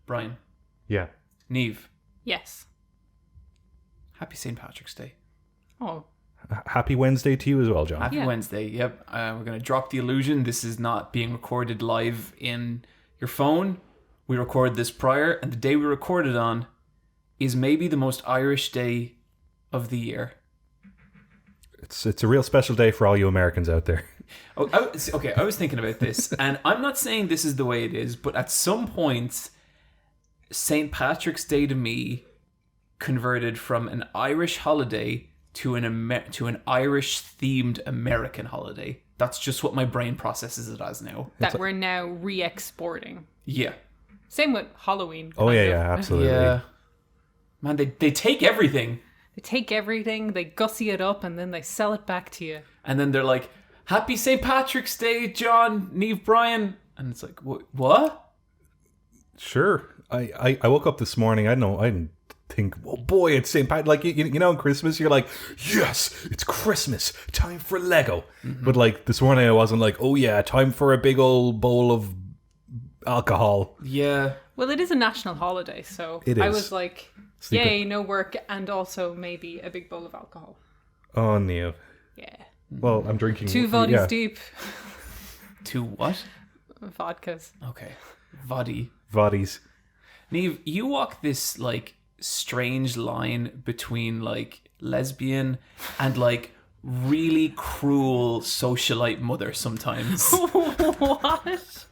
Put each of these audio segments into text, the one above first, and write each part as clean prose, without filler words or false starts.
Bryan. Yeah. Niamh. Yes. Happy St. Patrick's Day. Oh. Happy Wednesday to you as well, John. Happy Wednesday. Yep. We're going to drop the illusion. This is not being recorded live in your phone. We recorded this prior, and the day we recorded on is maybe the most Irish day of the year. It's a real special day for all you Americans out there. Oh, I was thinking about this, and I'm not saying this is the way it is, but at some point, St. Patrick's Day to me converted from an Irish holiday to an Irish-themed American holiday. That's just what my brain processes it as now. That we're now re-exporting. Yeah. Same with Halloween. Oh, yeah, absolutely. Yeah. Man, they take everything. They take everything, they gussy it up, and then they sell it back to you. And then they're like, Happy St. Patrick's Day, John, Niamh, Bryan. And it's like, what? Sure. I woke up this morning, I didn't think, oh boy, it's St. Pat. Like, you know, on Christmas, you're like, yes, it's Christmas, time for Lego. Mm-hmm. But like, this morning I wasn't like, oh yeah, time for a big old bowl of alcohol. Yeah. Well, it is a national holiday, so it is. I was like, yay, no work, and also maybe a big bowl of alcohol. Oh, Niamh. Yeah. Well, I'm drinking... 2 vodkas deep. 2 what? Vodkas. Okay. Voddy. Voddies. Niamh, you walk this, like, strange line between, like, lesbian and, like, really cruel socialite mother sometimes. What?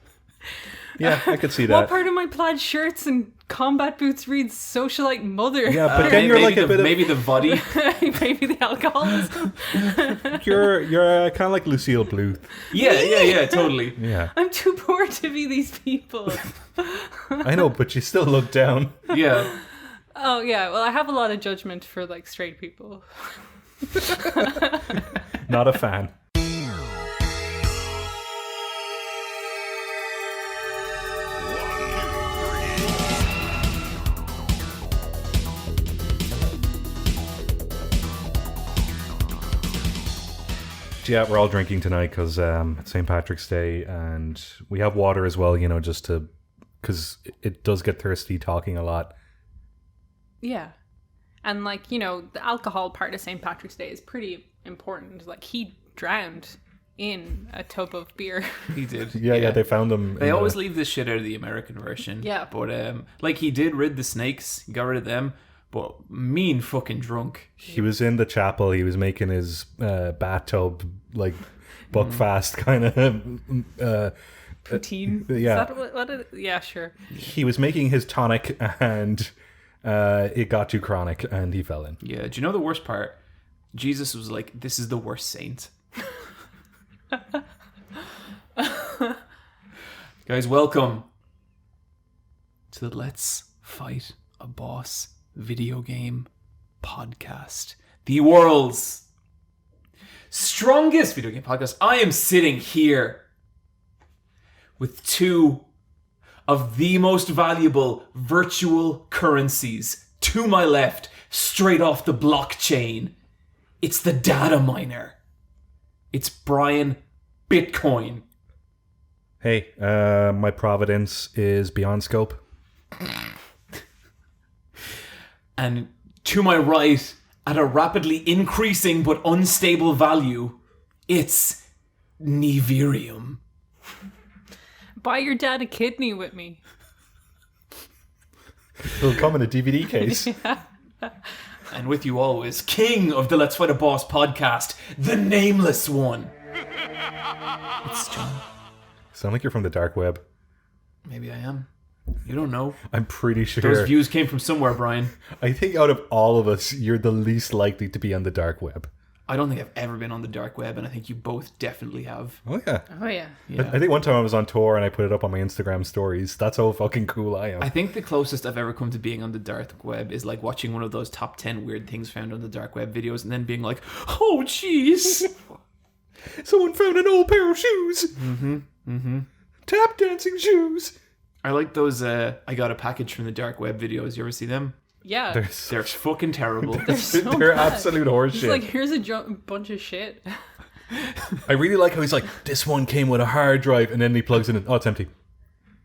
Yeah, I could see that. What part of my plaid shirts and combat boots reads socialite mother? Yeah, but then you're like a bit of... Maybe the body. Maybe the alcoholism. You're kind of like Lucille Bluth. Yeah, totally. Yeah. I'm too poor to be these people. I know, but you still look down. Yeah. Oh, yeah. Well, I have a lot of judgment for, like, straight people. Not a fan. Yeah, we're all drinking tonight because it's St. Patrick's Day, and we have water as well, you know, just to, because it does get thirsty talking a lot. Yeah. And, like, you know, the alcohol part of St. Patrick's Day is pretty important. Like, he drowned in a tub of beer. He did. Yeah, they found him. They always leave this shit out of the American version. Yeah. But, like, he did rid the snakes, got rid of them. But mean fucking drunk. He was in the chapel. He was making his bathtub like Buckfast kind of Poutine. Yeah. Is that what it, yeah, sure. He was making his tonic, and it got too chronic, and he fell in. Yeah. Do you know the worst part? Jesus was like, "This is the worst saint." Guys, welcome to the Let's Fight a Boss video game podcast, the world's strongest video game podcast. I am sitting here with 2 of the most valuable virtual currencies to my left, straight off the blockchain. It's the data miner. It's Bryan Bitcoin. Hey, my providence is beyond scope. And to my right, at a rapidly increasing but unstable value, it's Nivirium. Buy your dad a kidney with me. It'll come in a DVD case. Yeah. And with you always, king of the Let's Fight a Boss podcast, the nameless one. It's John. Sound like you're from the dark web. Maybe I am. You don't know. I'm pretty sure. Those views came from somewhere, Bryan. I think out of all of us, you're the least likely to be on the dark web. I don't think I've ever been on the dark web, and I think you both definitely have. Oh, yeah. Oh, yeah. I think one time I was on tour and I put it up on my Instagram stories. That's how fucking cool I am. I think the closest I've ever come to being on the dark web is like watching one of those top 10 weird things found on the dark web videos and then being like, oh, jeez. Someone found an old pair of shoes. Tap dancing shoes. I like those I got a package from the dark web videos. You ever see them? Yeah. They're fucking terrible. They're absolute horse It's shit. like, here's a bunch of shit. I really like how he's like, this one came with a hard drive, and then he plugs in it. Oh, it's empty.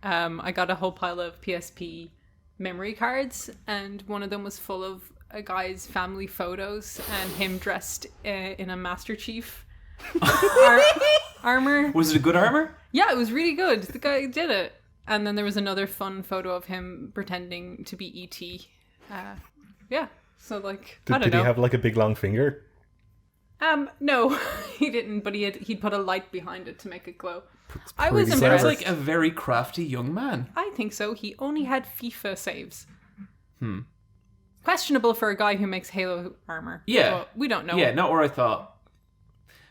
I got a whole pile of PSP memory cards, and one of them was full of a guy's family photos and him dressed in a Master Chief armor. Was it a good armor? Yeah, it was really good. The guy did it. And then there was another fun photo of him pretending to be E.T. Yeah, so like, I don't know. Did he have like a big long finger? No, he didn't, but he'd put a light behind it to make it glow. I pretty was clever. Sounds impressed. like a very crafty young man. I think so. He only had FIFA saves. Questionable for a guy who makes Halo armor. Yeah. But we don't know. Yeah, not where I thought.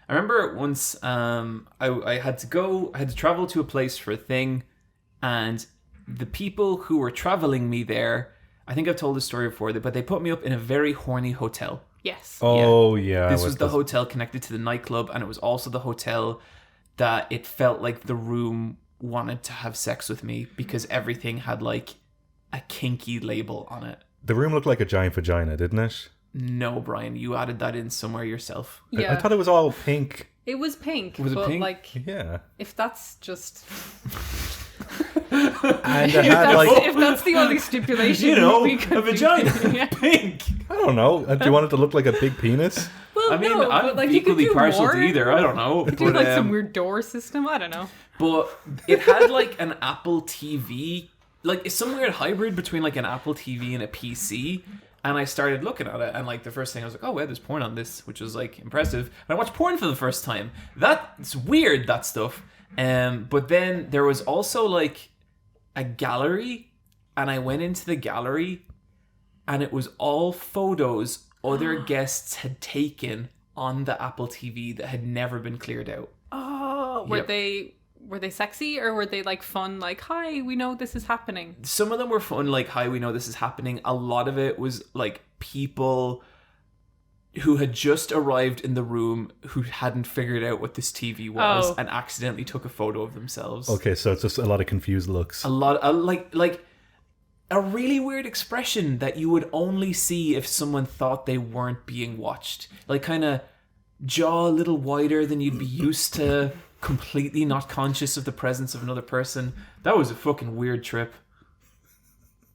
I remember once I had to travel to a place for a thing, and the people who were traveling me there, I think I've told this story before, but they put me up in a very horny hotel. Yes. Oh, yeah. This was the hotel connected to the nightclub, and it was also the hotel that it felt like the room wanted to have sex with me because everything had like a kinky label on it. The room looked like a giant vagina, didn't it? No, Brian, you added that in somewhere yourself. Yeah. I thought it was all pink. It was pink. Was it but pink? like, Yeah. if that's just... And it had like... if that's the only stipulation, You know, we could a vagina, Yeah. pink. I don't know. Do you want it to look like a big penis? Well, I mean, no, I'm but like you could equally do partial more. to either. I don't know. Do like some weird door system. I don't know. But it had like an Apple TV, like it's some weird hybrid between like an Apple TV and a PC. And I started looking at it, and like the first thing I was like, oh, wow, there's porn on this, which was like impressive. And I watched porn for the first time. It's weird, that stuff. But then there was also like a gallery, and I went into the gallery, and it was all photos other guests had taken on the Apple TV that had never been cleared out. Oh, were Yep. they sexy, or were they like fun? Like, hi, we know this is happening. Some of them were fun, like, hi, we know this is happening. A lot of it was like people who had just arrived in the room who hadn't figured out what this TV was and accidentally took a photo of themselves. Okay, so it's just a lot of confused looks. A lot of, like a really weird expression that you would only see if someone thought they weren't being watched. Like kind of jaw a little wider than you'd be used to, completely not conscious of the presence of another person. That was a fucking weird trip.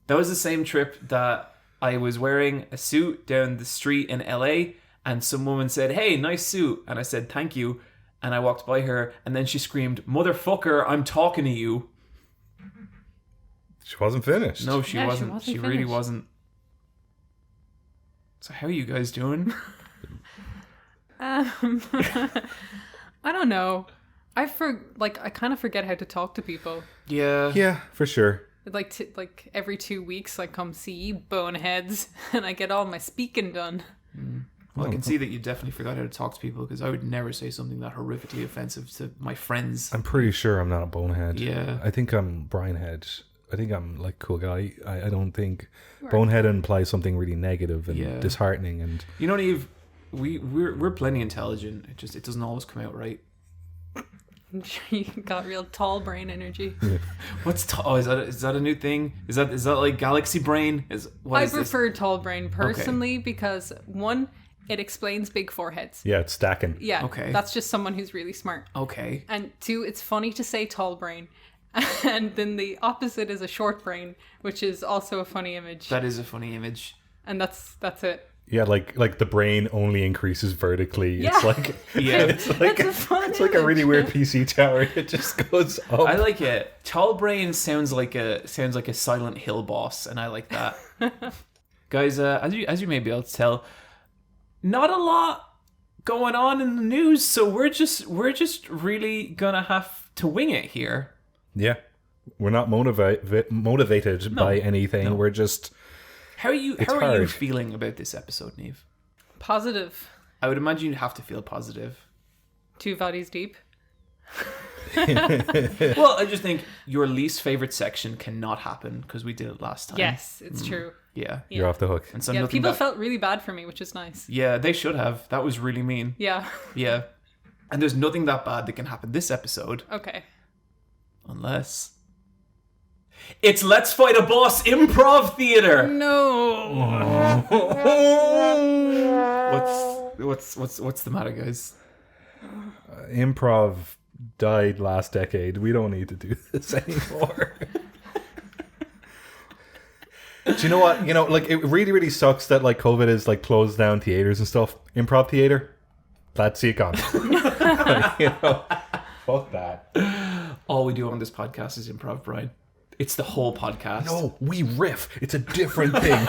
That was the same trip that I was wearing a suit down the street in LA, and some woman said, "Hey, nice suit." And I said, "Thank you." And I walked by her, and then she screamed, "Motherfucker, I'm talking to you." She wasn't finished. No, she Yeah, she wasn't. wasn't She really finished. wasn't. So how are you guys doing? I don't know. I kind of forget how to talk to people. Yeah. Yeah, for sure. Like every 2 weeks, I come see boneheads, and I get all my speaking done. Well, I can see that you definitely forgot how to talk to people, because I would never say something that horrifically offensive to my friends. I'm pretty sure I'm not a bonehead. Yeah. I think I'm Bryan head. I think I'm like cool guy. I don't think bonehead implies something really negative and disheartening. And You know, Niamh, we're plenty intelligent. It doesn't always come out right. You got real tall brain energy. What's tall? Is that a new thing? Is that like galaxy brain? I prefer tall brain personally because one, it explains big foreheads. yeah, it's stacking. Yeah, Okay. that's just someone who's really smart. Okay. And two, it's funny to say tall brain. And then the opposite is a short brain, which is also a funny image. That is a funny image. And that's it. Yeah, like the brain only increases vertically. Yeah. It's like Yeah. That's a fun it's like a really image. weird PC tower. It just goes up. I like it. Tall brain sounds like a Silent Hill boss, and I like that. Guys, as you may be able to tell, not a lot going on in the news, so we're just really gonna have to wing it here. Yeah, we're not motivated by anything. No. We're just How are you hard. feeling about this episode, Niamh? Positive. I would imagine you'd have to feel positive. 2 bodies deep. Well, I just think your least favorite section cannot happen because we did it last time. Yes, it's true. Yeah. you're off the hook. And so Yeah, nothing people that- felt really bad for me, which is nice. Yeah, they should have. That was really mean. Yeah. Yeah. And there's nothing that bad that can happen this episode Okay. unless it's Let's Fight a Boss Improv Theater. No. What's the matter, guys? Improv died last decade. We don't need to do this anymore. Do you know what? Like it really, really sucks that like COVID is like closed down theaters and stuff. Improv theater, glad to see it gone. Fuck that. All we do on this podcast is improv, Brian. It's the whole podcast. No, we riff. It's a different thing.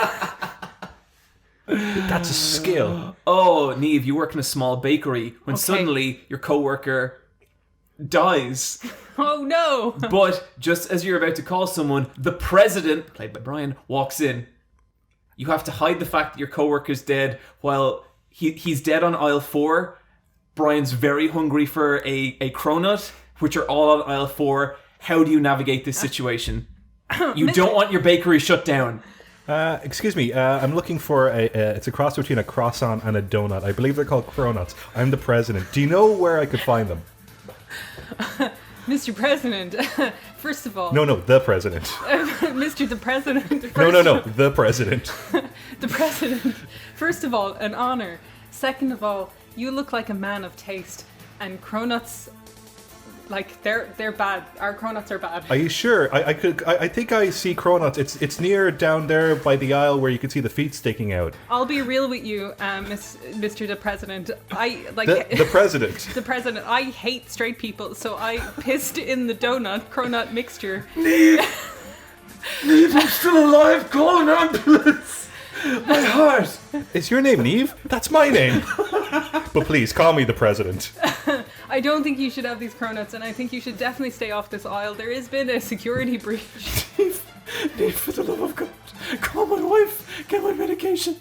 That's a skill. Oh, Niamh, you work in a small bakery when suddenly your coworker dies. Oh no! But just as you're about to call someone, the president, played by Bryan, walks in. You have to hide the fact that your coworker's dead while he's dead on aisle 4. Brian's very hungry for a cronut, which are all on aisle 4. How do you navigate this situation? You don't want your bakery shut down. Excuse me, I'm looking for it's a cross between a croissant and a donut. I believe they're called cronuts. I'm the president. Do you know where I could find them? Mr. President, first of all... No, the president. Mr. the President. No, the president. The President. First of all, an honor. Second of all, you look like a man of taste. And cronuts... Like they're bad. Our cronuts are bad. Are you sure? I think I see cronuts. It's near down there by the aisle where you can see the feet sticking out. I'll be real with you, Mr. the President. The president. The President. I hate straight people, so I pissed in the cronut mixture. Niamh, I'm still alive. Call an ambulance. My heart. Is your name Niamh? That's my name. But please call me the president. I don't think you should have these cronuts, and I think you should definitely stay off this aisle. There has been a security breach. Niamh, for the love of God, call my wife. Get my medication.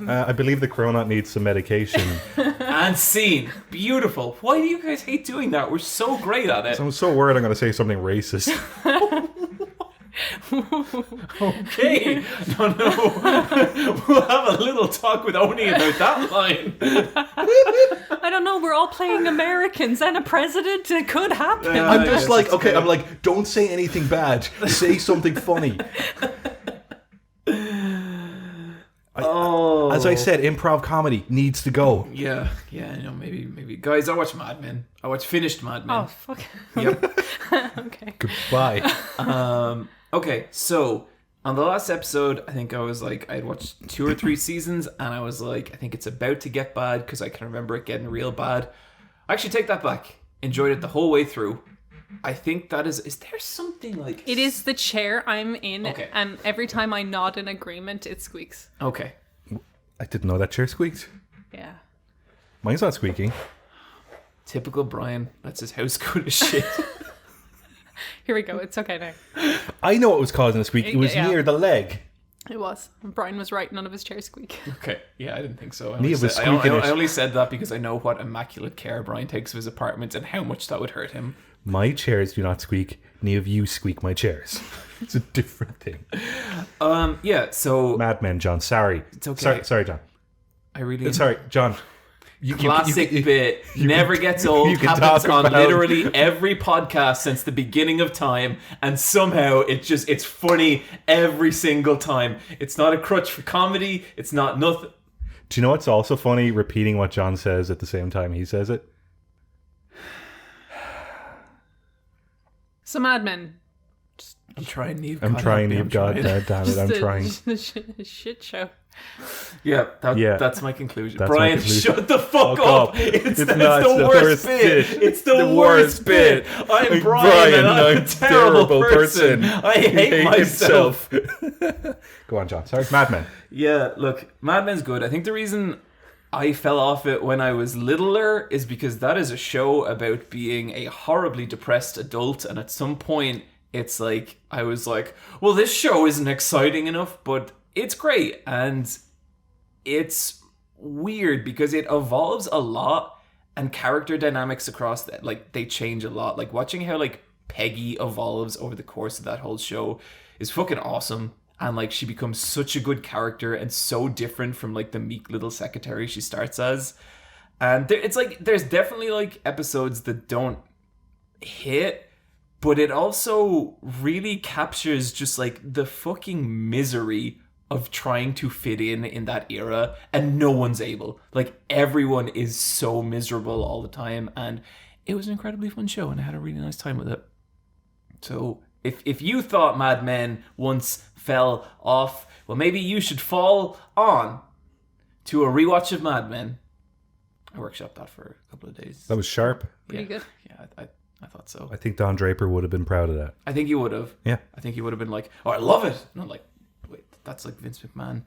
I believe the cronut needs some medication. And scene. Beautiful. Why do you guys hate doing that? We're so great at it. I'm so worried I'm going to say something racist. Okay. No. We'll have a little talk with Oni about that line. I don't know, we're all playing Americans and a president. It could happen. I'm just like, okay, I'm like, don't say anything bad. Say something funny. As I said, improv comedy needs to go. Yeah, maybe. Guys, I watch Mad Men. I watch finished Mad Men. Oh, fuck. Yep. Okay. Goodbye. Okay, so on the last episode, I think I was like, I'd watched 2 or 3 seasons, and I was like, I think it's about to get bad, because I can remember it getting real bad. I actually take that back. Enjoyed it the whole way through. I think that is there something like... It is the chair I'm in, okay. And every time I nod in agreement, it squeaks. Okay. I didn't know that chair squeaked. Yeah. Mine's not squeaking. Typical Bryan. That's his house good as shit. Here we go. It's okay now. I know what was causing the squeak. It was near the leg. It was. Bryan was right. None of his chairs squeak. Okay. Yeah, I didn't think so. I only said that because I know what immaculate care Bryan takes of his apartment and how much that would hurt him. My chairs do not squeak. Niamh, you squeak my chairs. It's a different thing. Yeah, so... Mad Men, John. Sorry. It's okay. Sorry, John. I really... Sorry, John. Classic bit. Never gets old. Happens on literally every podcast since the beginning of time. And somehow it's funny every single time. It's not a crutch for comedy. It's not nothing. Do you know what's also funny? Repeating what John says at the same time he says it. So Mad Men. I'm trying, Niamh. I'm trying, Niamh. God damn it, I'm trying. Shit show. Yeah, that's my conclusion. That's Bryan, my conclusion. shut the fuck up. It's the worst bit. It's the worst bit. I'm Bryan and I'm a terrible person. I hate myself. Go on, John. Sorry. Mad Men. Yeah, look, Mad Men's good. I think the reason I fell off it when I was littler is because that is a show about being a horribly depressed adult, and at some point it's like, I was like, well, this show isn't exciting enough, but it's great, and it's weird because it evolves a lot, and character dynamics across that, like, they change a lot. Like, watching how, like, Peggy evolves over the course of that whole show is fucking awesome, and, like, she becomes such a good character and so different from, like, the meek little secretary she starts as. And it's like, there's definitely, like, episodes that don't hit, but it also really captures just, like, the fucking misery of trying to fit in that era, and no one's able. Like, everyone is so miserable all the time, and it was an incredibly fun show, and I had a really nice time with it. So, If you thought Mad Men once fell off, well, maybe you should fall on to a rewatch of Mad Men. I workshopped that for a couple of days. That was sharp. Pretty good. Yeah, I thought so. I think Don Draper would have been proud of that. I think he would have. Yeah. I think he would have been like, oh, I love it. And I'm like, wait, that's like Vince McMahon.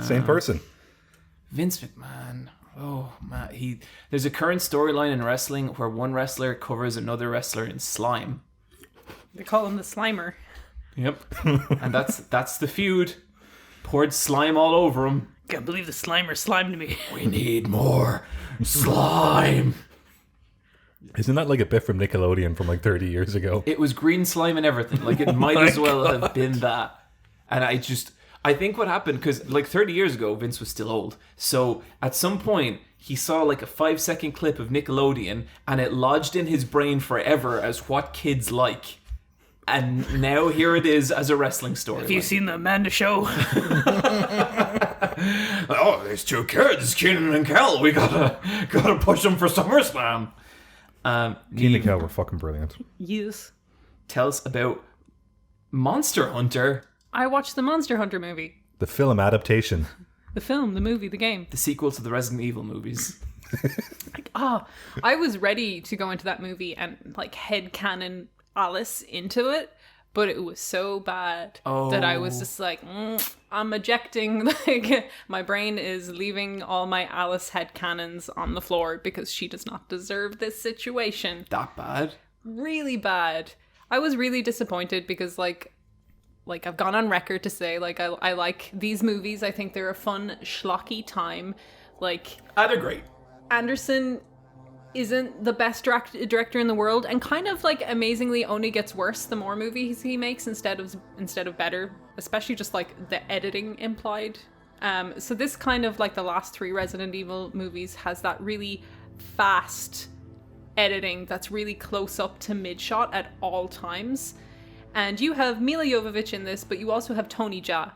Same person. Vince McMahon. Oh, man. There's a current storyline in wrestling where one wrestler covers another wrestler in slime. They call him the Slimer. Yep. And that's the feud. Poured slime all over him. Can't believe the Slimer slimed me. We need more slime. Isn't that like a bit from Nickelodeon from like 30 years ago? It was green slime and everything. Like, it might as well have been that. And I think what happened, because like 30 years ago, Vince was still old. So at some point, he saw like a 5-second clip of Nickelodeon and it lodged in his brain forever as what kids like. And now here it is as a wrestling story. Have you seen the Amanda Show? Oh, there's two kids, Keenan and Kel. We gotta push them for SummerSlam. Keenan and Kel were fucking brilliant. Yes. Tell us about Monster Hunter. I watched the Monster Hunter movie. The film adaptation. The film, the movie, the game. The sequel to the Resident Evil movies. I was ready to go into that movie and like headcanon Alice into it, but it was so bad that I was just like, I'm ejecting. Like, my brain is leaving all my Alice headcanons on the floor because she does not deserve this situation. That bad? Really bad. I was really disappointed because like I've gone on record to say like I like these movies. I think they're a fun schlocky time. Like, they're great. Anderson isn't the best director in the world, and kind of like amazingly only gets worse the more movies he makes instead of better, especially just like the editing implied. So this kind of like the last 3 Resident Evil movies has that really fast editing that's really close up to mid shot at all times. And you have Mila Jovovich in this, but you also have Tony Jaa.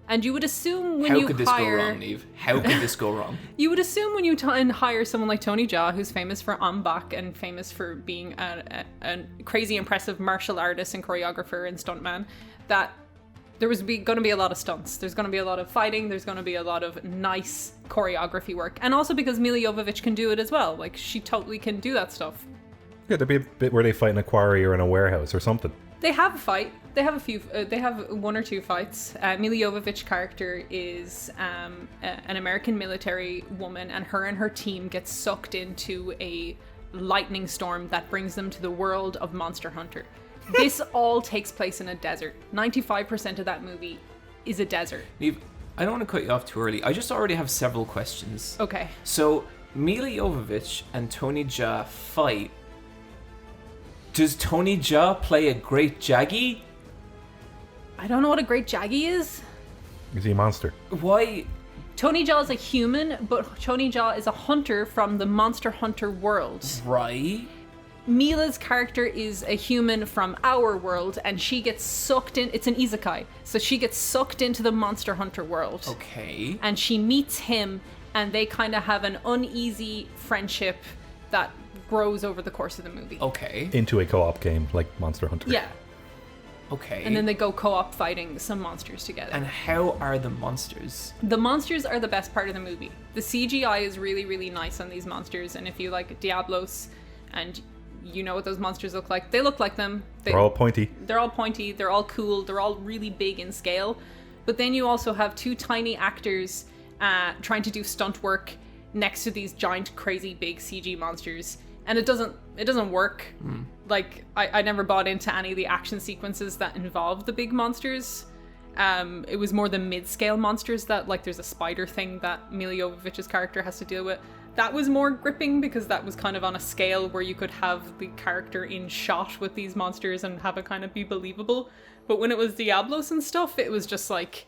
And you would assume when How could this go wrong, Niamh? How could this go wrong? You would assume when you hire someone like Tony Jaa, who's famous for Ombak and famous for being a crazy impressive martial artist and choreographer and stuntman, that there was going to be a lot of stunts. There's going to be a lot of fighting. There's going to be a lot of nice choreography work. And also because Mila Jovovich can do it as well. Like, she totally can do that stuff. Yeah, there'd be a bit where they fight in a quarry or in a warehouse or something. They have a fight. They have a few. They have 1 or 2 fights. Mila Jovovich's character is an American military woman, and her team get sucked into a lightning storm that brings them to the world of Monster Hunter. This all takes place in a desert. 95% of that movie is a desert. Niamh, I don't want to cut you off too early. I just already have several questions. Okay. So, Mila Jovovich and Tony Jaa fight. Does Tony Jaa play a great Jaggy? I don't know what a great Jaggy is. Is he a monster? Why? Tony Jaa is a human, but Tony Jaa is a hunter from the Monster Hunter world. Right. Mila's character is a human from our world, and she gets sucked in. It's an isekai, so she gets sucked into the Monster Hunter world. Okay. And she meets him, and they kind of have an uneasy friendship that grows over the course of the movie. Okay. Into a co-op game like Monster Hunter. Yeah. Okay. And then they go co-op fighting some monsters together. And how are the monsters? The monsters are the best part of the movie. The CGI is really, really nice on these monsters, and if you like Diablos and you know what those monsters look like, they look like them. They're all pointy. They're all pointy, they're all cool, they're all really big in scale. But then you also have 2 tiny actors trying to do stunt work next to these giant, crazy, big CG monsters. And it doesn't work. Like, I never bought into any of the action sequences that involved the big monsters. It was more the mid-scale monsters that, like, there's a spider thing that Mila Jovovich's character has to deal with. That was more gripping because that was kind of on a scale where you could have the character in shot with these monsters and have it kind of be believable. But when it was Diablos and stuff, it was just like,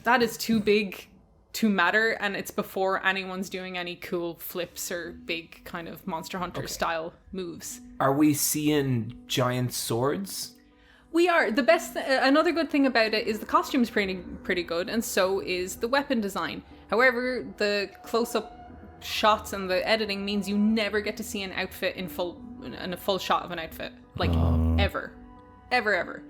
that is too big to matter, and it's before anyone's doing any cool flips or big kind of Monster Hunter style moves. Are we seeing giant swords? We are. The best another good thing about it is the costume's pretty good, and so is the weapon design. However, the close-up shots and the editing means you never get to see an outfit in a full shot of an outfit, like ever. ever.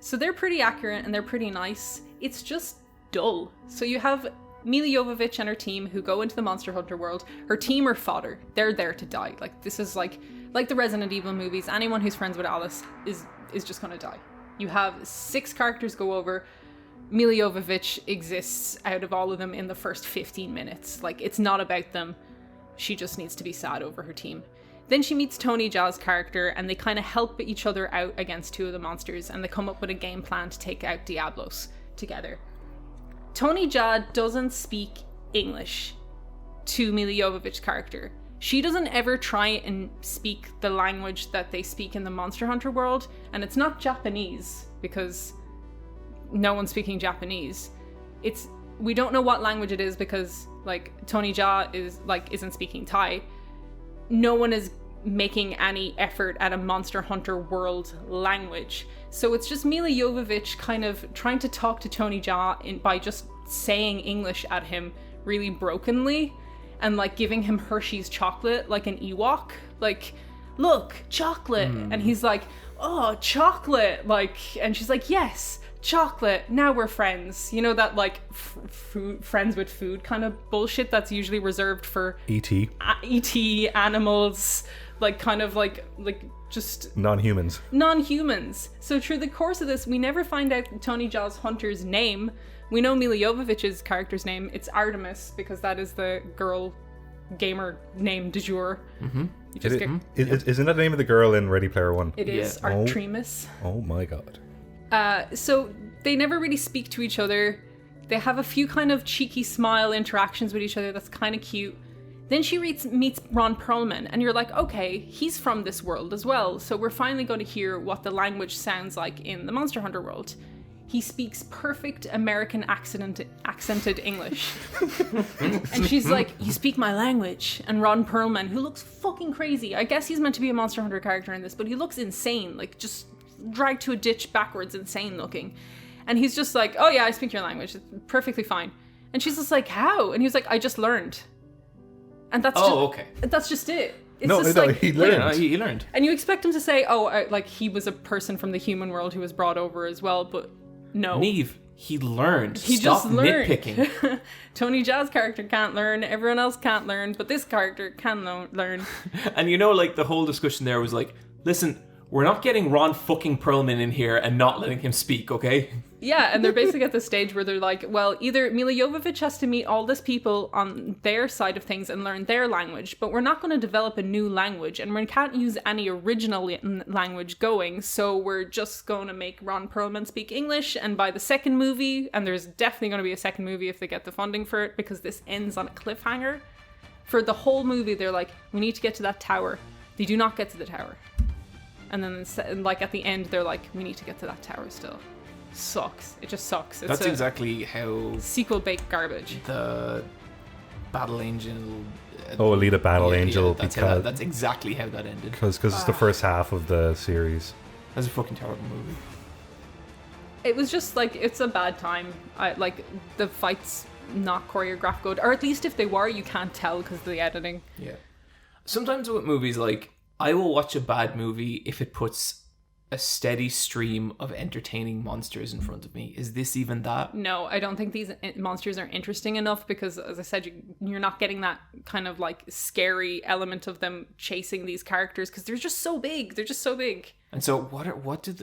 So they're pretty accurate and they're pretty nice. It's just dull. So you have Milla Jovovich and her team who go into the Monster Hunter world. Her team are fodder. They're there to die. Like, this is like the Resident Evil movies. Anyone who's friends with Alice is just gonna die. You have 6 characters go over. Milla Jovovich exists out of all of them in the first 15 minutes. Like, it's not about them. She just needs to be sad over her team. Then she meets Tony Jaa's character, and they kind of help each other out against 2 of the monsters, and they come up with a game plan to take out Diablos together. Tony Jaa doesn't speak English to Milla Jovovich's character. She doesn't ever try and speak the language that they speak in the Monster Hunter world, and it's not Japanese, because no one's speaking Japanese. We don't know what language it is because, like, Tony Jaa isn't speaking Thai. No one is making any effort at a Monster Hunter world language. So it's just Milla Jovovich kind of trying to talk to Tony Jaa by just saying English at him really brokenly and like giving him Hershey's chocolate like an Ewok. Like, look, chocolate. And he's like, oh, chocolate. Like, and she's like, yes, chocolate. Now we're friends. You know, that like friends with food kind of bullshit that's usually reserved for E.T. E.T. animals, like kind of like just non-humans. So through the course of this, we never find out Tony Jaa's hunter's name. We know Milla Jovovich's character's name. It's Artemis, because that is the girl gamer name du jour. Mm-hmm. Isn't that the name of the girl in Ready Player One? It is Artemis. Oh my god. So they never really speak to each other. They have a few kind of cheeky smile interactions with each other that's kind of cute. Then she meets Ron Perlman, and you're like, okay, he's from this world as well, so we're finally going to hear what the language sounds like in the Monster Hunter world. He speaks perfect American accented English. And she's like, you speak my language. And Ron Perlman, who looks fucking crazy, I guess he's meant to be a Monster Hunter character in this, but he looks insane, like just dragged to a ditch backwards, insane looking. And he's just like, oh yeah, I speak your language, it's perfectly fine. And she's just like, how? And he was like, I just learned. And that's that's just it. It's just like, he learned. Yeah, he learned. And you expect him to say, oh, like he was a person from the human world who was brought over as well, but no. Niamh, he learned. He Stop just learned. nitpicking. Tony Jaa's character can't learn, everyone else can't learn, but this character can learn. And you know, like, the whole discussion there was like, listen, we're not getting Ron fucking Perlman in here and not letting him speak, okay? Yeah, and they're basically at the stage where they're like, well, either Milla Jovovich has to meet all these people on their side of things and learn their language, but we're not going to develop a new language, and we can't use any original language going, so we're just going to make Ron Perlman speak English, and by the second movie, and there's definitely going to be a second movie if they get the funding for it, because this ends on a cliffhanger, for the whole movie, they're like, we need to get to that tower. They do not get to the tower. And then, like, at the end, they're like, we need to get to that tower still. Sucks. It just sucks. It's That's exactly how sequel baked garbage. The Battle Angel. Alita Battle Angel. Yeah, that's exactly how that ended. Because it's the first half of the series. That's a fucking terrible movie. It was just like, it's a bad time. Like, the fights not choreographed good, or at least if they were, you can't tell because of the editing. Yeah. Sometimes with movies, like, I will watch a bad movie if it puts a steady stream of entertaining monsters in front of me. Is this even that? No, I don't think these monsters are interesting enough because, as I said, you're not getting that kind of like scary element of them chasing these characters because they're just so big. They're just so big. And so what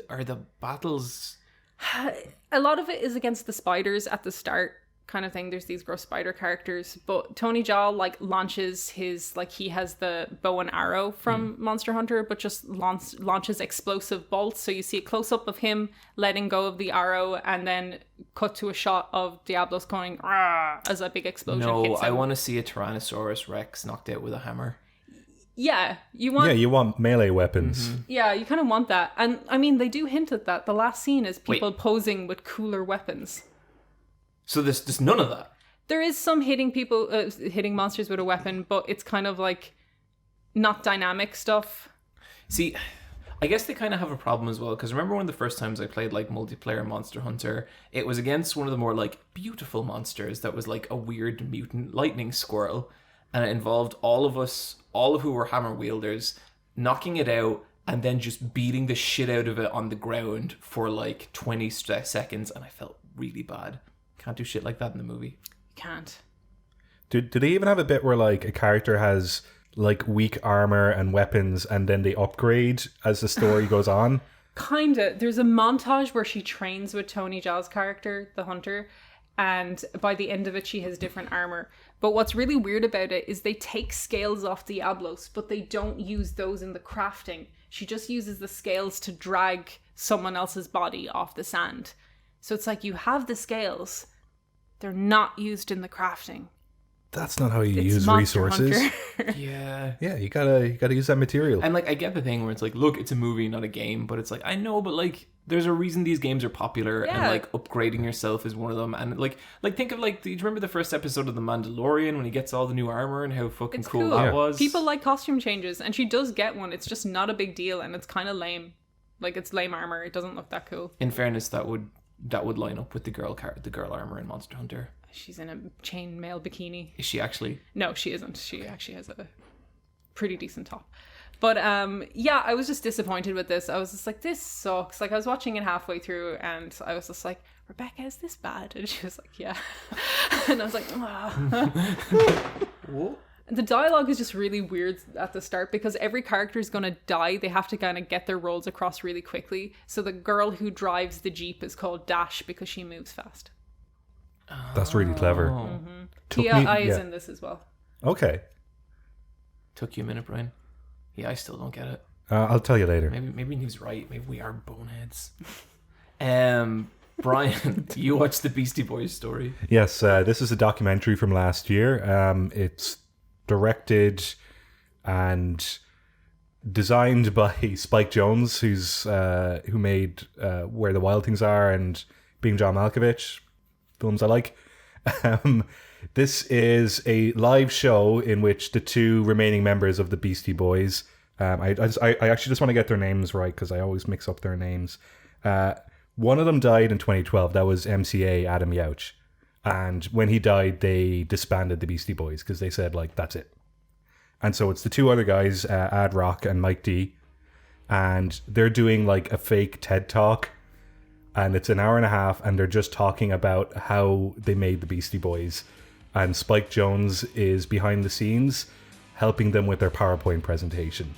are the battles? A lot of it is against the spiders at the start kind of thing. There's these gross spider characters, but Tony Jaa like launches his, like, he has the bow and arrow from Monster Hunter, but just launches explosive bolts, so you see a close-up of him letting go of the arrow and then cut to a shot of Diablos going as a big explosion hits him. I want to see a Tyrannosaurus Rex knocked out with a hammer. Yeah, you want melee weapons. Mm-hmm. Yeah, you kind of want that. And I mean, they do hint at that. The last scene is people posing with cooler weapons. So there's none of that. There is some hitting monsters with a weapon, but it's kind of like not dynamic stuff. See, I guess they kind of have a problem as well, because remember one of the first times I played like multiplayer Monster Hunter, it was against one of the more like beautiful monsters that was like a weird mutant lightning squirrel, and it involved all of us, all of who were hammer wielders, knocking it out and then just beating the shit out of it on the ground for like 20 seconds, and I felt really bad. Can't do shit like that in the movie. Can't. Do they even have a bit where like a character has like weak armor and weapons, and then they upgrade as the story goes on? Kinda. There's a montage where she trains with Tony Jaa's character, the hunter, and by the end of it she has different armor. But what's really weird about it is they take scales off Diablos, but they don't use those in the crafting. She just uses the scales to drag someone else's body off the sand. So it's like you have the scales, they're not used in the crafting. That's not how you It's use Monster resources. Hunter. Yeah. Yeah, you gotta use that material. And like I get the thing where it's like, look, it's a movie, not a game, but it's like, I know, but like there's a reason these games are popular, and like upgrading yourself is one of them. And like think of like, do you remember the first episode of The Mandalorian when he gets all the new armor and how fucking cool that was? People like costume changes, and she does get one. It's just not a big deal, and it's kind of lame. Like, it's lame armor. It doesn't look that cool. In fairness, that would line up with the girl armor in Monster Hunter. She's in a chainmail bikini. Is she actually? No, she isn't. She actually has a pretty decent top. But yeah, I was just disappointed with this. I was just like, this sucks. Like, I was watching it halfway through, and I was just like, Rebecca, is this bad? And she was like, yeah. And I was like, What? The dialogue is just really weird at the start because every character is going to die. They have to kind of get their roles across really quickly. So the girl who drives the Jeep is called Dash because she moves fast. That's really clever. Mm-hmm. Tia is in this as well. Okay. Took you a minute, Brian. Yeah, I still don't get it. I'll tell you later. Maybe he's right. Maybe we are boneheads. Brian, you watched the Beastie Boys story? Yes, this is a documentary from last year. It's directed and designed by Spike Jonze, who made Where the Wild Things Are and Being John Malkovich, films I like. This is a live show in which the two remaining members of the Beastie Boys, I actually just want to get their names right because I always mix up their names. One of them died in 2012. That was MCA Adam Yauch. And when he died, they disbanded the Beastie Boys because they said, like, that's it. And so it's the two other guys, Ad Rock and Mike D. And they're doing, like, a fake TED Talk. And it's an hour and a half, and they're just talking about how they made the Beastie Boys. And Spike Jonze is behind the scenes, helping them with their PowerPoint presentation.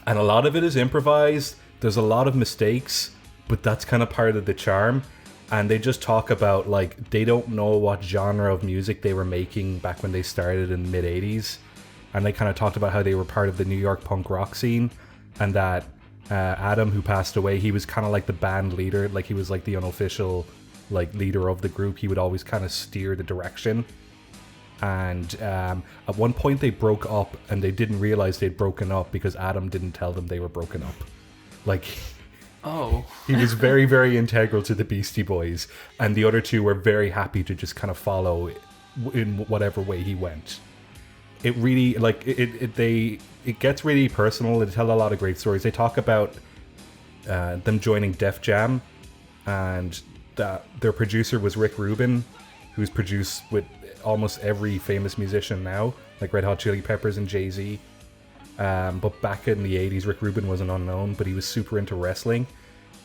And a lot of it is improvised. There's a lot of mistakes, but that's kind of part of the charm. And they just talk about, like, they don't know what genre of music they were making back when they started in the mid-'80s. And they kind of talked about how they were part of the New York punk rock scene. And that Adam, who passed away, he was kind of like the band leader. Like, he was like the unofficial, like, leader of the group. He would always kind of steer the direction. And at one point they broke up, and they didn't realize they'd broken up because Adam didn't tell them they were broken up. Like... Oh. He was very, very integral to the Beastie Boys, and the other two were very happy to just kind of follow in whatever way he went. It really, like, it gets really personal. They tell a lot of great stories. They talk about them joining Def Jam, and their producer was Rick Rubin, who's produced with almost every famous musician now, like Red Hot Chili Peppers and Jay-Z. But back in the 80s, Rick Rubin was an unknown, but he was super into wrestling.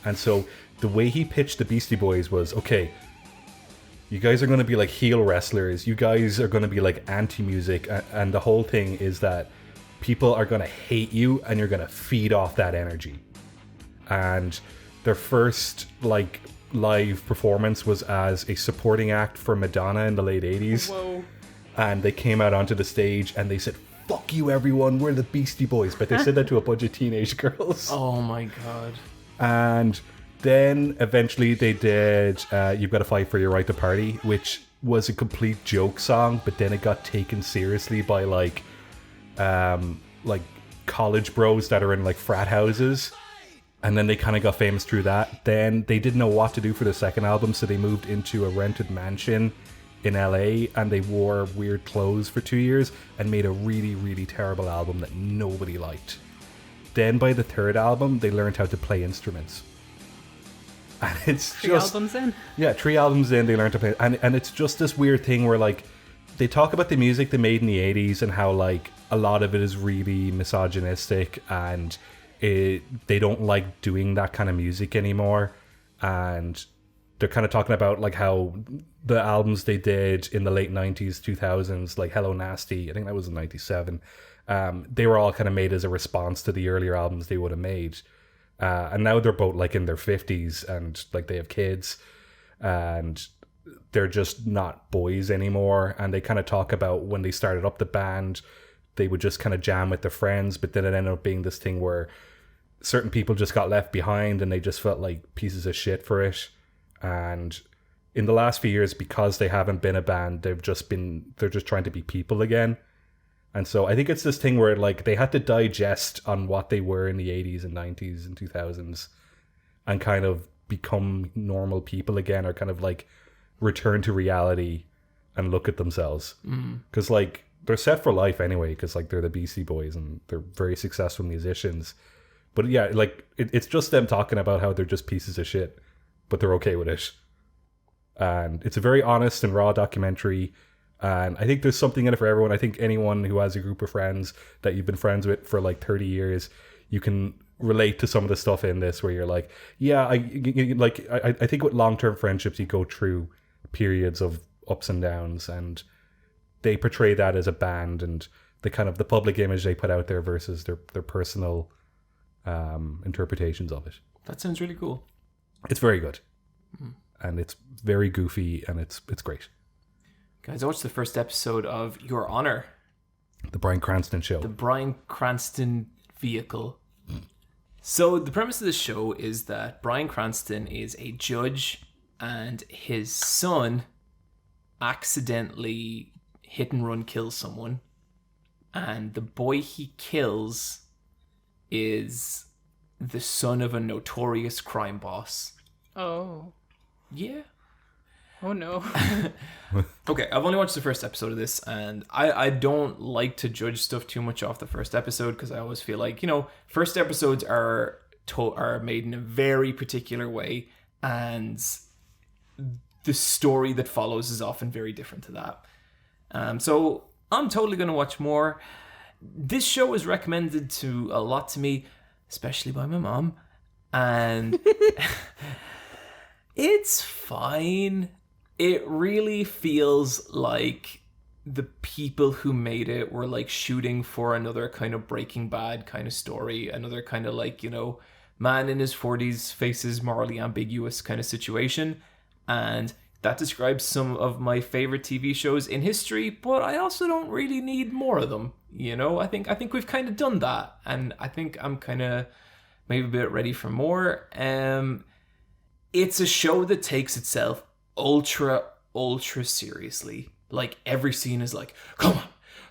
And so the way he pitched the Beastie Boys was, okay, you guys are going to be like heel wrestlers. You guys are going to be like anti-music. And the whole thing is that people are going to hate you, and you're going to feed off that energy. And their first, like, live performance was as a supporting act for Madonna in the late 80s. Whoa. And they came out onto the stage, and they said, "Fuck you, everyone, we're the Beastie Boys." But they said that to a bunch of teenage girls. Oh my god. And then eventually they did You've Got to Fight for Your Right to Party, which was a complete joke song, but then it got taken seriously by like college bros that are in like frat houses. And then they kind of got famous through that. Then they didn't know what to do for the second album, so they moved into a rented mansion in LA, and they wore weird clothes for 2 years and made a really, really terrible album that nobody liked. Then by the third album, they learned how to play instruments. And it's Three albums in. Yeah, 3 albums in, they learned to play. And it's just this weird thing where, like, they talk about the music they made in the 80s and how like a lot of it is really misogynistic, and they don't like doing that kind of music anymore. And they're kind of talking about like how the albums they did in the late 90s, 2000s, like Hello Nasty, I think that was in 97, they were all kind of made as a response to the earlier albums they would have made. And now they're both like in their 50s and like they have kids, and they're just not boys anymore. And they kind of talk about when they started up the band, they would just kind of jam with their friends, but then it ended up being this thing where certain people just got left behind and they just felt like pieces of shit for it. And in the last few years, because they haven't been a band, they're just trying to be people again. And so I think it's this thing where like they had to digest on what they were in the 80s and 90s and 2000s and kind of become normal people again, or kind of like return to reality and look at themselves. Because like they're set for life anyway, because like they're the Beastie Boys and they're very successful musicians. But yeah, like it's just them talking about how they're just pieces of shit, but they're okay with it. And it's a very honest and raw documentary. And I think there's something in it for everyone. I think anyone who has a group of friends that you've been friends with for like 30 years, you can relate to some of the stuff in this where you're like, yeah, I think with long-term friendships, you go through periods of ups and downs, and they portray that as a band and the kind of the public image they put out there versus their personal interpretations of it. That sounds really cool. It's very good. And it's very goofy, and it's great. Guys, I watched the first episode of Your Honor. The Bryan Cranston show. The Bryan Cranston vehicle. So the premise of the show is that Bryan Cranston is a judge and his son accidentally hit and run kills someone. And the boy he kills is the son of a notorious crime boss. Oh. Yeah. Oh no. Okay, I've only watched the first episode of this, and I don't like to judge stuff too much off the first episode, because I always feel like, first episodes are made in a very particular way, and the story that follows is often very different to that. So I'm totally going to watch more. This show was recommended to a lot to me, especially by my mom, and it's fine. It really feels like the people who made it were like shooting for another kind of Breaking Bad kind of story, another kind of like, man in his 40s faces morally ambiguous kind of situation. And that describes some of my favorite TV shows in history, but I also don't really need more of them. I think we've kind of done that, and I think I'm kind of maybe a bit ready for more. It's a show that takes itself ultra seriously. Like every scene is like, come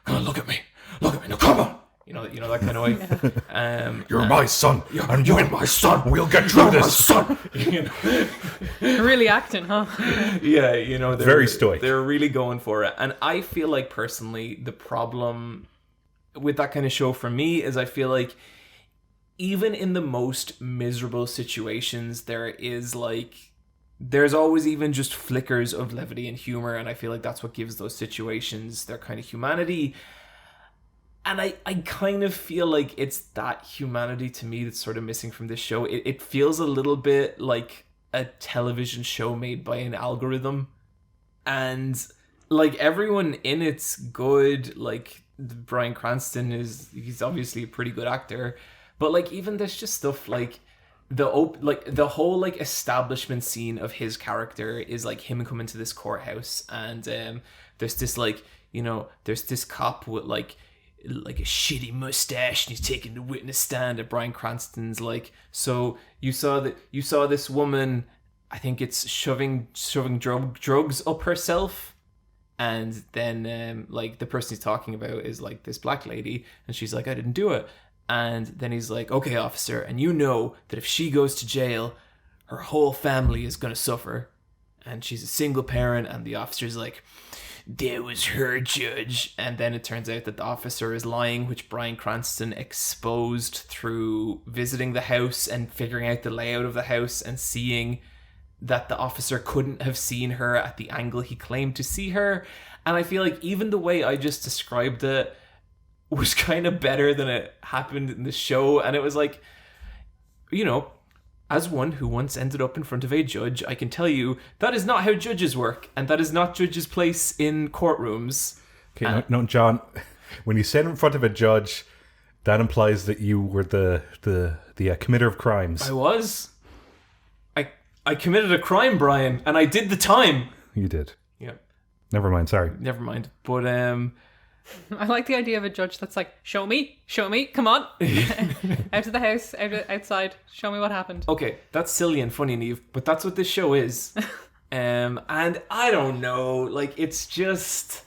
on, look at me, no, come on, that kind of way. You're my son, and you're my son. We'll get through this, son. Really acting, huh? Yeah, they're very stoic. They're really going for it, and I feel like personally the problem with that kind of show for me is I feel like even in the most miserable situations, there's always even just flickers of levity and humor, and I feel like that's what gives those situations their kind of humanity. And I kind of feel like it's that humanity to me that's sort of missing from this show. It feels a little bit like a television show made by an algorithm, and like everyone in it's good. Like Bryan Cranston he's obviously a pretty good actor, but like even there's just stuff like the whole like establishment scene of his character is like him coming to this courthouse, and there's this like there's this cop with like a shitty mustache, and he's taking the witness stand, and Bryan Cranston's like, so you saw this woman, I think it's shoving drugs up herself, and then like the person he's talking about is like this black lady, and she's like, I didn't do it. And then he's like, okay, officer, and you know that if she goes to jail, her whole family is going to suffer. And she's a single parent, and the officer's like, that was her, judge. And then it turns out that the officer is lying, which Bryan Cranston exposed through visiting the house and figuring out the layout of the house and seeing that the officer couldn't have seen her at the angle he claimed to see her. And I feel like even the way I just described it was kind of better than it happened in the show. And it was like, you know, as one who once ended up in front of a judge, I can tell you that is not how judges work, and that is not judges' place in courtrooms. Okay, no, John, when you said in front of a judge, that implies that you were the committer of crimes. I was. I committed a crime, Bryan, and I did the time. You did. Yeah. Never mind, sorry. Never mind. But I like the idea of a judge that's like, show me, come on. Out of the house, outside, show me what happened. Okay, that's silly and funny, Niamh, but that's what this show is. And I don't know, like, it's just...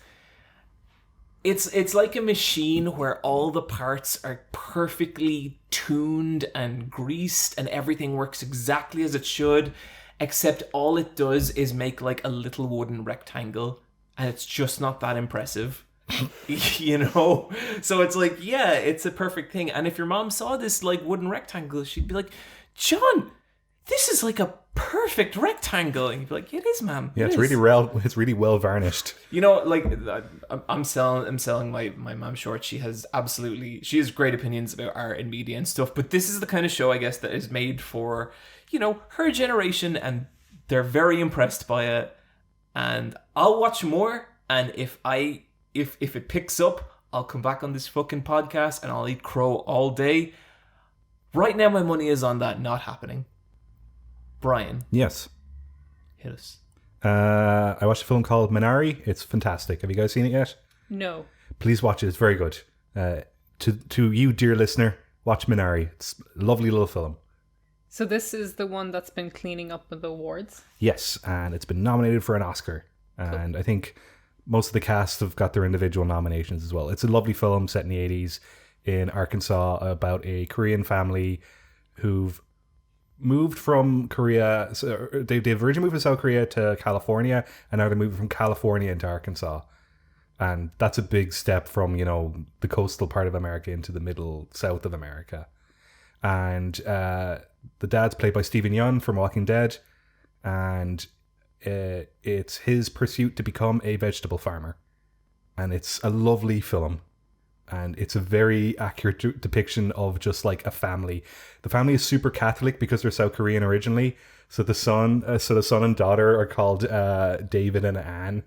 It's like a machine where all the parts are perfectly tuned and greased and everything works exactly as it should, except all it does is make like a little wooden rectangle, and it's just not that impressive. You know? So it's like, yeah, it's a perfect thing. And if your mom saw this like wooden rectangle, she'd be like, John, this is like a perfect rectangle. And you'd be like, it is, ma'am. Yeah, it's really well varnished. You know, like, I'm selling my mom short. She has great opinions about art and media and stuff, but this is the kind of show, I guess, that is made for, you know, her generation, and they're very impressed by it. And I'll watch more, and if it picks up, I'll come back on this fucking podcast and I'll eat crow all day. Right now, my money is on that not happening. Bryan. Yes. Hit us. I watched a film called Minari. It's fantastic. Have you guys seen it yet? No. Please watch it. It's very good. To you, dear listener, watch Minari. It's a lovely little film. So this is the one that's been cleaning up with the awards? Yes, and it's been nominated for an Oscar. And cool. I think most of the cast have got their individual nominations as well. It's a lovely film set in the 80s in Arkansas about a Korean family who've moved from Korea. So they've originally moved from South Korea to California, and now they're moving from California into Arkansas. And that's a big step from, you know, the coastal part of America into the middle south of America. And the dad's played by Stephen Yeun from Walking Dead, and it's his pursuit to become a vegetable farmer. And it's a lovely film. And it's a very accurate depiction of just like a family. The family is super Catholic because they're South Korean originally. So the son and daughter are called David and Anne.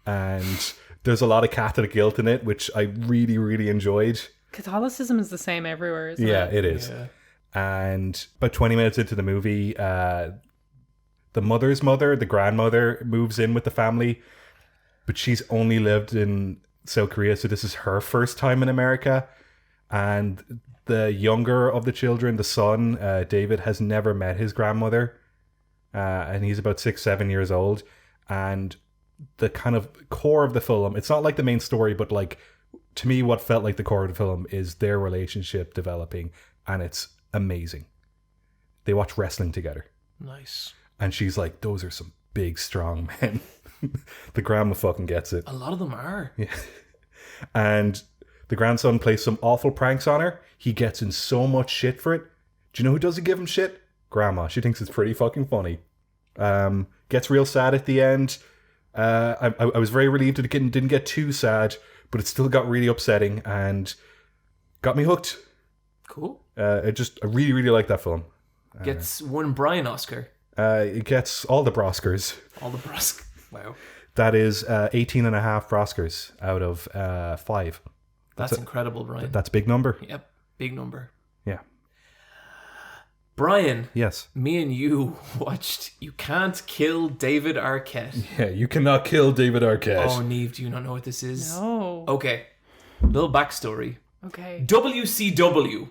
And there's a lot of Catholic guilt in it, which I really, really enjoyed. Catholicism is the same everywhere, isn't it? Yeah, it is. Yeah. And about 20 minutes into the movie, the mother's mother, the grandmother, moves in with the family, but she's only lived in South Korea, so this is her first time in America. And the younger of the children, the son, David, has never met his grandmother, and he's about 6-7 years old. And the kind of core of the film, it's not like the main story, but like, to me, what felt like the core of the film is their relationship developing, and it's amazing. They watch wrestling together. Nice. And she's like, those are some big, strong men. The grandma fucking gets it. A lot of them are. Yeah. And the grandson plays some awful pranks on her. He gets in so much shit for it. Do you know who doesn't give him shit? Grandma. She thinks it's pretty fucking funny. Gets real sad at the end. I was very relieved it didn't get too sad, but it still got really upsetting and got me hooked. Cool. I really, really like that film. Gets one Bryan Oscar. It gets all the Broscars. All the Broscars. Wow. That is 18 and a half Broscars out of 5. That's incredible, Bryan. That's a big number. Yep, big number. Yeah. Bryan. Yes. Me and you watched You Can't Kill David Arquette. Yeah, you cannot kill David Arquette. Oh, Niamh, do you not know what this is? No. Okay. Little backstory. Okay. WCW.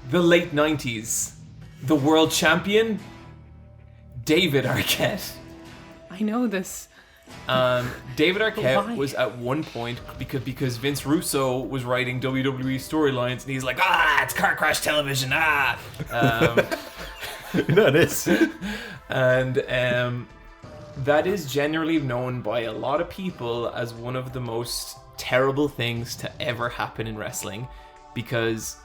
The late 90s. The world champion. David Arquette. I know this. David Arquette Why? was at one point because Vince Russo was writing WWE storylines, and he's like, it's car crash television, No, it is. And that is generally known by a lot of people as one of the most terrible things to ever happen in wrestling, because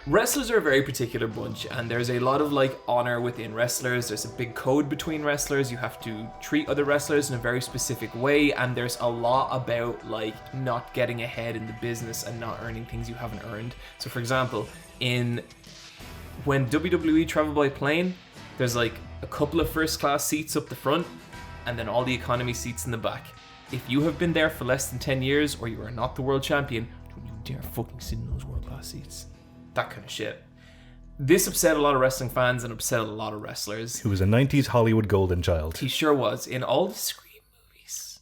wrestlers are a very particular bunch, and there's a lot of like honor within wrestlers. There's a big code between wrestlers. You have to treat other wrestlers in a very specific way, and there's a lot about like not getting ahead in the business and not earning things you haven't earned. So for example, when WWE travel by plane, there's like a couple of first class seats up the front and then all the economy seats in the back. If you have been there for less than 10 years or you are not the world champion, don't you dare fucking sit in those world class seats. That kind of shit. This upset a lot of wrestling fans and upset a lot of wrestlers. He was a 90s Hollywood golden child. He sure was. In all the Scream movies.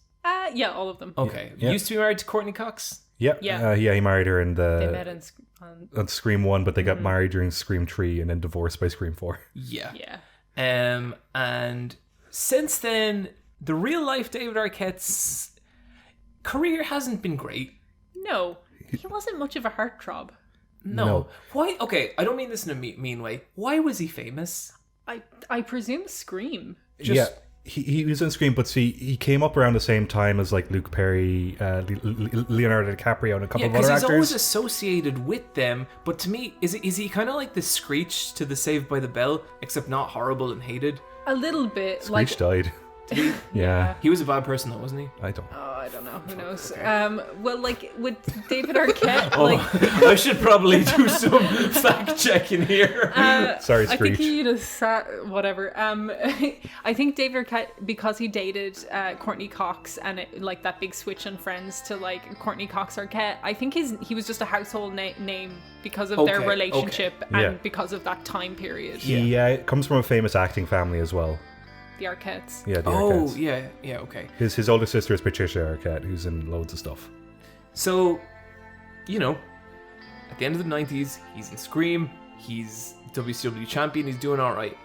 Yeah, all of them. Okay. Yeah. Used to be married to Courtney Cox? Yeah. Yeah. He married her in They met on Scream 1, but they got married during Scream 3 and then divorced by Scream 4. Yeah. Yeah. And since then, the real life David Arquette's career hasn't been great. No, he wasn't much of a heartthrob. No. Why? Okay, I don't mean this in a mean way. Why was he famous? I presume Scream. Yeah, he was in Scream, but see, he came up around the same time as like Luke Perry, Leonardo DiCaprio, and a couple of other because he's always actors. associated with them. But to me, is he kind of like the Screech to the Saved by the Bell, except not horrible and hated? A little bit. Screech died. Yeah. He was a bad person though, wasn't he? I don't. Oh, I don't know. Who knows? Well, like with David Arquette, I should probably do some fact checking here. Sorry, I Screech. think he just whatever. I think David Arquette, because he dated Courtney Cox and like that big switch on Friends to like Courtney Cox Arquette. I think he was just a household name because of their relationship and because of that time period. He comes from a famous acting family as well. The Arquettes. Yeah, the Arquettes. yeah, okay. His older sister is Patricia Arquette, who's in loads of stuff. So, you know, at the end of the 90s, he's in Scream, he's WCW champion, he's doing alright.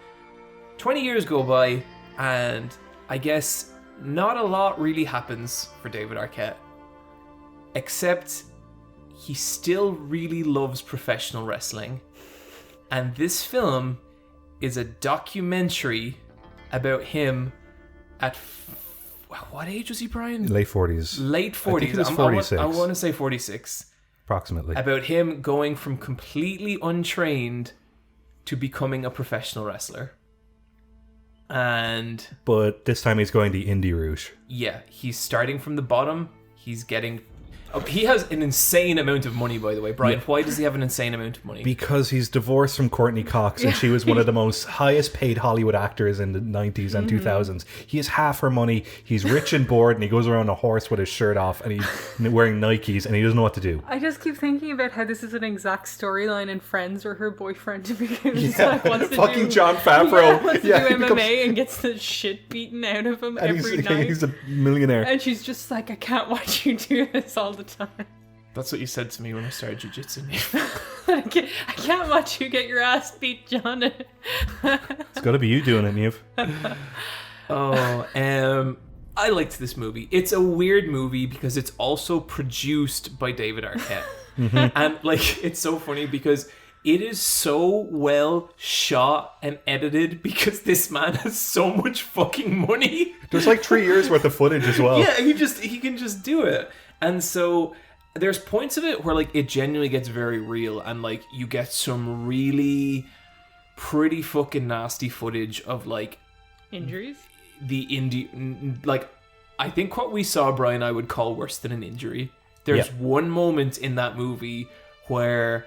20 years go by, and I guess not a lot really happens for David Arquette. Except he still really loves professional wrestling. And this film is a documentary about him at what age was he, Bryan? Late 40s. Late 40s. I think he was 46. I want to say 46. Approximately. About him going from completely untrained to becoming a professional wrestler. But this time he's going the indie route. Yeah, he's starting from the bottom. He's getting... he has an insane amount of money, by the way. Bryan, why does he have an insane amount of money? Because he's divorced from Courtney Cox, and she was one of the most highest paid Hollywood actors in the 90s and 2000s. He has half her money. He's rich and bored, and he goes around a horse with his shirt off, and he's wearing Nikes, and he doesn't know what to do. I just keep thinking about how this is an exact storyline in Friends where her boyfriend wants to fucking do, John Favreau. wants to do MMA and gets the shit beaten out of him every night. He's a millionaire. And she's just like, I can't watch you do this all the time. That's what you said to me when I started jiu-jitsu. I can't watch you get your ass beat, John. It's got to be you doing it, Niamh. I liked this movie. It's a weird movie because it's also produced by David Arquette. And like, it's so funny because it is so well shot and edited because this man has so much fucking money. There's like 3 years worth of footage as well. Yeah, he can just do it. And so there's points of it where like it genuinely gets very real, and like you get some really pretty fucking nasty footage of like Injuries? The indie, like I think what we saw, Bryan, I would call worse than an injury. There's one moment in that movie where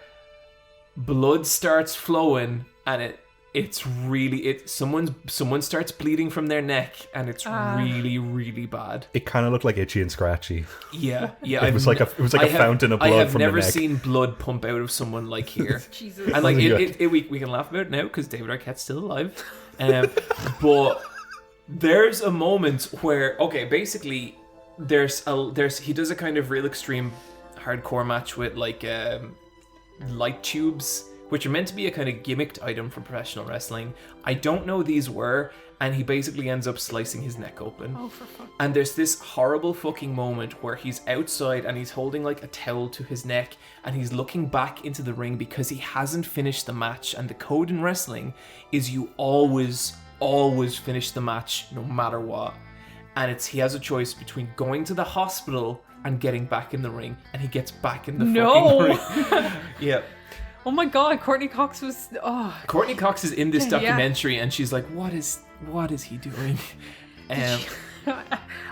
blood starts flowing and someone starts bleeding from their neck, and it's really, really bad. It kind of looked like Itchy and Scratchy. Yeah. It was like a fountain of blood from the neck. I have never seen blood pump out of someone like here. Jesus. And like we can laugh about it now because David Arquette's still alive. But there's a moment where basically he does a kind of real extreme hardcore match with like light tubes, which are meant to be a kind of gimmicked item for professional wrestling. I don't know these were, and he basically ends up slicing his neck open. Oh, for fuck. And there's this horrible fucking moment where he's outside and he's holding like a towel to his neck, and he's looking back into the ring because he hasn't finished the match. And the code in wrestling is you always finish the match no matter what. And he has a choice between going to the hospital and getting back in the ring, and he gets back in the fucking ring. Yeah. Oh my god, Courtney Cox was... Oh. Courtney Cox is in this Yeah. documentary, and she's like, what is he doing?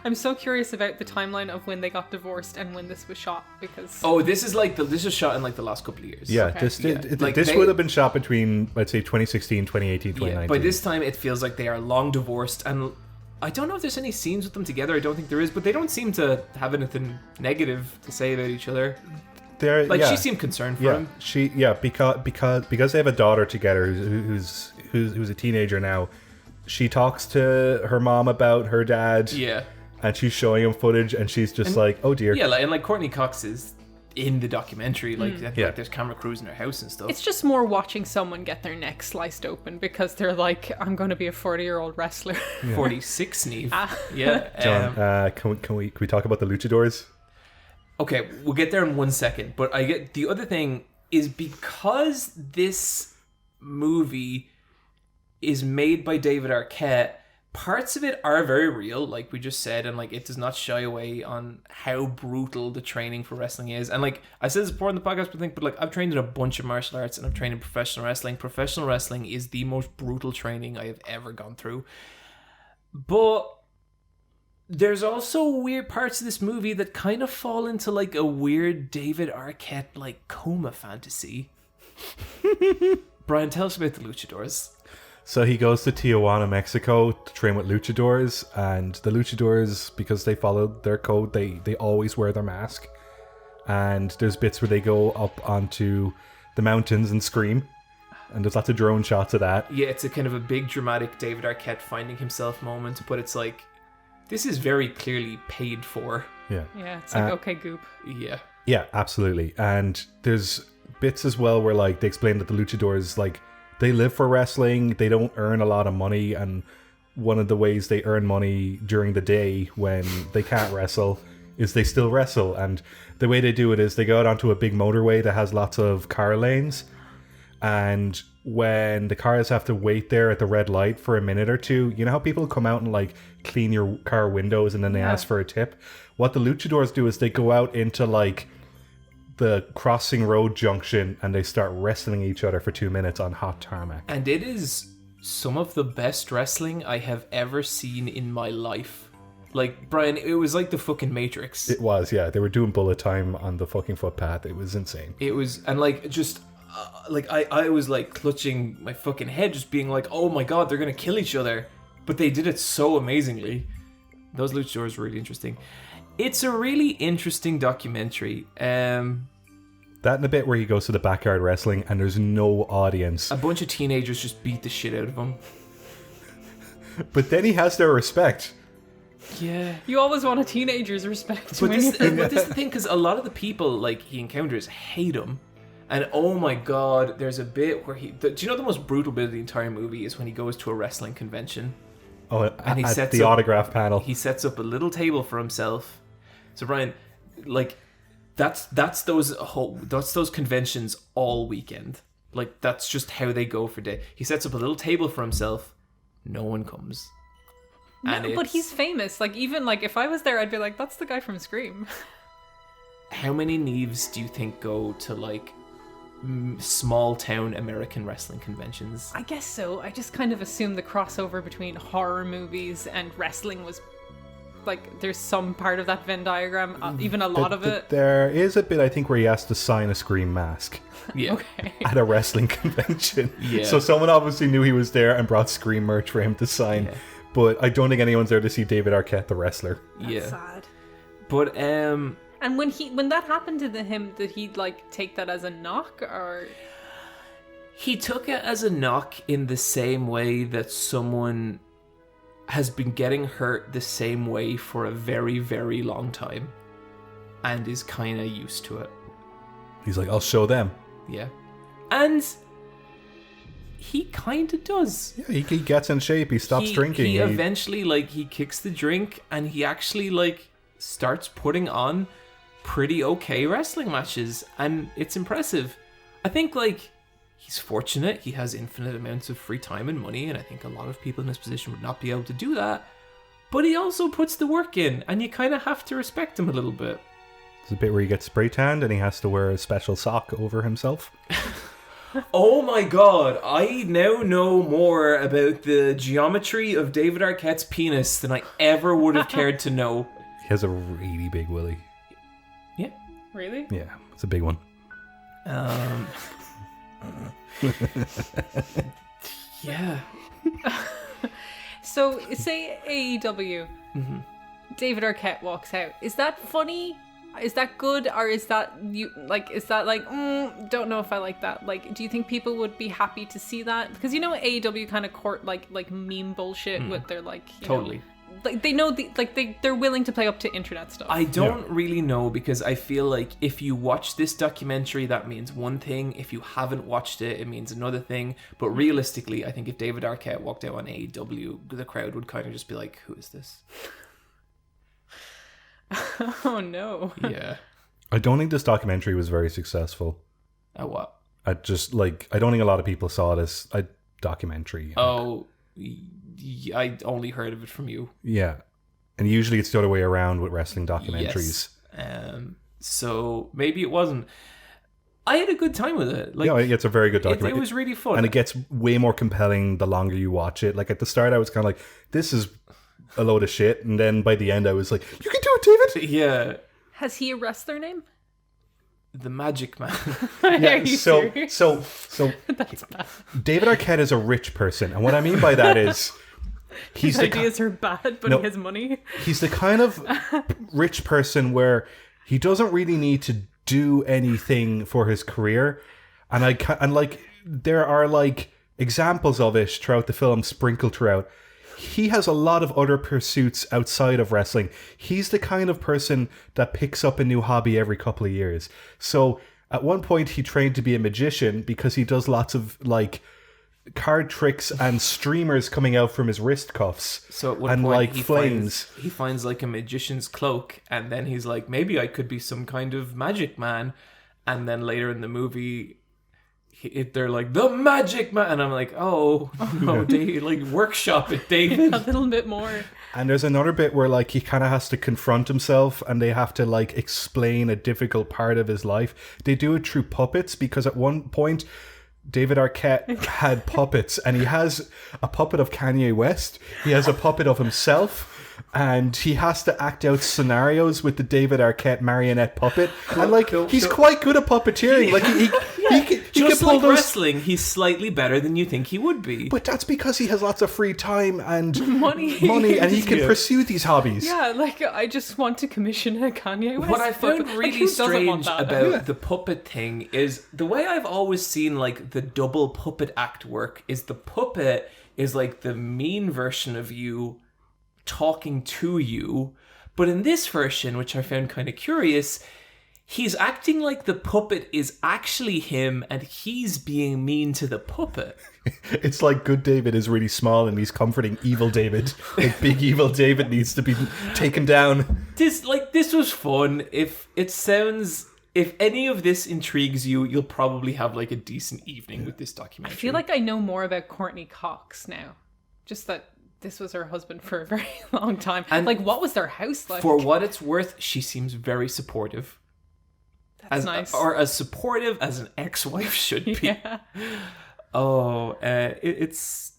I'm so curious about the timeline of when they got divorced and when this was shot, because... Oh, this is shot in like the last couple of years. Yeah, Okay. this would have been shot between, let's say, 2016, 2018, 2019. Yeah, by this time, it feels like they are long divorced, and I don't know if there's any scenes with them together. I don't think there is, but they don't seem to have anything negative to say about each other. She seemed concerned for him. Because they have a daughter together who's a teenager now. She talks to her mom about her dad. Yeah. And she's showing him footage, and she's just like, "Oh dear." Yeah, and Courtney Cox is in the documentary. Like there's camera crews in her house and stuff. It's just more watching someone get their neck sliced open because they're like, I'm going to be a 40-year-old wrestler. 46, Niamh. Yeah. John, can we talk about the Luchadors? Okay, we'll get there in 1 second. But I get the other thing is, because this movie is made by David Arquette, parts of it are very real, like we just said, and like it does not shy away on how brutal the training for wrestling is. And like I said this before in the podcast, but like I've trained in a bunch of martial arts and I've trained in professional wrestling. Professional wrestling is the most brutal training I have ever gone through. But there's also weird parts of this movie that kind of fall into like a weird David Arquette like coma fantasy. Bryan, tell us about the Luchadors. So he goes to Tijuana, Mexico to train with Luchadors, and the Luchadors, because they follow their code, they always wear their mask. And there's bits where they go up onto the mountains and scream, and there's lots of drone shots of that. Yeah, it's a kind of a big dramatic David Arquette finding himself moment, but it's like, this is very clearly paid for. Yeah. Yeah, it's like, okay, goop. Yeah. Yeah, absolutely. And there's bits as well where like they explain that the Luchadors, like, they live for wrestling, they don't earn a lot of money, and one of the ways they earn money during the day when they can't wrestle is they still wrestle. And the way they do it is they go out onto a big motorway that has lots of car lanes, and when the cars have to wait there at the red light for a minute or two, you know how people come out and like clean your car windows and then they ask for a tip? What the Luchadors do is they go out into like the crossing road junction and they start wrestling each other for 2 minutes on hot tarmac. And it is some of the best wrestling I have ever seen in my life. Like, Bryan, it was like the fucking Matrix. It was, yeah. They were doing bullet time on the fucking footpath. It was insane. It was, and like, just, like, I was like clutching my fucking head, just being like, oh my god, they're gonna kill each other. But they did it so amazingly. Those Luchadors were really interesting. It's a really interesting documentary. That and the bit where he goes to the backyard wrestling and there's no audience. A bunch of teenagers just beat the shit out of him. But then he has their respect. Yeah. You always want a teenager's respect. But this is the thing, because a lot of the people like he encounters hate him. And oh my god, there's a bit where do you know the most brutal bit of the entire movie is when he goes to a wrestling convention? Oh, and he at sets the up, autograph panel. He sets up a little table for himself. So Bryan, like, that's those conventions all weekend. Like, that's just how they go for day. He sets up a little table for himself. No one comes. No, but he's famous. Like, even like if I was there, I'd be like, that's the guy from Scream. How many Niamhs do you think go to like small town American wrestling conventions? I guess so. I just kind of assumed the crossover between horror movies and wrestling was like there's some part of that Venn diagram, even a lot of it. There is a bit, I think, where he has to sign a Scream mask. Yeah. Okay. At a wrestling convention. Yeah. So someone obviously knew he was there and brought Scream merch for him to sign. Yeah. But I don't think anyone's there to see David Arquette, the wrestler. That's sad. But and when that happened to him, did he like take that as a knock, or he took it as a knock in the same way that someone has been getting hurt the same way for a very, very long time and is kind of used to it. He's like, I'll show them. Yeah. And he kind of does. Yeah, he gets in shape. He stops drinking. He eventually, like, he kicks the drink and he actually, like, starts putting on pretty okay wrestling matches. And it's impressive. I think, like, he's fortunate. He has infinite amounts of free time and money. And I think a lot of people in his position would not be able to do that. But he also puts the work in. And you kind of have to respect him a little bit. There's a bit where he gets spray tanned and he has to wear a special sock over himself. Oh my god, I now know more about the geometry of David Arquette's penis than I ever would have cared to know. He has a really big willy. Yeah. Really? Yeah, it's a big one. Yeah. So, say AEW, David Arquette walks out. Is that funny? Is that good? Or is that don't know if I like that. Like, do you think people would be happy to see that? Because AEW kind of court like meme bullshit with their Totally. Like they know they're willing to play up to internet stuff. I don't really know, because I feel like if you watch this documentary, that means one thing. If you haven't watched it, it means another thing. But realistically, I think if David Arquette walked out on AEW, the crowd would kind of just be like, who is this? Oh no. Yeah. I don't think this documentary was very successful. What? I don't think a lot of people saw this documentary. Oh, I only heard of it from you. Yeah. And usually it's the other way around with wrestling documentaries. Yes. So maybe it wasn't. I had a good time with it. Yeah, it's a very good documentary. It was really fun. And it gets way more compelling the longer you watch it. Like at the start, I was kind of like, this is a load of shit. And then by the end, I was like, you can do it, David. Yeah. Has he a wrestler name? The Magic Man. Are you serious? So That's bad. David Arquette is a rich person. And what I mean by that is His ideas are bad, but he has money. He's the kind of rich person where he doesn't really need to do anything for his career. And there are like examples of it throughout the film, sprinkled throughout. He has a lot of other pursuits outside of wrestling. He's the kind of person that picks up a new hobby every couple of years. So at one point he trained to be a magician because he does lots of like card tricks and streamers coming out from his wrist cuffs. So at one and point like flames. He finds like a magician's cloak, and then he's like, maybe I could be some kind of magic man. And then later in the movie, they're like, the Magic Man, and I'm like, oh, Dave, like workshop it, David. A little bit more. And there's another bit where like he kind of has to confront himself, and they have to like explain a difficult part of his life. They do it through puppets, because at one point David Arquette had puppets, and he has a puppet of Kanye West, he has a puppet of himself, and he has to act out scenarios with the David Arquette marionette puppet. And like he's quite good at puppeteering. Like he Just can pull like those... wrestling, he's slightly better than you think he would be. But that's because he has lots of free time and money, and he can pursue these hobbies. Yeah, like I just want to commission a Kanye West. What I found really strange about the the puppet thing is the way I've always seen like the double puppet act work is the puppet is like the mean version of you talking to you, but in this version, which I found kind of curious, he's acting like the puppet is actually him and he's being mean to the puppet. It's like good David is really small and he's comforting evil David. Like big evil David needs to be taken down. This was fun. If any of this intrigues you, you'll probably have like a decent evening with this documentary. I feel like I know more about Courtney Cox now. Just that this was her husband for a very long time. And like, what was their house like? For what it's worth, she seems very supportive. That's nice. Or as supportive as an ex-wife should be. Yeah. Oh, it's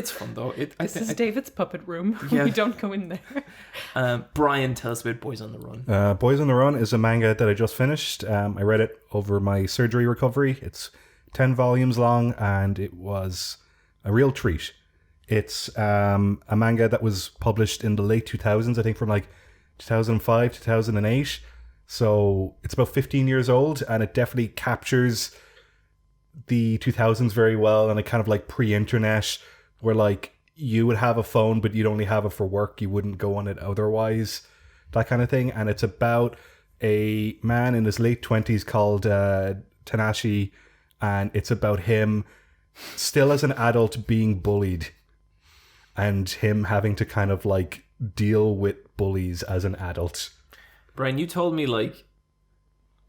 fun though. This is David's puppet room. Yeah. We don't go in there. Bryan, tell us about Boys on the Run. Boys on the Run is a manga that I just finished. I read it over my surgery recovery. It's 10 volumes long and it was a real treat. It's a manga that was published in the late 2000s, I think from like 2005, 2008. So it's about 15 years old and it definitely captures the 2000s very well, and a kind of like pre-internet where like you would have a phone but you'd only have it for work, you wouldn't go on it otherwise, that kind of thing. And it's about a man in his late 20s called Tanashi, and it's about him still as an adult being bullied and him having to kind of like deal with bullies as an adult. Bryan, you told me like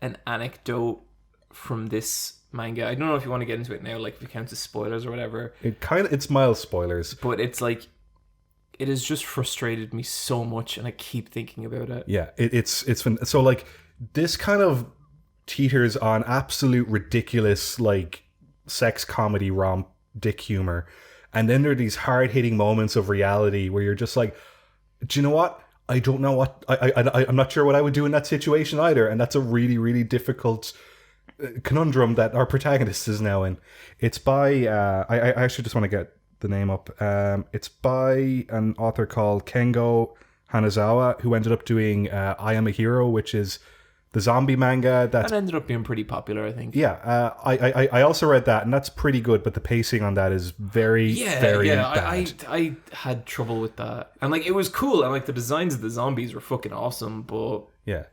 an anecdote from this manga. I don't know if you want to get into it now, like if it counts as spoilers or whatever. It's mild spoilers, but it's like it has just frustrated me so much, and I keep thinking about it. Yeah, it's so like this kind of teeters on absolute ridiculous like sex comedy romp dick humor, and then there are these hard-hitting moments of reality where you're just like, do you know what? I don't know what I'm not sure what I would do in that situation either, and that's a really, really difficult conundrum that our protagonist is now in. It's by I actually just want to get the name up. It's by an author called Kengo Hanazawa, who ended up doing I Am a Hero, which is the zombie manga that ended up being pretty popular, I think. Yeah, I also read that, and that's pretty good, but the pacing on that is very bad. I had trouble with that, and like it was cool, and like the designs of the zombies were fucking awesome, but yeah.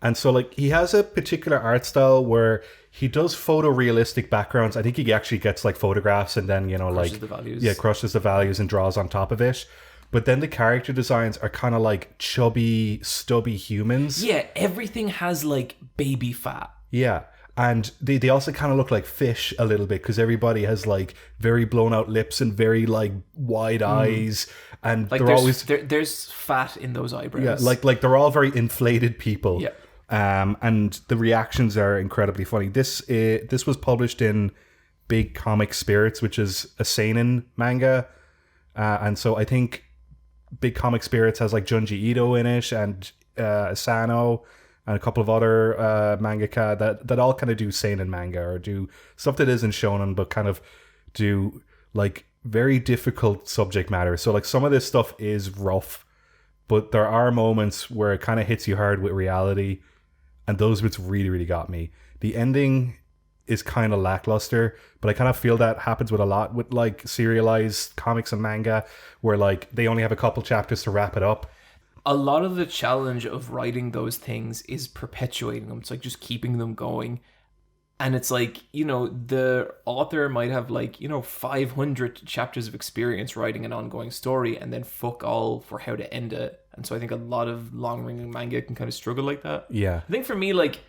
And so like he has a particular art style where he does photorealistic backgrounds. I think he actually gets like photographs and then, crushes the values. Crushes the values and draws on top of it. But then the character designs are kind of like chubby, stubby humans. Yeah, everything has like baby fat. Yeah. And they also kind of look like fish a little bit because everybody has like very blown out lips and very like wide eyes. And like there's fat in those eyebrows. Yeah, like they're all very inflated people. Yeah. And the reactions are incredibly funny. This was published in Big Comic Spirits, which is a seinen manga. And so I think Big Comic Spirits has like Junji Ito in it and Asano and a couple of other mangaka that all kind of do seinen manga or do stuff that isn't shonen but kind of do like very difficult subject matter. So like some of this stuff is rough, but there are moments where it kind of hits you hard with reality, and those bits really, really got me. The ending is kind of lackluster, but I kind of feel that happens with a lot with like serialized comics and manga where like they only have a couple chapters to wrap it up. A lot of the challenge of writing those things is perpetuating them. It's like just keeping them going. And it's like, the author might have like, 500 chapters of experience writing an ongoing story and then fuck all for how to end it. And so I think a lot of long-running manga can kind of struggle like that. Yeah. I think for me, like,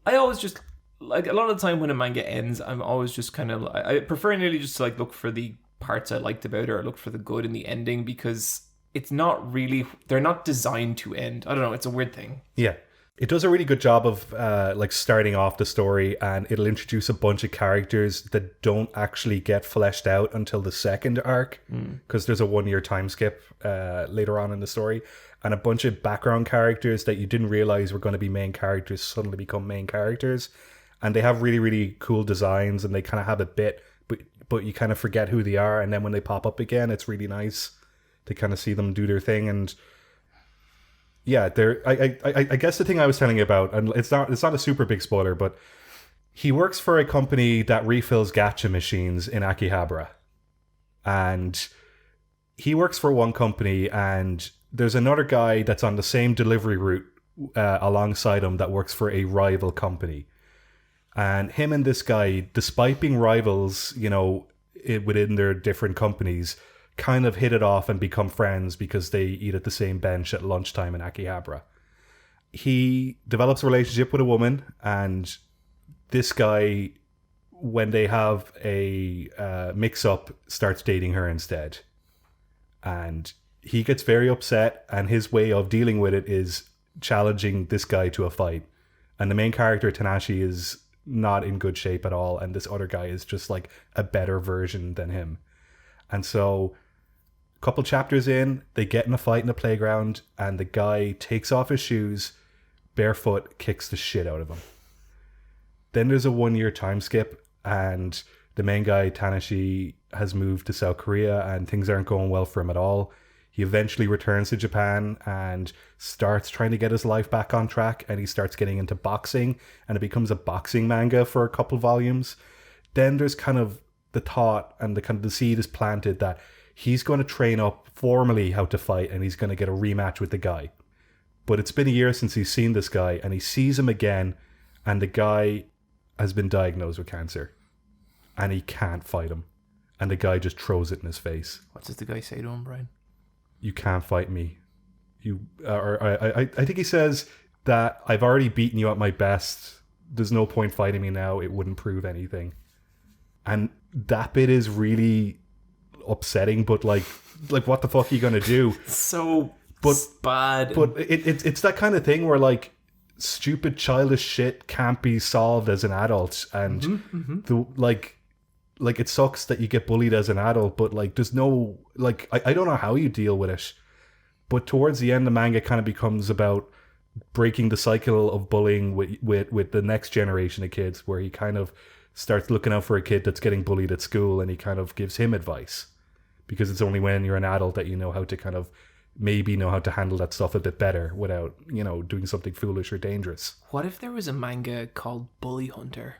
I always just, like, a lot of the time when a manga ends, I'm always just kind of, I prefer nearly just to like look for the parts I liked about it or look for the good in the ending because it's not really, they're not designed to end. I don't know, it's a weird thing. Yeah. It does a really good job of like starting off the story, and it'll introduce a bunch of characters that don't actually get fleshed out until the second arc because there's a 1 year time skip later on in the story, and a bunch of background characters that you didn't realize were going to be main characters suddenly become main characters, and they have really, really cool designs, and they kind of have a bit, but you kind of forget who they are, and then when they pop up again, it's really nice to kind of see them do their thing. And yeah, I guess the thing I was telling you about, and it's not a super big spoiler, but he works for a company that refills gacha machines in Akihabara. And he works for one company, and there's another guy that's on the same delivery route alongside him that works for a rival company. And him and this guy, despite being rivals, within their different companies, kind of hit it off and become friends because they eat at the same bench at lunchtime in Akihabara. He develops a relationship with a woman, and this guy, when they have a mix-up, starts dating her instead. And he gets very upset, and his way of dealing with it is challenging this guy to a fight. And the main character, Tanashi, is not in good shape at all, and this other guy is just like a better version than him. And so couple chapters in, they get in a fight in a playground, and the guy takes off his shoes, barefoot, kicks the shit out of him. Then there's a 1 year time skip, and the main guy, Tanashi, has moved to South Korea, and things aren't going well for him at all. He eventually returns to Japan and starts trying to get his life back on track, and he starts getting into boxing, and it becomes a boxing manga for a couple volumes. Then there's kind of the thought, and the seed is planted that he's going to train up formally how to fight, and he's going to get a rematch with the guy. But it's been a year since he's seen this guy, and he sees him again, and the guy has been diagnosed with cancer, and he can't fight him. And the guy just throws it in his face. What does the guy say to him, Bryan? You can't fight me. I think he says that I've already beaten you at my best. There's no point fighting me now. It wouldn't prove anything. And that bit is really upsetting, but like what the fuck are you gonna do? So bad. But it's that kind of thing where like stupid childish shit can't be solved as an adult, and like, it sucks that you get bullied as an adult, but like, there's no, like, I don't know how you deal with it. But towards the end, the manga kind of becomes about breaking the cycle of bullying with the next generation of kids, where he kind of starts looking out for a kid that's getting bullied at school, and he kind of gives him advice, because it's only when you're an adult that you know how to kind of maybe know how to handle that stuff a bit better without, you know, doing something foolish or dangerous. What if there was a manga called Bully Hunter?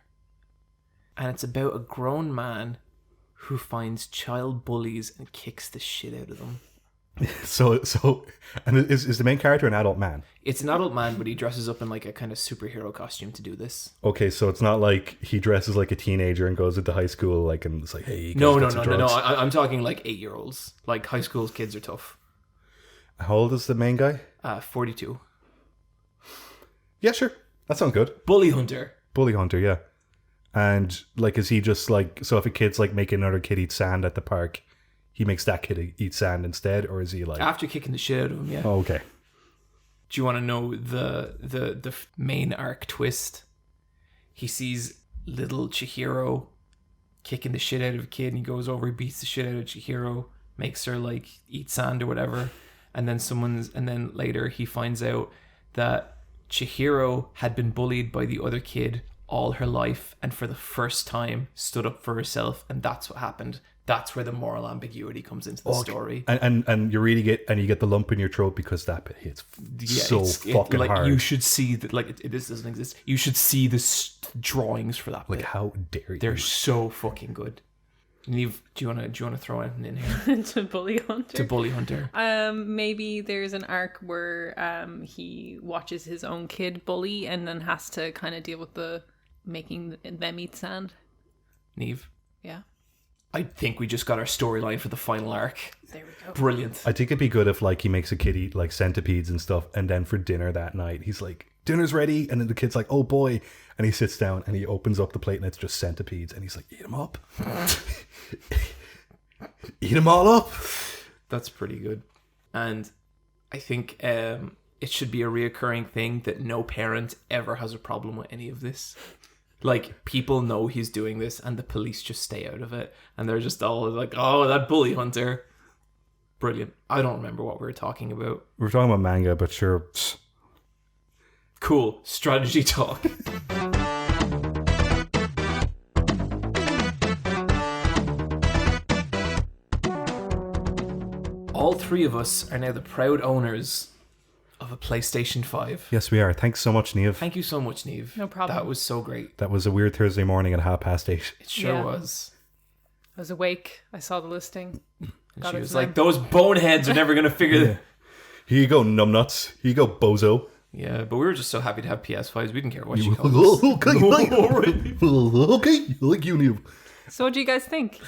And it's about a grown man who finds child bullies and kicks the shit out of them. So, and is the main character an adult man? It's an adult man, but he dresses up in like a kind of superhero costume to do this. Okay, so it's not like he dresses like a teenager and goes into high school, like, and it's like, hey, No. I'm talking like 8-year-olds. Like, high school kids are tough. How old is the main guy? 42. Yeah, sure. That sounds good. Bully Hunter. Bully Hunter, yeah. And like, is he just like, so if a kid's like making another kid eat sand at the park, he makes that kid eat sand instead, or is he like, after kicking the shit out of him? Yeah. Oh, okay. Do you want to know the main arc twist? He sees little Chihiro kicking the shit out of a kid, and he goes over, he beats the shit out of Chihiro, makes her like eat sand or whatever, and then later he finds out that Chihiro had been bullied by the other kid all her life, and for the first time stood up for herself, and that's what happened. That's where the moral ambiguity comes into the story. And you really get, and you get the lump in your throat because that bit hits fucking like, hard. you should see that, like, this doesn't exist. You should see the drawings for that like, bit. how dare you? They're so fucking good. Niamh, do you want to throw anything in here? To Bully Hunter. To Bully Hunter. Maybe there's an arc where he watches his own kid bully and then has to kind of deal with the making them eat sand. Niamh. Yeah. I think we just got our storyline for the final arc. There we go. Brilliant. I think it'd be good if like he makes a kid eat like centipedes and stuff, and then for dinner that night he's like, dinner's ready, and then the kid's like, oh boy, and he sits down and he opens up the plate and it's just centipedes, and he's like, eat them up. Eat them all up. That's pretty good. And I think it should be a reoccurring thing that no parent ever has a problem with any of this. Like, people know he's doing this and the police just stay out of it, and they're just all like, oh, that Bully Hunter. Brilliant. I don't remember what we were talking about. We're talking about manga, but sure. Cool. Strategy talk. All three of us are now the proud owners of a PlayStation 5. Yes, we are. Thanks so much, Niamh. Thank you so much, Niamh. No problem. That was so great. That was a weird Thursday morning at 8:30. It sure Yeah. was. I was awake. I saw the listing. And Got she it was tonight. like, those boneheads are never going to figure it. Here you go, numbnuts. Here you go, bozo. Yeah, but we were just so happy to have PS5s. We didn't care what she called us. Okay, like you, Niamh. So what do you guys think?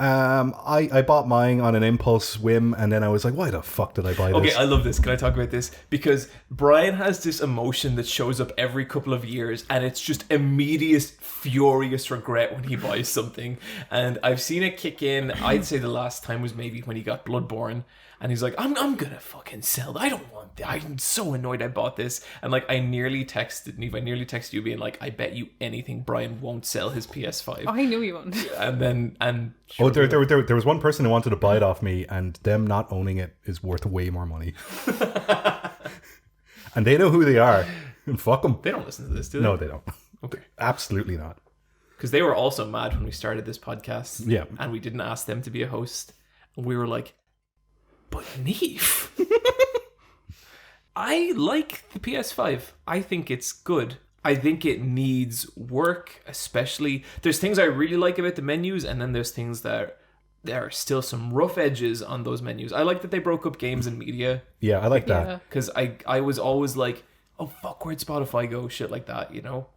I bought mine on an impulse whim, and then I was like, why the fuck did I buy this? Okay, I love this. Can I talk about this? Because Bryan has this emotion that shows up every couple of years, and it's just immediate, furious regret when he buys something. And I've seen it kick in. I'd say the last time was maybe when he got Bloodborne, and he's like, I'm gonna fucking sell that. I don't want that. I'm so annoyed I bought this. And like, I nearly texted Niamh, I nearly texted you being like, I bet you anything Bryan won't sell his PS5. Oh, I knew you won't. There was one person who wanted to buy it off me, and them not owning it is worth way more money. And they know who they are. Fuck them. They don't listen to this, do they? No, they don't. Okay. Absolutely not. Because they were also mad when we started this podcast. Yeah. And we didn't ask them to be a host. And we were like, but Niamh, I like the PS5. I think it's good. I think it needs work, especially. There's things I really like about the menus, and then there's things that there are still some rough edges on those menus. I like that they broke up games and media. Yeah, I like that. Yeah. Because I was always like, oh, fuck, where'd Spotify go? Shit like that, you know?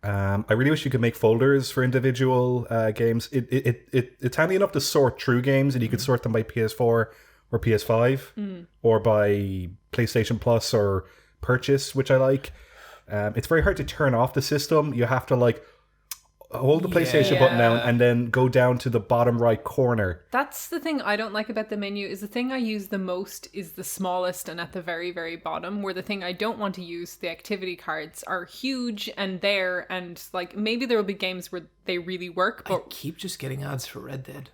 I really wish you could make folders for individual games. It's handy enough to sort through games, and you could sort them by PS4 or PS5 or by PlayStation Plus or purchase, which I like. It's very hard to turn off the system. You have to like hold the PlayStation button down and then go down to the bottom right corner. That's the thing I don't like about the menu, is the thing I use the most is the smallest and at the very, very bottom, where the thing I don't want to use, the activity cards, are huge and there, and like maybe there will be games where they really work. I But keep just getting ads for Red Dead.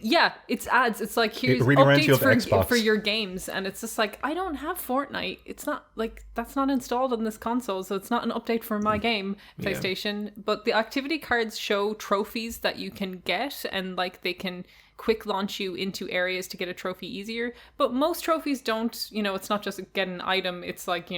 yeah, it's ads. It's like, here's really reminds you updates of Xbox. for your games. And it's just like, I don't have Fortnite. It's not like, that's not installed on this console. So it's not an update for my game, PlayStation. But the activity cards show trophies that you can get. And like they can quick launch you into areas to get a trophy easier. But most trophies don't, it's not just get an item. It's like,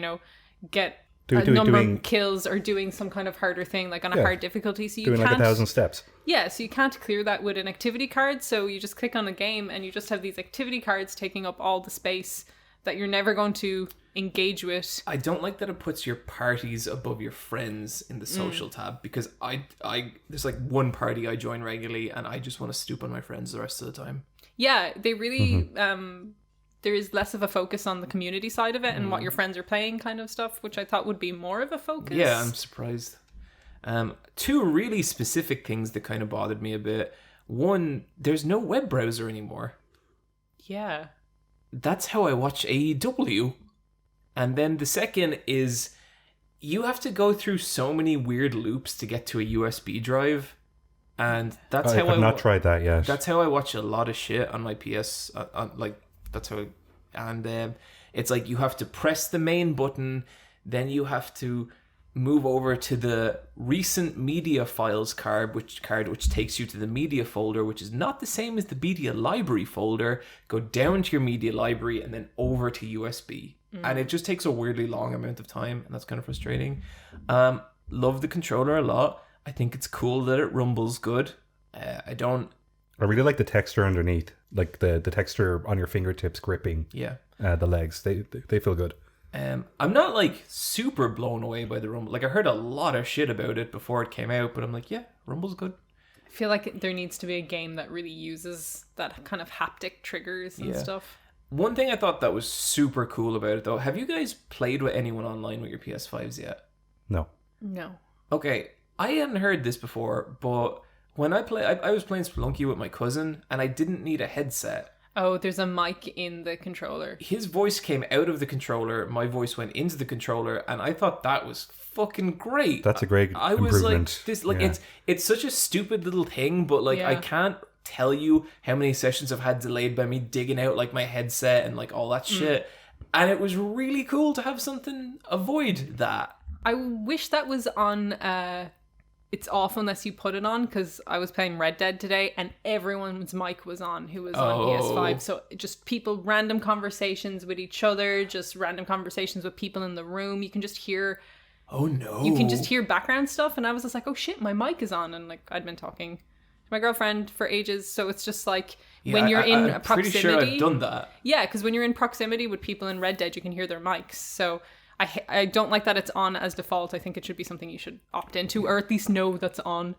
get a number of kills or doing some kind of harder thing, like on a hard difficulty. So you doing can't, like 1,000 steps. Yeah, so you can't clear that with an activity card. So you just click on a game and you just have these activity cards taking up all the space that you're never going to engage with. I don't like that it puts your parties above your friends in the social tab, because I there's like one party I join regularly and I just want to stoop on my friends the rest of the time. Yeah, they really there is less of a focus on the community side of it and what your friends are playing kind of stuff, which I thought would be more of a focus. Yeah, I'm surprised. Two really specific things that kind of bothered me a bit. One, there's no web browser anymore. Yeah. That's how I watch AEW. And then the second is you have to go through so many weird loops to get to a USB drive. And that's how I've not tried that yet. That's how I watch a lot of shit on my PS. That's how. And it's like you have to press the main button, then you have to move over to the recent media files card, which takes you to the media folder, which is not the same as the media library folder. Go down to your media library and then over to USB. And it just takes a weirdly long amount of time, and that's kind of frustrating. Love the controller a lot. I think it's cool that it rumbles good. I really like the texture underneath, like the texture on your fingertips gripping the legs. They feel good. I'm not like super blown away by the Rumble. Like I heard a lot of shit about it before it came out, but I'm like, yeah, Rumble's good. I feel like there needs to be a game that really uses that kind of haptic triggers and stuff. One thing I thought that was super cool about it though, have you guys played with anyone online with your PS5s yet? No. Okay, I hadn't heard this before, but when I was playing Spelunky with my cousin, and I didn't need a headset. Oh, there's a mic in the controller. His voice came out of the controller, my voice went into the controller, and I thought that was fucking great. That's a great I improvement. was like, this, like it's such a stupid little thing, but like I can't tell you how many sessions I've had delayed by me digging out like my headset and like all that shit. And it was really cool to have something avoid that. I wish that was on it's off unless you put it on, because I was playing Red Dead today and everyone's mic was on who was on PS5. So just people, random conversations with each other, just random conversations with people in the room. You can just hear... Oh no. You can just hear background stuff, and I was just like, oh shit, my mic is on. And like I'd been talking to my girlfriend for ages, so it's just like when you're in I'm proximity... pretty sure I've done that. Yeah, because when you're in proximity with people in Red Dead, you can hear their mics. So... I don't like that it's on as default. I think it should be something you should opt into, or at least know that's on.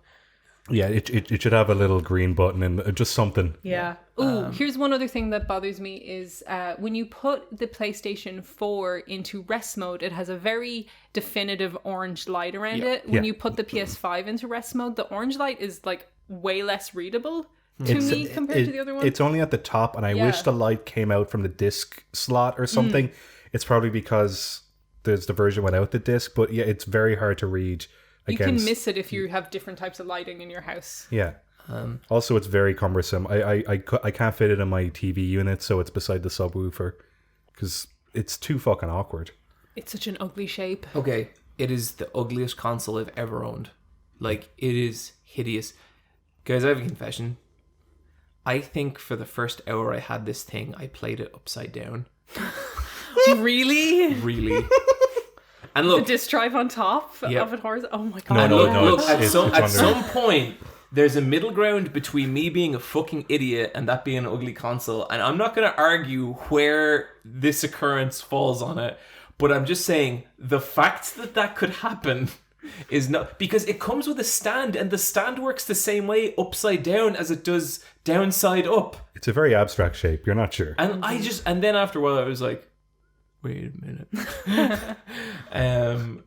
Yeah, it should have a little green button and just something. Yeah. Ooh, here's one other thing that bothers me is when you put the PlayStation 4 into rest mode, it has a very definitive orange light around it. When you put the PS5 into rest mode, the orange light is like way less readable to me compared to the other one. It's only at the top, and I wish the light came out from the disc slot or something. It's probably because there's the version without the disc, but yeah, it's very hard to read. You can miss it if you have different types of lighting in your house. Yeah. Also, it's very cumbersome. I can't fit it in my TV unit, so it's beside the subwoofer because it's too fucking awkward. It's such an ugly shape. Okay, it is the ugliest console I've ever owned. Like, it is hideous. Guys, I have a confession. I think for the first hour I had this thing, I played it upside down. Really? Really. And look, the disc drive on top of it horizontal. Oh my god! No. At some point, there's a middle ground between me being a fucking idiot and that being an ugly console, and I'm not going to argue where this occurrence falls on it. But I'm just saying the fact that could happen is not, because it comes with a stand, and the stand works the same way upside down as it does downside up. It's a very abstract shape. You're not sure. And and then after a while, I was like, wait a minute.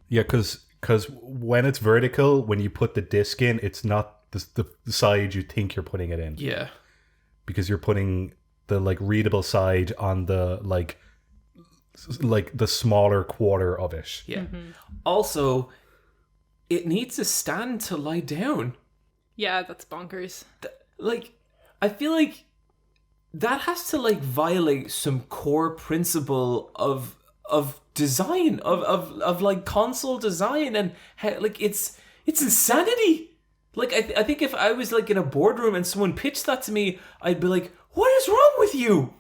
Yeah, because when it's vertical, when you put the disc in, it's not the side you think you're putting it in. Yeah. Because you're putting the like readable side on the like the smaller quarter of it. Yeah. Also, it needs a stand to lie down. Yeah, that's bonkers. Like, I feel like that has to like violate some core principle of design, of like console design, and how, like it's insanity. Like I think if I was like in a boardroom and someone pitched that to me, I'd be like, what is wrong with you?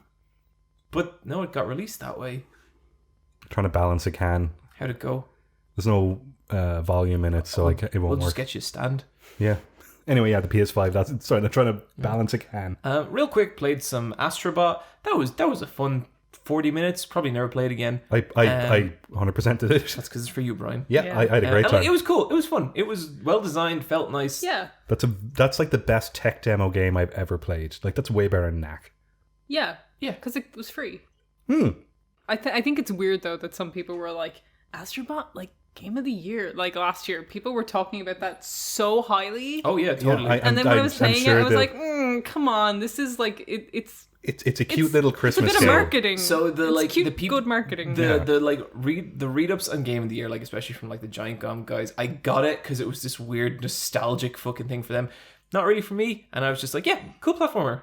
But no, it got released that way. Trying to balance a can. How'd it go? There's no volume in it, so it won't We'll work. just get you a stand. Yeah. Anyway, yeah, the PS5. Sorry, they're trying to balance a can. Real quick, played some Astrobot. That was a fun 40 minutes. Probably never play it again. I 100% did it. That's because it's for you, Brian. Yeah, I had a great And, time. it was cool. It was fun. It was well designed. Felt nice. Yeah. That's like the best tech demo game I've ever played. Like, that's way better than Knack. Yeah. Yeah. Because it was free. Hmm. I think it's weird, though, that some people were like, Astrobot, like, Game of the Year. Like, last year, people were talking about that so highly. Oh yeah, totally. And then when I was playing it, I was they'll- like, come on, this is like, it's It's a cute little Christmas a bit of game. marketing. So the It's like cute, the people, good marketing. the like read ups on Game of the Year, like especially from like the Giant Gum guys, I got it because it was this weird nostalgic fucking thing for them. Not really for me, and I was just like, yeah, cool platformer.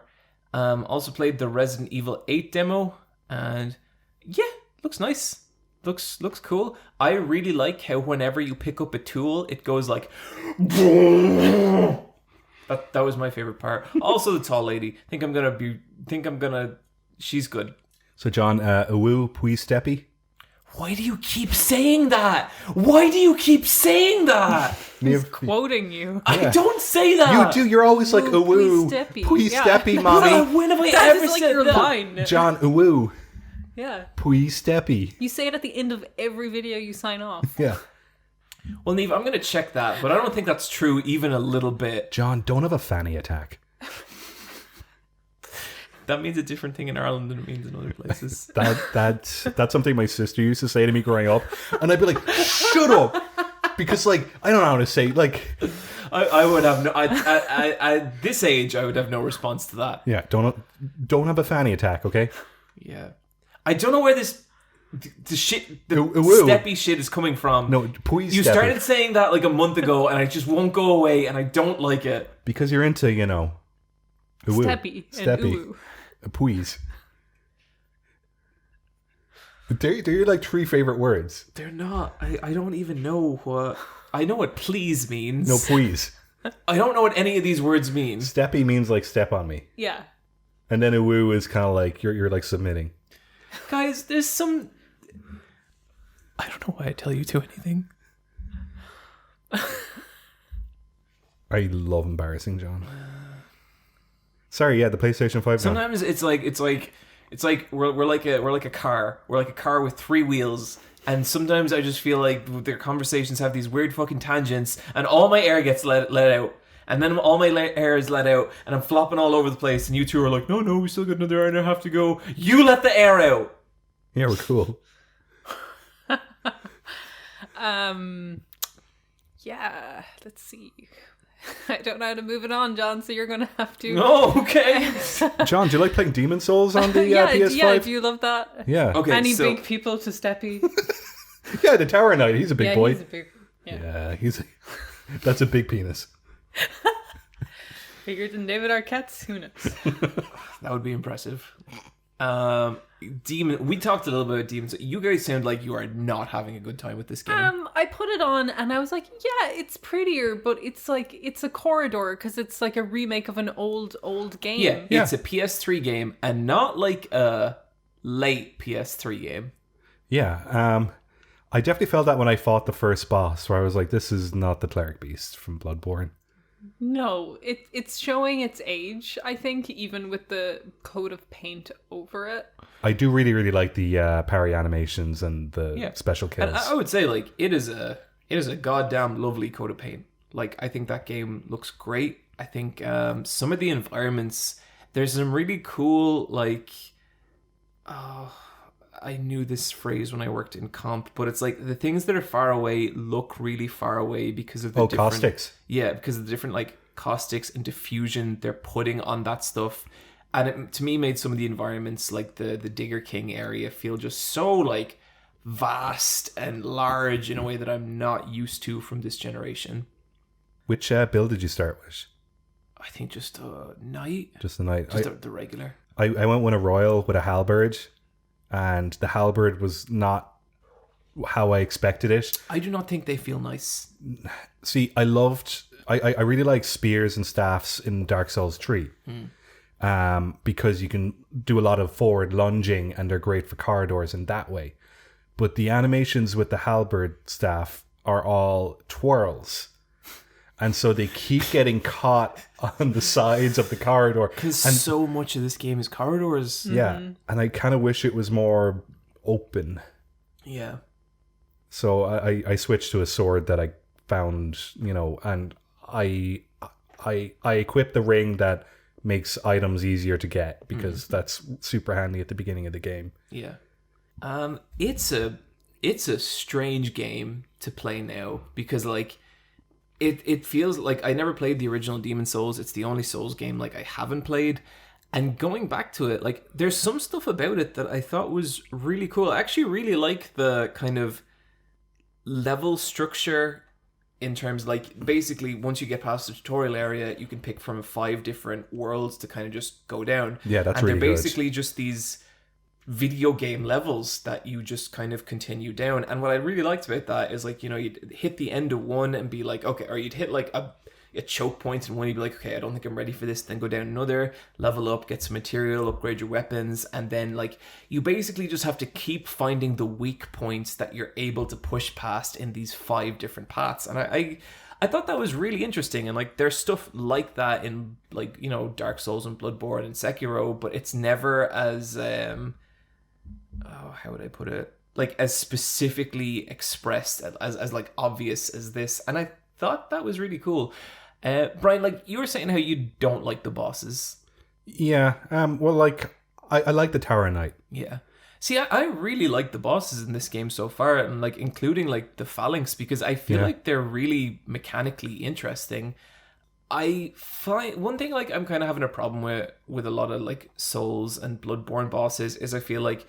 Also played the Resident Evil 8 demo, and yeah, looks nice. Looks cool. I really like how whenever you pick up a tool, it goes like. That was my favorite part. Also, the tall lady. She's good. So, John, Uwu Pui Steppy. Why do you keep saying that? Why do you keep saying that? He's quoting you. I don't say that. You do. You're always like, Ooh, Uwu Pui Steppy. Pui Yeah. Steppy, mommy. When have I That ever is like said your that? line. John, Uwu Yeah. Pui Steppy. You say it at the end of every video you sign off. Yeah. Well, Niamh, I'm going to check that, but I don't think that's true even a little bit. John, don't have a fanny attack. That means a different thing in Ireland than it means in other places. That's something my sister used to say to me growing up, and I'd be like, "Shut up," because like I don't know how to say like. I would have no. At this age, I would have no response to that. Yeah, don't have a fanny attack, okay? Yeah, I don't know where the Uwu. steppy shit is coming from. No, Pui You Steppy. started saying that like a month ago, and I just won't go away, and I don't like it. Because you're into, Uwu. Steppy and Uwu. Puis. They're your like 3 favorite words. They're not. I don't even know what. I know what please means. No, puis. I don't know what any of these words mean. Steppy means like step on me. Yeah. And then Uwu is kind of like you're like submitting. Guys, there's some. I don't know why I tell you to anything. I love embarrassing John. Sorry, yeah, the PlayStation 5. Sometimes it's like we're like a car. We're like a car with 3 wheels. And sometimes I just feel like their conversations have these weird fucking tangents, and all my air gets let out. And then all my air is let out, and I'm flopping all over the place. And you two are like, no, we still got another hour and a half to go. You let the air out. Yeah, we're cool. Yeah. Let's see. I don't know how to move it on, John. So you're gonna have to. Oh, okay. John, do you like playing Demon Souls on the yeah, PS5? yeah. Do you love that? Yeah. Okay. Any so, big people to Steppy? Yeah, the Tower Knight. He's a big yeah, boy. he's a big. Yeah. Yeah, that's a big penis. Bigger than David Arquette's. Who knows? that would be impressive. Demon. We talked a little bit about Demons. You guys sound like you are not having a good time with this game. I put it on and I was like, yeah, it's prettier, but it's like it's a corridor because it's like a remake of an old game. Yeah, it's a PS3 game and not like a late PS3 game. Yeah, I definitely felt that when I fought the first boss, where I was like, this is not the Cleric Beast from Bloodborne. No, it's showing its age, I think, even with the coat of paint over it. I do really, really like the parry animations and the special kills. And I would say like it is a goddamn lovely coat of paint. Like I think that game looks great. I think some of the environments, there's some really cool like I knew this phrase when I worked in comp, but it's like the things that are far away look really far away because of the different caustics. Yeah, because of the different like caustics and diffusion they're putting on that stuff. And it, to me, made some of the environments like the Digger King area feel just so like vast and large in a way that I'm not used to from this generation. Which build did you start with? I think just a knight. Just the knight. Just the regular. I went with a royal with a halberd, and the halberd was not how I expected it. I do not think they feel nice. See, I really like spears and staffs in Dark Souls 3. Because you can do a lot of forward lunging and they're great for corridors in that way. But the animations with the halberd staff are all twirls. And so they keep getting caught on the sides of the corridor. Because so much of this game is corridors. Yeah. And I kind of wish it was more open. Yeah. So I switched to a sword that I found, and I equipped the ring that makes items easier to get, because that's super handy at the beginning of the game. Yeah. It's a strange game to play now, because like it feels like I never played the original Demon Souls. It's the only Souls game like I haven't played. And going back to it, like there's some stuff about it that I thought was really cool. I actually really like the kind of level structure, in terms like basically once you get past the tutorial area, you can pick from 5 different worlds to kind of just go down. Yeah, that's and really they're good. basically just these video game levels that you just kind of continue down. And what I really liked about that is like, you'd hit the end of one and be like, okay, or you'd hit like a choke point in one, you'd be like, okay, I don't think I'm ready for this, then go down another, level up, get some material, upgrade your weapons, and then like you basically just have to keep finding the weak points that you're able to push past in these 5 different paths. And I thought that was really interesting, and like there's stuff like that in like, Dark Souls and Bloodborne and Sekiro, but it's never as how would I put it, like as specifically expressed as like obvious as this. And I thought that was really cool. Bryan, like you were saying how you don't like the bosses. Yeah. Well, like I like the Tower Knight. Yeah. See, I really like the bosses in this game so far, and like including like the phalanx, because I feel like they're really mechanically interesting. I find one thing like I'm kind of having a problem with a lot of like Souls and Bloodborne bosses is I feel like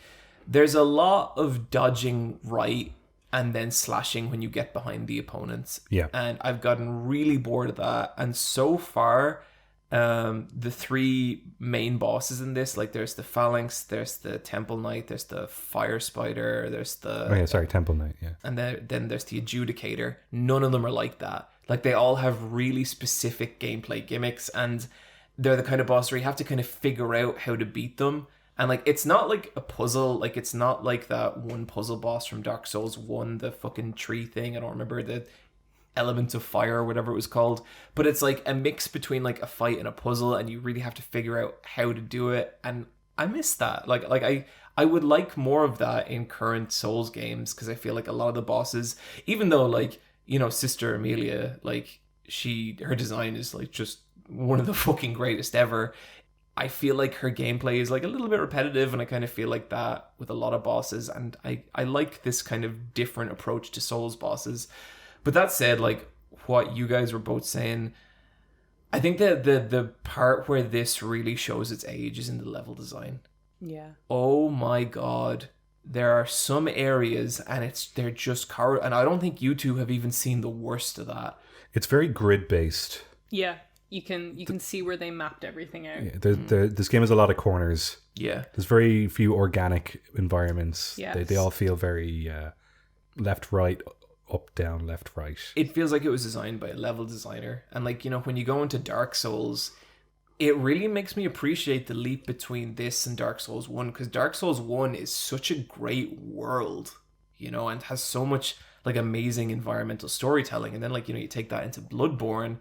there's a lot of dodging right and then slashing when you get behind the opponents. Yeah. And I've gotten really bored of that. And so far, the 3 main bosses in this, like there's the Phalanx, there's the Temple Knight, there's the Fire Spider, there's the... Temple Knight, yeah. And then there's the Adjudicator. None of them are like that. Like they all have really specific gameplay gimmicks, and they're the kind of boss where you have to kind of figure out how to beat them. And like it's not like a puzzle, like it's not like that one puzzle boss from Dark Souls 1, the fucking tree thing. I don't remember the Elements of Fire or whatever it was called. But it's like a mix between like a fight and a puzzle, and you really have to figure out how to do it. And I miss that. Like I would like more of that in current Souls games, because I feel like a lot of the bosses, even though like, Sister Amelia, like her design is like just one of the fucking greatest ever. I feel like her gameplay is like a little bit repetitive, and I kind of feel like that with a lot of bosses, and I like this kind of different approach to Souls bosses. But that said, like what you guys were both saying, I think that the part where this really shows its age is in the level design. Yeah. Oh my god. There are some areas and they're just and I don't think you two have even seen the worst of that. It's very grid based. Yeah. You can see where they mapped everything out. Yeah, this game has a lot of corners. Yeah. There's very few organic environments. Yes. They all feel very left, right, up, down, left, right. It feels like it was designed by a level designer. And like, when you go into Dark Souls, it really makes me appreciate the leap between this and Dark Souls 1, because Dark Souls 1 is such a great world, and has so much like amazing environmental storytelling. And then like, you take that into Bloodborne.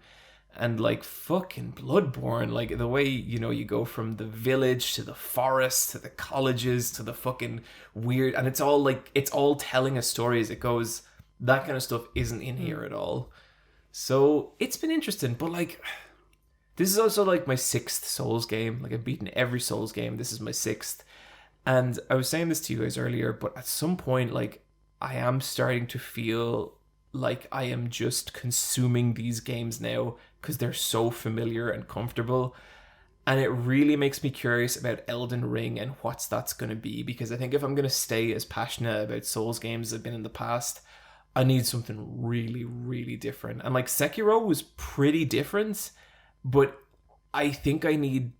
And like fucking Bloodborne, like the way, you go from the village to the forest to the colleges to the fucking weird, and it's all telling a story as it goes. That kind of stuff isn't in here at all. So it's been interesting, but like this is also like my 6th Souls game. Like I've beaten every Souls game. This is my 6th. And I was saying this to you guys earlier, but at some point, like I am starting to feel like I am just consuming these games now because they're so familiar and comfortable. And it really makes me curious about Elden Ring and what that's going to be, because I think if I'm going to stay as passionate about Souls games as I've been in the past, I need something really, really different. And like Sekiro was pretty different, but I think I need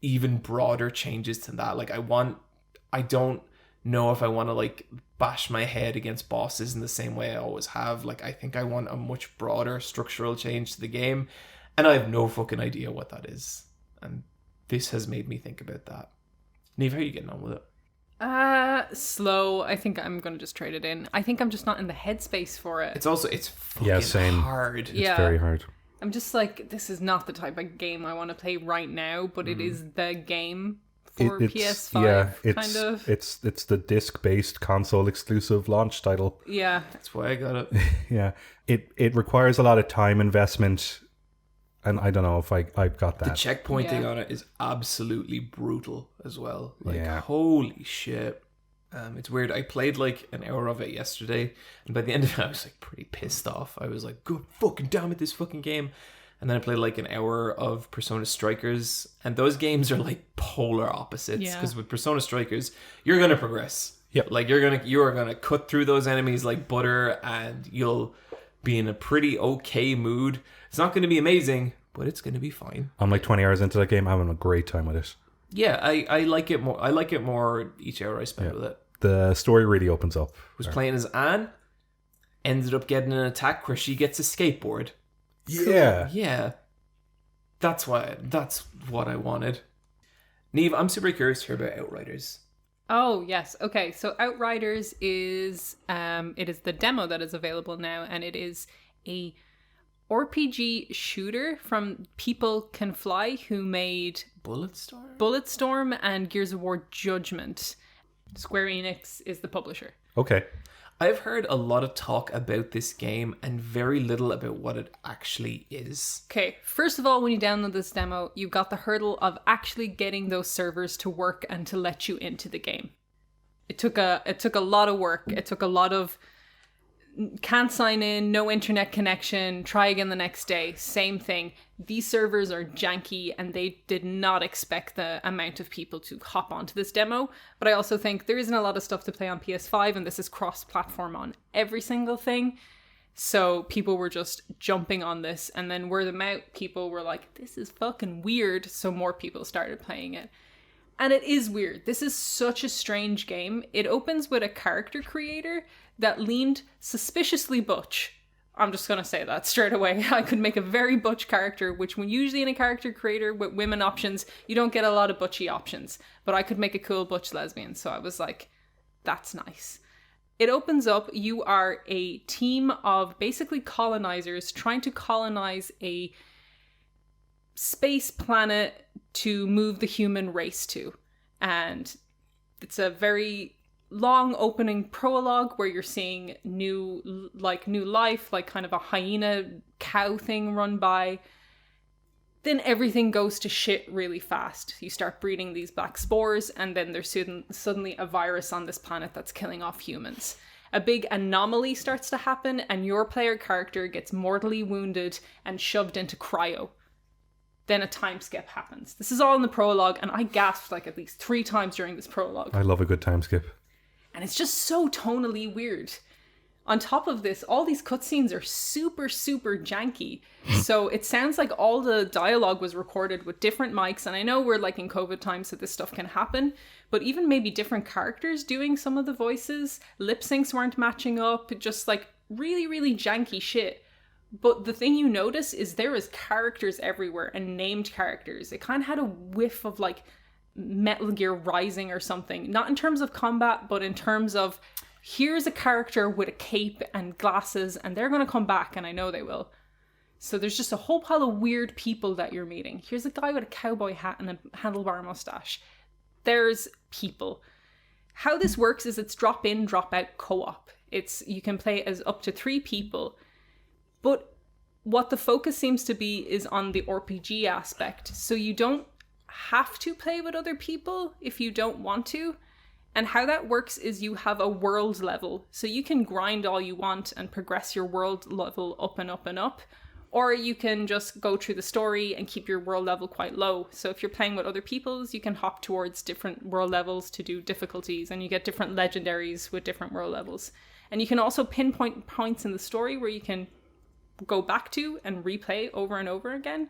even broader changes to that. Like I don't know if I want to like bash my head against bosses in the same way I always have. Like I think I want a much broader structural change to the game, and I have no fucking idea what that is. And this has made me think about that. Niamh, how are you getting on with it? Slow. I think I'm gonna just trade it in. I think I'm just not in the headspace for it. It's fucking same. hard. It's very hard. I'm just like, this is not the type of game I want to play right now, but it is the game for PS5 kind of. It's the disc-based console exclusive launch title. Yeah. That's why I got it. Yeah. It requires a lot of time investment, and I don't know if I've got that. The checkpointing on it is absolutely brutal as well. Like, Yeah. holy shit. It's weird. I played like an hour of it yesterday, and by the end of it, I was like pretty pissed off. I was like, "God fucking damn it, this fucking game!" And then I played like an hour of Persona Strikers, and those games are like polar opposites. Because with Persona Strikers, you're gonna progress. Yep. Like you are gonna cut through those enemies like butter, and you'll be in a pretty okay mood. It's not gonna be amazing, but it's gonna be fine. I'm like 20 hours into that game. I'm having a great time with it. Yeah, I like it more. I like it more each hour I spend with it. The story really opens up. Was playing as Anne, ended up getting an attack where she gets a skateboard. Yeah. Yeah. That's what I wanted. Niamh, I'm super curious to hear about Outriders. Oh, yes. Okay, so Outriders is it is the demo that is available now, and it is a RPG shooter from People Can Fly, who made Bulletstorm and Gears of War Judgment. Square Enix is the publisher. Okay. I've heard a lot of talk about this game and very little about what it actually is. Okay, first of all, when you download this demo, you've got the hurdle of actually getting those servers to work and to let you into the game. It took a lot of work. It took a lot of can't sign in, no internet connection, try again the next day, same thing. These servers are janky and they did not expect the amount of people to hop onto this demo. But I also think there isn't a lot of stuff to play on PS5, and this is cross-platform on every single thing. So people were just jumping on this, and then word of mouth, people were like, this is fucking weird. So more people started playing it. And it is weird. This is such a strange game. It opens with a character creator that leaned suspiciously butch. I'm just going to say that straight away. I could make a very butch character, which when usually in a character creator with women options, you don't get a lot of butchy options. But I could make a cool butch lesbian. So I was like, that's nice. It opens up, you are a team of basically colonizers trying to colonize a space planet to move the human race to. And it's a very long opening prologue where you're seeing new life, like kind of a hyena cow thing run by. Then everything goes to shit really fast. You start breeding these black spores, and then there's suddenly a virus on this planet that's killing off humans. A big anomaly starts to happen, and your player character gets mortally wounded and shoved into cryo. Then a time skip happens. This is all in the prologue, and I gasped like at least 3 times during this prologue. I love a good time skip. And it's just so tonally weird. On top of this, all these cutscenes are super, super janky. So it sounds like all the dialogue was recorded with different mics. And I know we're like in COVID times, so this stuff can happen. But even maybe different characters doing some of the voices. Lip syncs weren't matching up. Just like really, really janky shit. But the thing you notice is there is characters everywhere and named characters. It kind of had a whiff of like Metal Gear Rising or something. Not in terms of combat, but in terms of here's a character with a cape and glasses and they're going to come back, and I know they will. So there's just a whole pile of weird people that you're meeting. Here's a guy with a cowboy hat and a handlebar mustache. There's people. How this works is it's drop in, drop out co-op. You can play as up to 3 people. But what the focus seems to be is on the RPG aspect. So you don't have to play with other people if you don't want to. And how that works is you have a world level. So you can grind all you want and progress your world level up and up and up. Or you can just go through the story and keep your world level quite low. So if you're playing with other people's, you can hop towards different world levels to do difficulties. And you get different legendaries with different world levels. And you can also pinpoint points in the story where you can go back to and replay over and over again.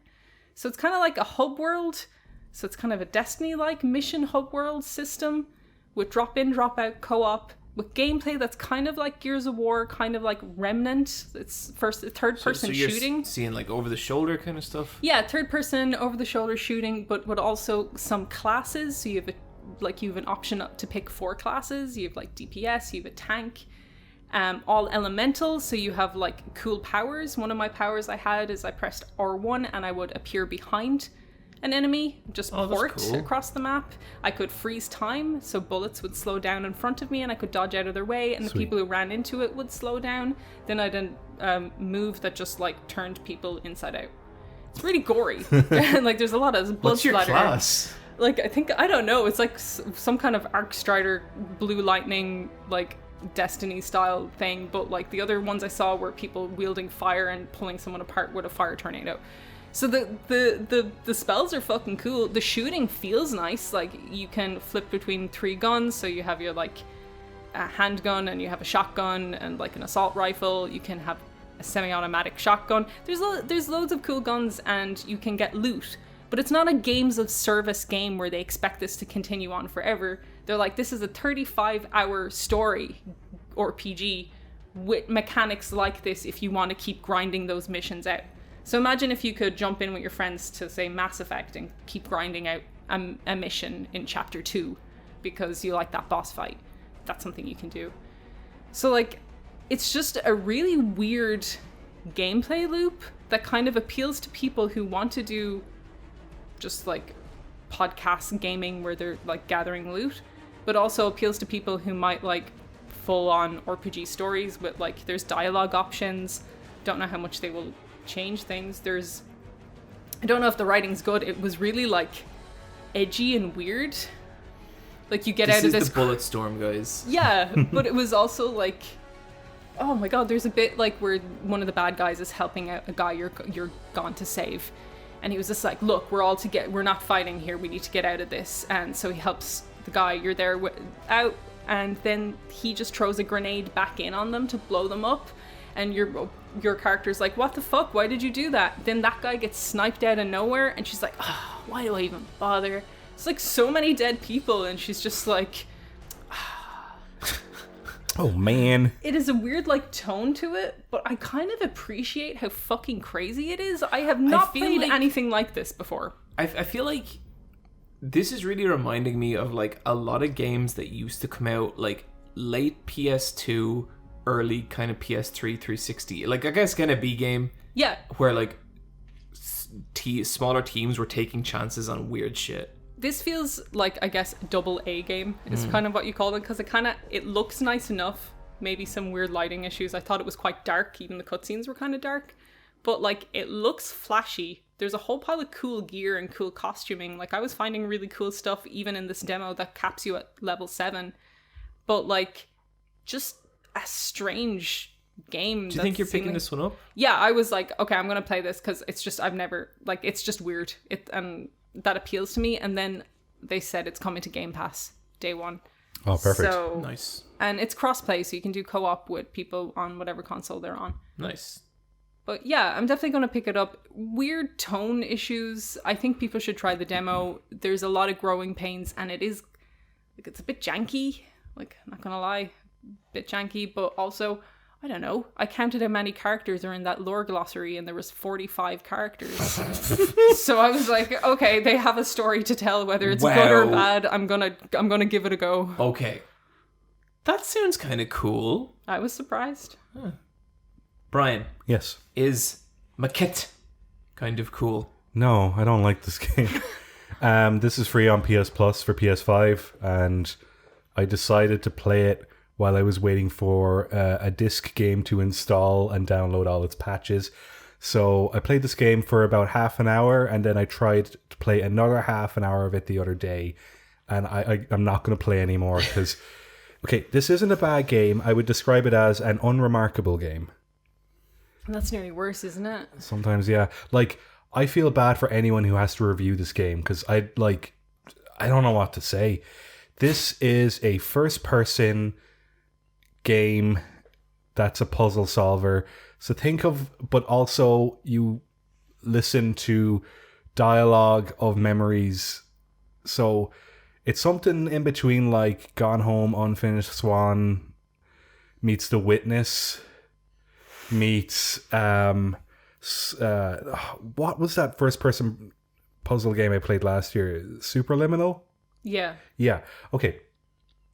So it's kind of like a hub world. So it's kind of a Destiny-like mission hub world system with drop-in, drop-out co-op with gameplay that's kind of like Gears of War, kind of like Remnant. It's third-person shooting. Seeing like over-the-shoulder kind of stuff? Yeah, third-person, over-the-shoulder shooting, but with also some classes. So you have an option to pick 4 classes. You have like DPS, you have a tank, all elemental. So you have like cool powers. One of my powers I had is I pressed R1 and I would appear behind an enemy, just port across the map. I could freeze time, so bullets would slow down in front of me and I could dodge out of their way, and the people who ran into it would slow down. Then I did move that just like turned people inside out. It's really gory. Like there's a lot of blood splatter. What's your class? Like I don't know, it's like some kind of Arc Strider Blue Lightning like Destiny style thing, but like the other ones I saw were people wielding fire and pulling someone apart with a fire tornado. So the spells are fucking cool. The shooting feels nice. Like you can flip between 3 guns. So you have your like a handgun and you have a shotgun and like an assault rifle. You can have a semi-automatic shotgun. There's loads of cool guns and you can get loot. But it's not a games of service game where they expect this to continue on forever. They're like, this is a 35-hour story or PG with mechanics like this if you want to keep grinding those missions out. So imagine if you could jump in with your friends to, say, Mass Effect and keep grinding out a mission in Chapter 2 because you like that boss fight. That's something you can do. So, like, it's just a really weird gameplay loop that kind of appeals to people who want to do just, like, podcast gaming where they're, like, gathering loot, but also appeals to people who might like full-on RPG stories with, like, there's dialogue options. Don't know how much they will change things. I don't know if the writing's good. It was really like edgy and weird. Like you get out of this. This is the bullet storm, guys. Yeah, but it was also like, oh my god, there's a bit like where one of the bad guys is helping out a guy you're gone to save, and he was just like, look, we're not fighting here. We need to get out of this. And so he helps the guy you're there out, and then he just throws a grenade back in on them to blow them up. And your character's like, what the fuck? Why did you do that? Then that guy gets sniped out of nowhere, and she's like, oh, why do I even bother? It's like so many dead people, and she's just like, oh man. It is a weird like tone to it, but I kind of appreciate how fucking crazy it is. I have not played anything like this before. I feel like this is really reminding me of like a lot of games that used to come out like late PS2, early kind of PS3 360, like I guess kind of B game, yeah, where like smaller teams were taking chances on weird shit. This feels like, I guess, double A game is kind of what you call it, because it looks nice enough. Maybe some weird lighting issues. I thought it was quite dark. Even the cutscenes were kind of dark, but like it looks flashy. There's a whole pile of cool gear and cool costuming. Like I was finding really cool stuff even in this demo that caps you at level 7, but like just a strange game. Do you think you're picking this one up? Yeah, I was like, okay, I'm gonna play this because it's just it's just weird. That appeals to me. And then they said it's coming to Game Pass day 1. Oh, perfect. So nice. And it's crossplay, so you can do co-op with people on whatever console they're on. Nice. But yeah, I'm definitely going to pick it up. Weird tone issues. I think people should try the demo. There's a lot of growing pains, and it is like it's a bit janky. Like, I'm not gonna lie, a bit janky, but also, I don't know. I counted how many characters are in that lore glossary, and there was 45 characters. So I was like, okay, they have a story to tell, whether it's good or bad. I'm gonna give it a go. Okay, that sounds kind of cool. I was surprised. Huh. Bryan, yes, is Maquette kind of cool? No, I don't like this game. This is free on PS Plus for PS5, and I decided to play it while I was waiting for a disc game to install and download all its patches. So I played this game for about half an hour, and then I tried to play another half an hour of it the other day, and I'm not going to play anymore because, okay, this isn't a bad game. I would describe it as an unremarkable game. That's nearly worse, isn't it? Sometimes, yeah. Like, I feel bad for anyone who has to review this game because I don't know what to say. This is a first-person game that's a puzzle solver. So but also you listen to dialogue of memories. So it's something in between like Gone Home, Unfinished Swan meets The Witness meets what was that first person puzzle game I played last year? Superliminal? Yeah. Yeah. Okay.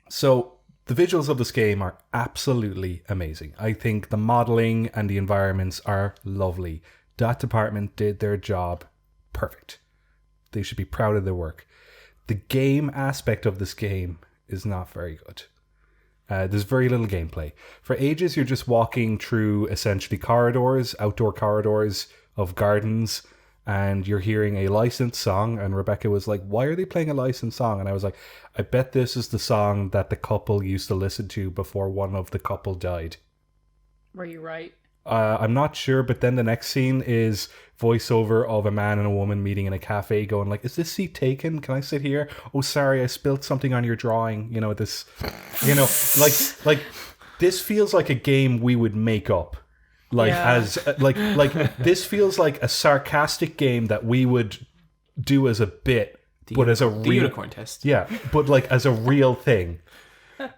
So the visuals of this game are absolutely amazing. I think the modeling and the environments are lovely. That department did their job perfect. They should be proud of their work. The game aspect of this game is not very good. There's very little gameplay. For ages, you're just walking through essentially corridors, outdoor corridors of gardens, and you're hearing a licensed song. And Rebecca was like, why are they playing a licensed song? And I was like, I bet this is the song that the couple used to listen to before one of the couple died. Were you right? I'm not sure, but then the next scene is voiceover of a man and a woman meeting in a cafe going like, is this seat taken? Can I sit here? Oh, sorry, I spilled something on your drawing. You know, this, you know, like this feels like a game we would make up. Like as like this feels like a sarcastic game that we would do as a bit, but as a real unicorn test. Yeah, but like as a real thing.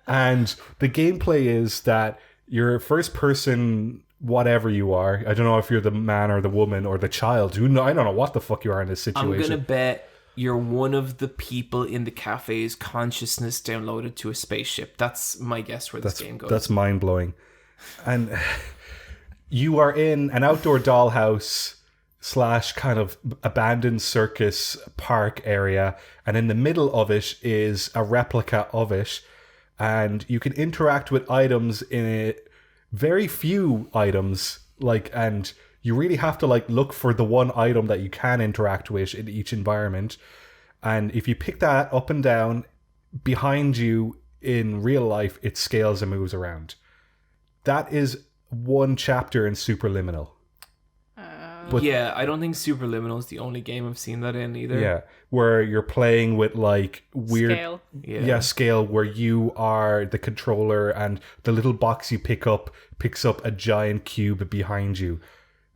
And the gameplay is that you're first person, whatever you are. I don't know if you're the man or the woman or the child. I don't know what the fuck you are in this situation. I'm gonna bet you're one of the people in the cafe's consciousness downloaded to a spaceship. That's my guess where this game goes. That's mind blowing. And you are in an outdoor dollhouse / kind of abandoned circus park area, and in the middle of it is a replica of it, and you can interact with items in it. Very few items, like, and you really have to like look for the one item that you can interact with in each environment. And if you pick that up and down behind you in real life, it scales and moves around. That is one chapter in Superliminal. But yeah, I don't think Superliminal is the only game I've seen that in either. Yeah, where you're playing with like weird scale. Scale, where you are the controller and the little box you pick up picks up a giant cube behind you.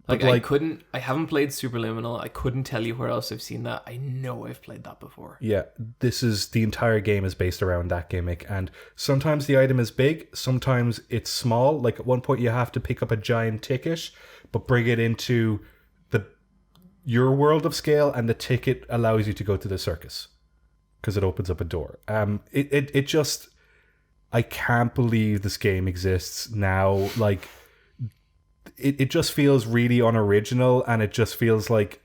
Like I haven't played Superliminal. I couldn't tell you where else I've seen that. I know I've played that before. Yeah, the entire game is based around that gimmick, and sometimes the item is big, sometimes it's small. Like at one point you have to pick up a giant ticket, but bring it into your world of scale, and the ticket allows you to go to the circus because it opens up a door. It just, I can't believe this game exists now. Like it just feels really unoriginal, and it just feels like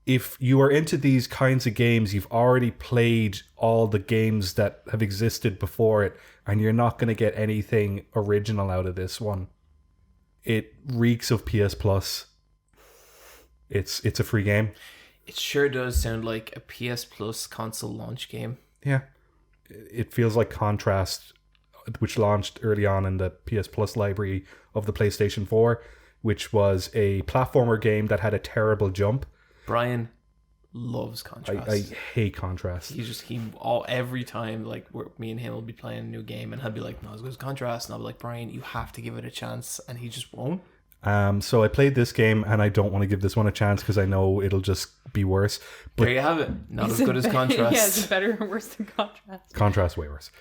if you are into these kinds of games, you've already played all the games that have existed before it, and you're not going to get anything original out of this one. It reeks of PS Plus. It's a free game. It sure does sound like a PS Plus console launch game. Yeah. It feels like Contrast, which launched early on in the PS Plus library of the PlayStation 4, which was a platformer game that had a terrible jump. Bryan loves Contrast. I hate Contrast. Every time like me and him will be playing a new game, and he'll be like, "No, it's Contrast," and I'll be like, "Bryan, you have to give it a chance," and he just won't. So I played this game, and I don't want to give this one a chance because I know it'll just be worse. But there you have it. Not as good as Contrast. Yeah, is it better or worse than Contrast? Contrast way worse.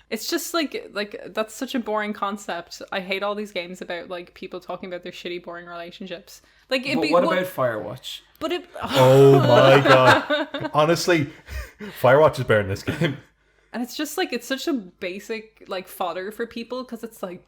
It's just like that's such a boring concept. I hate all these games about like people talking about their shitty, boring relationships. Like, what about Firewatch? But it. Oh my god! Honestly, Firewatch is better than this game. And it's just like it's such a basic like fodder for people because it's like,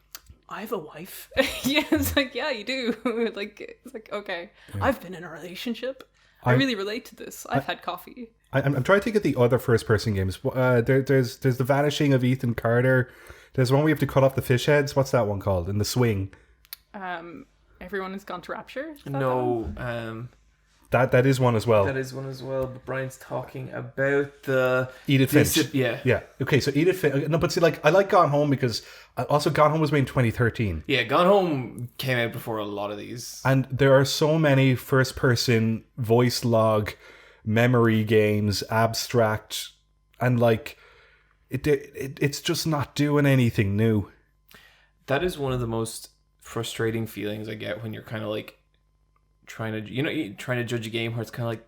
I have a wife. Yeah, it's like, yeah, you do. Like, it's like, okay, yeah. I've been in a relationship. I really relate to this. I've had coffee. I'm trying to think of the other first-person games. There's The Vanishing of Ethan Carter. There's one we have to cut off the fish heads. What's that one called? In the Swing. Everyone has gone to Rapture? No. That is one as well. That is one as well. But Brian's talking about the Edith Finch. Yeah. Okay, so Edith Finch. No, but see, like I like Gone Home because also Gone Home was made in 2013. Yeah, Gone Home came out before a lot of these. And there are so many first-person voice log memory games, abstract, and like it's just not doing anything new. That is one of the most frustrating feelings I get when you're kind of like trying to judge a game where it's kind of like,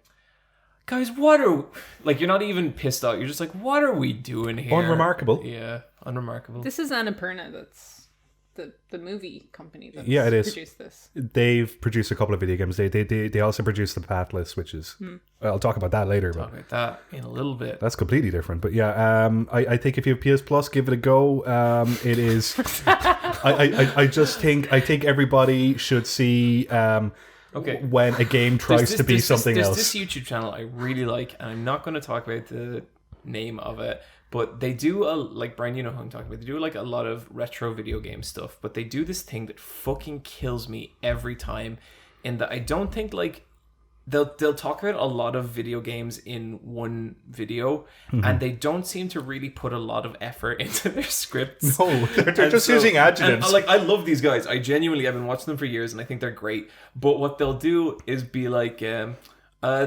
guys, what are like? You're not even pissed off. You're just like, what are we doing here? Unremarkable. Yeah, unremarkable. This is Annapurna. That's the movie company that's Yeah, it is. produced this. They've produced a couple of video games. They also produced the Pathless, which is I'll talk about that later. Talk about that in a little bit. That's completely different. But yeah, I think if you have PS Plus, give it a go. It is. I think everybody should see. Okay. When a game tries to be something else. There's this YouTube channel I really like, and I'm not going to talk about the name of it, but they do like Bryan, you know who I'm talking about. They do like a lot of retro video game stuff, but they do this thing that fucking kills me every time, in that I don't think like they'll talk about a lot of video games in one video, and they don't seem to really put a lot of effort into their scripts. No, they're just using adjectives. And, like, I love these guys. I genuinely have been watching them for years, and I think they're great. But what they'll do is be like, the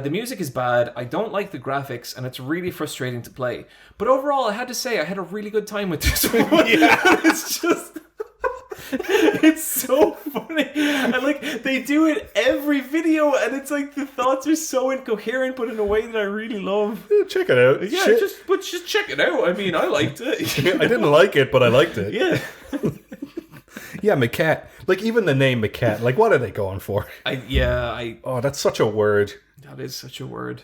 music is bad, I don't like the graphics, and it's really frustrating to play. But overall, I had to say, I had a really good time with this one. It's just... it's so funny, and like they do it every video, and it's like the thoughts are so incoherent, but in a way that I really love. Check it out. Yeah, just check it out. I mean, I liked it. I didn't like it, but I liked it. Yeah. Yeah, Maquette. Like, even the name Maquette. Like, what are they going for? Oh, that's such a word. That is such a word.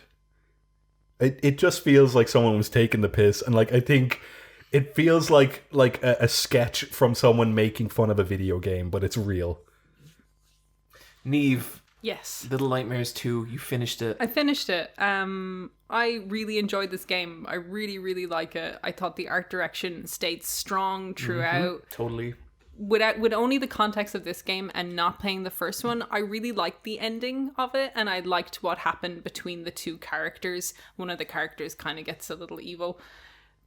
It just feels like someone was taking the piss, and like I think. It feels like a sketch from someone making fun of a video game, but it's real. Niamh. Yes. Little Nightmares 2, you finished it. I finished it. I really enjoyed this game. I really, really like it. I thought the art direction stayed strong throughout. Totally. With only the context of this game and not playing the first one, I really liked the ending of it, and I liked what happened between the two characters. One of the characters kind of gets a little evil.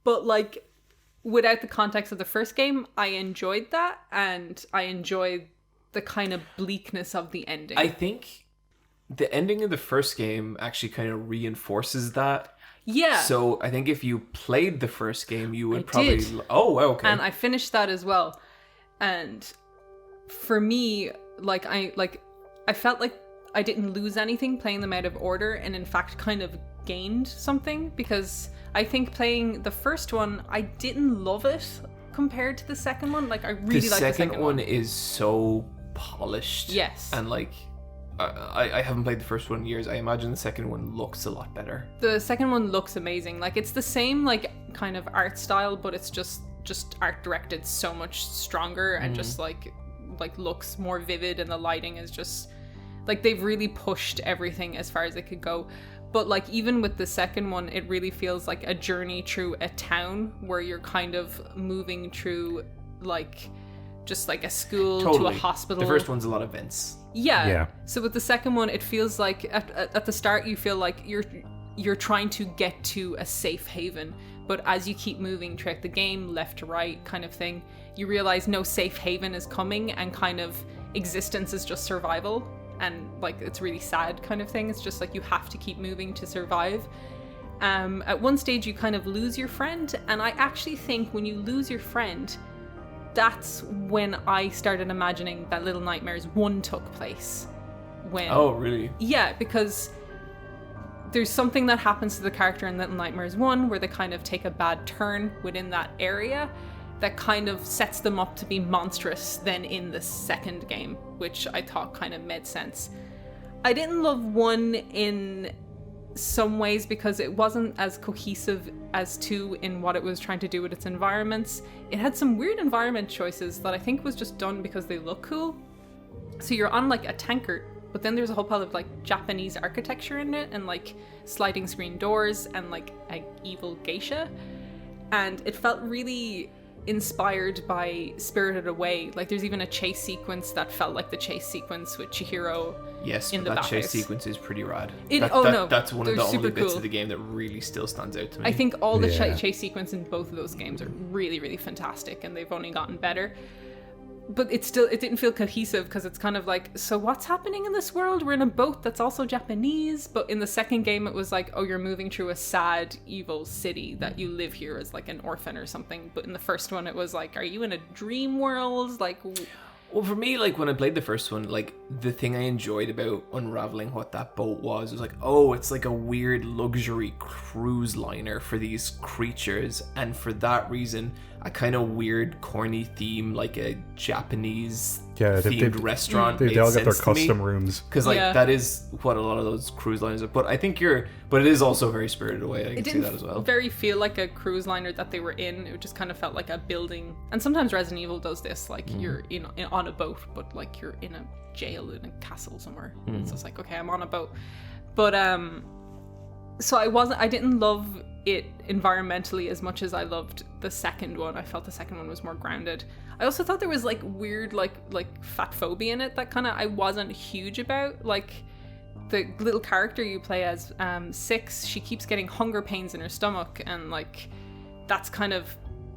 But like... without the context of the first game, I enjoyed that, and I enjoyed the kind of bleakness of the ending. I think the ending of the first game actually kind of reinforces that. Yeah. So I think if you played the first game, you would did. Oh, okay. And I finished that as well. And for me, I felt like I didn't lose anything playing them out of order, and in fact kind of gained something, because I think playing the first one, I didn't love it compared to the second one. Like, I really like the second one. The second one is so polished. Yes. And like, I haven't played the first one in years. I imagine the second one looks a lot better. The second one looks amazing. Like, it's the same like kind of art style, but it's just art directed so much stronger, and just like looks more vivid, and the lighting is just like, they've really pushed everything as far as it could go. But like, even with the second one, it really feels like a journey through a town where you're kind of moving through like just like a school to a hospital. The first one's a lot of events. Yeah. So with the second one, it feels like at the start you feel like you're trying to get to a safe haven, but as you keep moving throughout the game, left to right kind of thing, you realize no safe haven is coming, and kind of existence is just survival. And like, it's really sad kind of thing. It's just like, you have to keep moving to survive. At one stage you kind of lose your friend, and I actually think when you lose your friend, that's when I started imagining that Little Nightmares 1 took place. Oh, really? Yeah, because there's something that happens to the character in Little Nightmares 1 where they kind of take a bad turn within that area that kind of sets them up to be monstrous then in the second game, which I thought kind of made sense. I didn't love 1 in some ways because it wasn't as cohesive as 2 in what it was trying to do with its environments. It had some weird environment choices that I think was just done because they look cool. So you're on like a tankard, but then there's a whole pile of like Japanese architecture in it, and like sliding screen doors, and like an evil geisha. And it felt really inspired by Spirited Away. Like, there's even a chase sequence that felt like the chase sequence with Chihiro. Yes, in but the that chase bathhouse. sequence is pretty rad. That's one of the only bits cool. of the game that really still stands out to me. I think all the Yeah. chase sequence in both of those games are really, really fantastic, and they've only gotten better. But it didn't feel cohesive, because it's kind of like, so what's happening in this world? We're in a boat that's also Japanese. But in the second game, it was like, oh, you're moving through a sad, evil city that you live here as like an orphan or something. But in the first one, it was like, are you in a dream world? Like, Well, for me, like when I played the first one, like the thing I enjoyed about unraveling what that boat was like, oh, it's like a weird luxury cruise liner for these creatures, and for that reason, a kind of weird, corny theme, like a Japanese themed restaurant. They all got their sense to me. custom rooms. Because like that is what a lot of those cruise liners are. But I think but it is also very Spirited Away. I can see that as well. It didn't very feel like a cruise liner that they were in. It just kind of felt like a building. And sometimes Resident Evil does this, like you're on a boat, but like you're in a jail in a castle somewhere. It's just like, okay, I'm on a boat. But so I didn't love it environmentally as much as I loved the second one. I felt the second one was more grounded. I also thought there was like weird like fat phobia in it that kind of I wasn't huge about. Like the little character you play as, 6, she keeps getting hunger pains in her stomach, and like that's kind of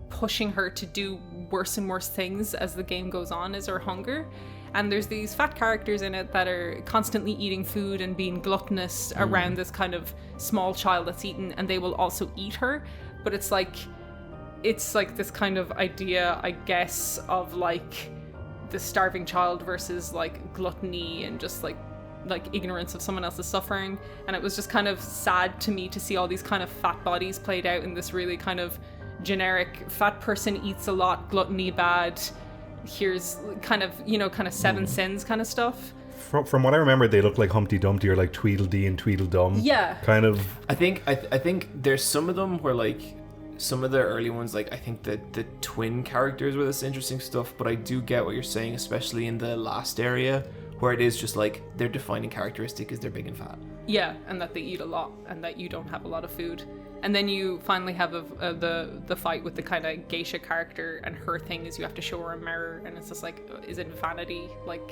pushing her to do worse and worse things as the game goes on, is her hunger. And there's these fat characters in it that are constantly eating food and being gluttonous around this kind of small child that's eaten, and they will also eat her. But it's like this kind of idea, I guess, of like the starving child versus like gluttony and just like ignorance of someone else's suffering. And it was just kind of sad to me to see all these kind of fat bodies played out in this really kind of generic fat person eats a lot, gluttony bad. Here's kind of 7 sins kind of stuff. From what I remember, they look like Humpty Dumpty or like Tweedledee and Tweedledum. Yeah. Kind of. I think there's some of them where like some of the early ones, like I think that the twin characters were this interesting stuff, but I do get what you're saying, especially in the last area where it is just like their defining characteristic is they're big and fat. Yeah, and that they eat a lot and that you don't have a lot of food. And then you finally have the fight with the kind of geisha character, and her thing is you have to show her a mirror, and it's just like, is it vanity? Like,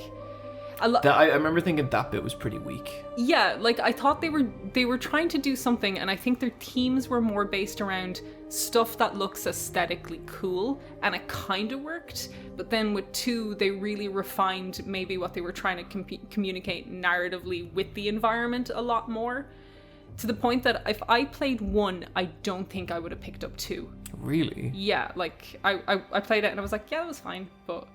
I remember thinking that bit was pretty weak. Yeah, like I thought they were trying to do something, and I think their themes were more based around stuff that looks aesthetically cool, and it kind of worked. But then with 2, they really refined maybe what they were trying to communicate narratively with the environment a lot more. To the point that if I played 1, I don't think I would have picked up 2. Really? Yeah, like I played it and I was like, yeah, that was fine. But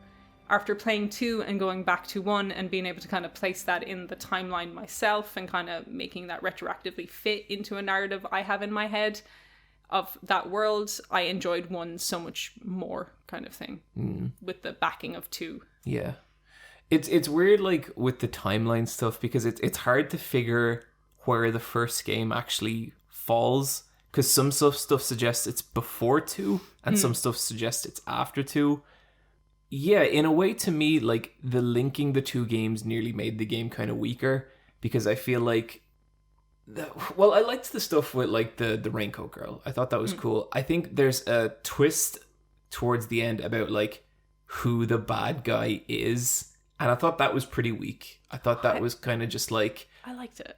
after playing 2 and going back to 1 and being able to kind of place that in the timeline myself and kind of making that retroactively fit into a narrative I have in my head of that world, I enjoyed 1 so much more, kind of thing, with the backing of 2. Yeah. It's weird, like, with the timeline stuff, because it's hard to figure where the first game actually falls, because some stuff suggests it's before 2 and some stuff suggests it's after 2. Yeah, in a way, to me, like, the linking the 2 games nearly made the game kind of weaker, because I feel like I liked the stuff with like the Raincoat Girl. I thought that was cool. I think there's a twist towards the end about like who the bad guy is, and I thought that was pretty weak. I thought that was kind of just like, I liked it.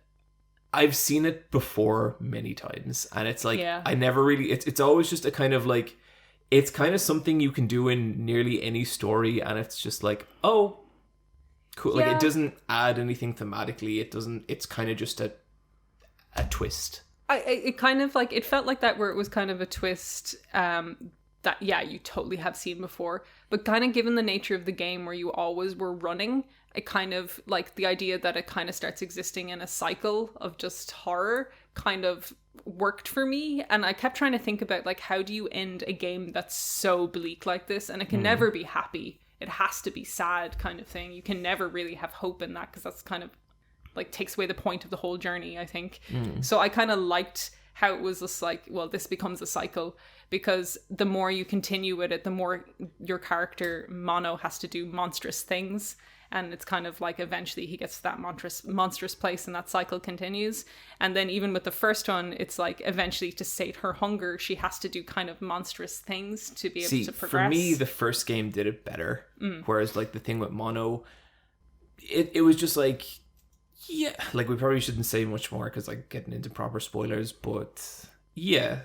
I've seen it before many times, and it's like, I never really, it's always just a kind of like, it's kind of something you can do in nearly any story, and it's just like, oh, cool. Like, it doesn't add anything thematically. It's kind of just a twist. It kind of like, it felt like that, where it was kind of a twist that, you totally have seen before, but kind of given the nature of the game where you always were running, it kind of like the idea that it kind of starts existing in a cycle of just horror kind of worked for me. And I kept trying to think about like, how do you end a game that's so bleak like this? And it can never be happy. It has to be sad, kind of thing. You can never really have hope in that, because that's kind of like takes away the point of the whole journey, I think. So I kind of liked how it was just like, well, this becomes a cycle, because the more you continue with it, the more your character Mono has to do monstrous things. And it's kind of like eventually he gets to that monstrous place, and that cycle continues. And then even with the first one, it's like eventually to sate her hunger, she has to do kind of monstrous things to be able to progress. For me, the first game did it better. Whereas like the thing with Mono, it was just like, yeah, like we probably shouldn't say much more because like getting into proper spoilers, but yeah,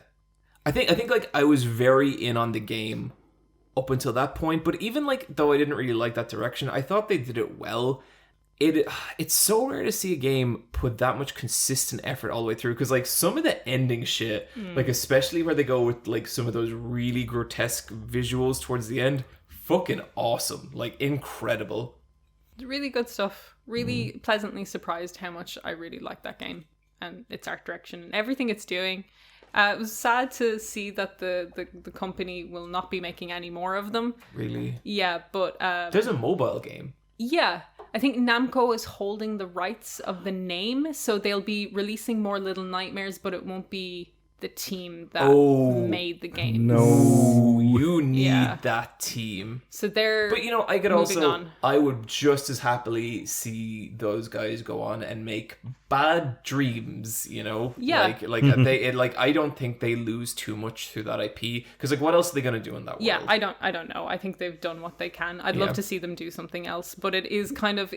I think like I was very in on the game up until that point, but even like though I didn't really like that direction, I thought they did it well. It's so rare to see a game put that much consistent effort all the way through, because like some of the ending shit, like especially where they go with like some of those really grotesque visuals towards the end, fucking awesome. Like, incredible. Really good stuff. Really pleasantly surprised how much I really like that game and its art direction and everything it's doing. It was sad to see that the company will not be making any more of them. Really? Yeah, but... There's a mobile game. Yeah. I think Namco is holding the rights of the name, so they'll be releasing more Little Nightmares, but it won't be the team that made the game. No. You need that team. So they're But, you know, I could moving also... on. I would just as happily see those guys go on and make Bad Dreams, you know? Yeah. Like I don't think they lose too much through that IP. Because, like, what else are they going to do in that world? Yeah, I don't know. I think they've done what they can. I'd love to see them do something else, but it is kind of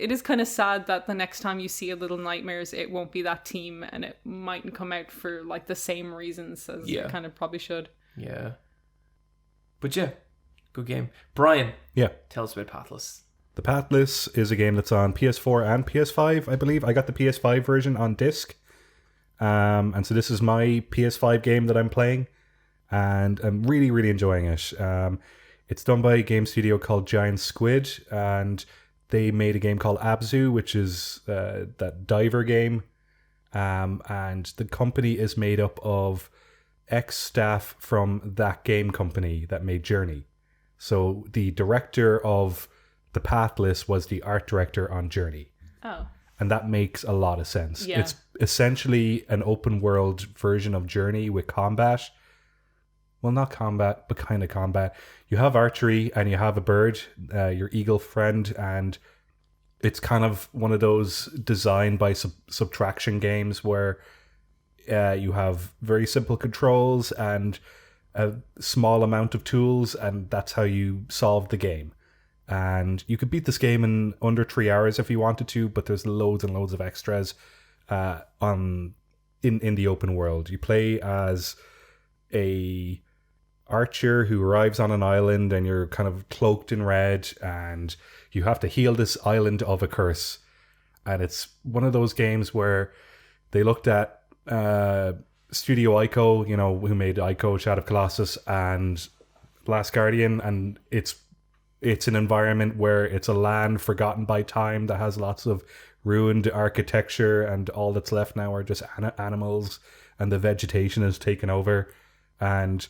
sad that the next time you see a Little Nightmares, it won't be that team, and it mightn't come out for like the same reasons as it kind of probably should. Yeah. But yeah, good game. Bryan, Yeah. tell us about Pathless. The Pathless is a game that's on PS4 and PS5, I believe. I got the PS5 version on disc. And so this is my PS5 game that I'm playing. And I'm really, really enjoying it. It's done by a game studio called Giant Squid. And they made a game called Abzu, which is that diver game. And the company is made up of ex-staff from that game company that made Journey. So the director of The Pathless was the art director on Journey. Oh. And that makes a lot of sense. Yeah. It's essentially an open world version of Journey with combat. Well, not combat, but kind of combat. You have archery and you have a bird, your eagle friend, and it's kind of one of those designed by subtraction games where you have very simple controls and a small amount of tools, and that's how you solve the game. And you could beat this game in under 3 hours if you wanted to, but there's loads and loads of extras in the open world. You play as a archer who arrives on an island, and you're kind of cloaked in red, and you have to heal this island of a curse. And it's one of those games where they looked at Studio Ico, you know, who made Ico, Shadow of Colossus, and Last Guardian, and it's an environment where it's a land forgotten by time that has lots of ruined architecture, and all that's left now are just animals, and the vegetation is taken over, and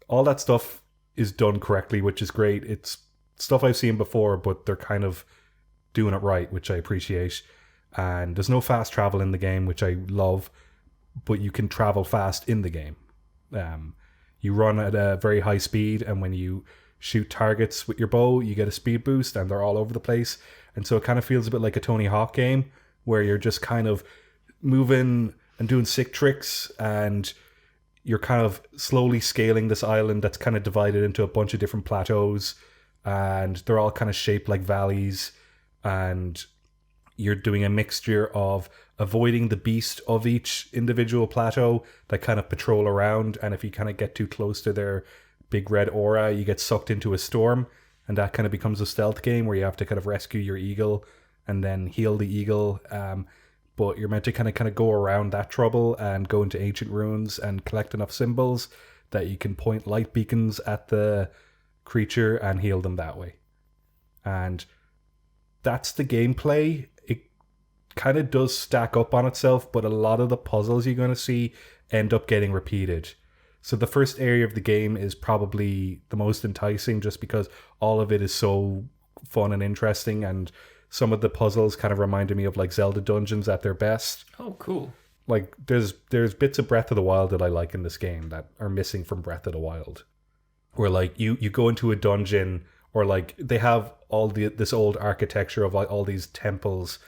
all that stuff is done correctly, which is great. It's stuff I've seen before, but they're kind of doing it right, which I appreciate. And there's no fast travel in the game, which I love, but you can travel fast in the game. You run at a very high speed, and when you shoot targets with your bow, you get a speed boost, and they're all over the place. And so it kind of feels a bit like a Tony Hawk game, where you're just kind of moving and doing sick tricks, and you're kind of slowly scaling this island that's kind of divided into a bunch of different plateaus, and they're all kind of shaped like valleys, and you're doing a mixture of avoiding the beast of each individual plateau that kind of patrol around, and if you kind of get too close to their big red aura, you get sucked into a storm, and that kind of becomes a stealth game where you have to kind of rescue your eagle and then heal the eagle. But you're meant to kind of go around that trouble and go into ancient ruins and collect enough symbols that you can point light beacons at the creature and heal them that way. And that's the gameplay. It kind of does stack up on itself, but a lot of the puzzles you're going to see end up getting repeated. So the first area of the game is probably the most enticing, just because all of it is so fun and interesting, and some of the puzzles kind of reminded me of like Zelda dungeons at their best. Oh, cool. Like there's bits of Breath of the Wild that I like in this game that are missing from Breath of the Wild, where like you go into a dungeon, or like they have all this old architecture of like all these temples,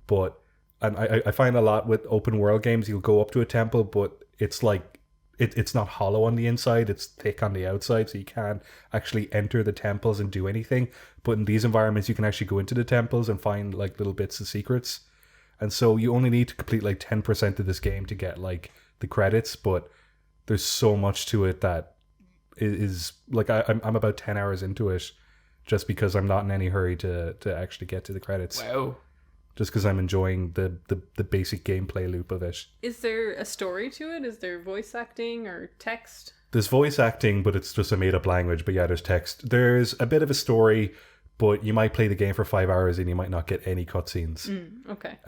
but and I find a lot with open world games, you'll go up to a temple, but it's like it's not hollow on the inside, it's thick on the outside, so you can't actually enter the temples and do anything. But in these environments, you can actually go into the temples and find like little bits of secrets. And so you only need to complete like 10% of this game to get like the credits, but there's so much to it that is like I'm about 10 hours into it, just because I'm not in any hurry to actually get to the credits. Wow. Just because I'm enjoying the basic gameplay loop of it. Is there a story to it? Is there voice acting or text? There's voice acting, but it's just a made-up language. But yeah, there's text. There's a bit of a story, but you might play the game for 5 hours and you might not get any cutscenes. Okay.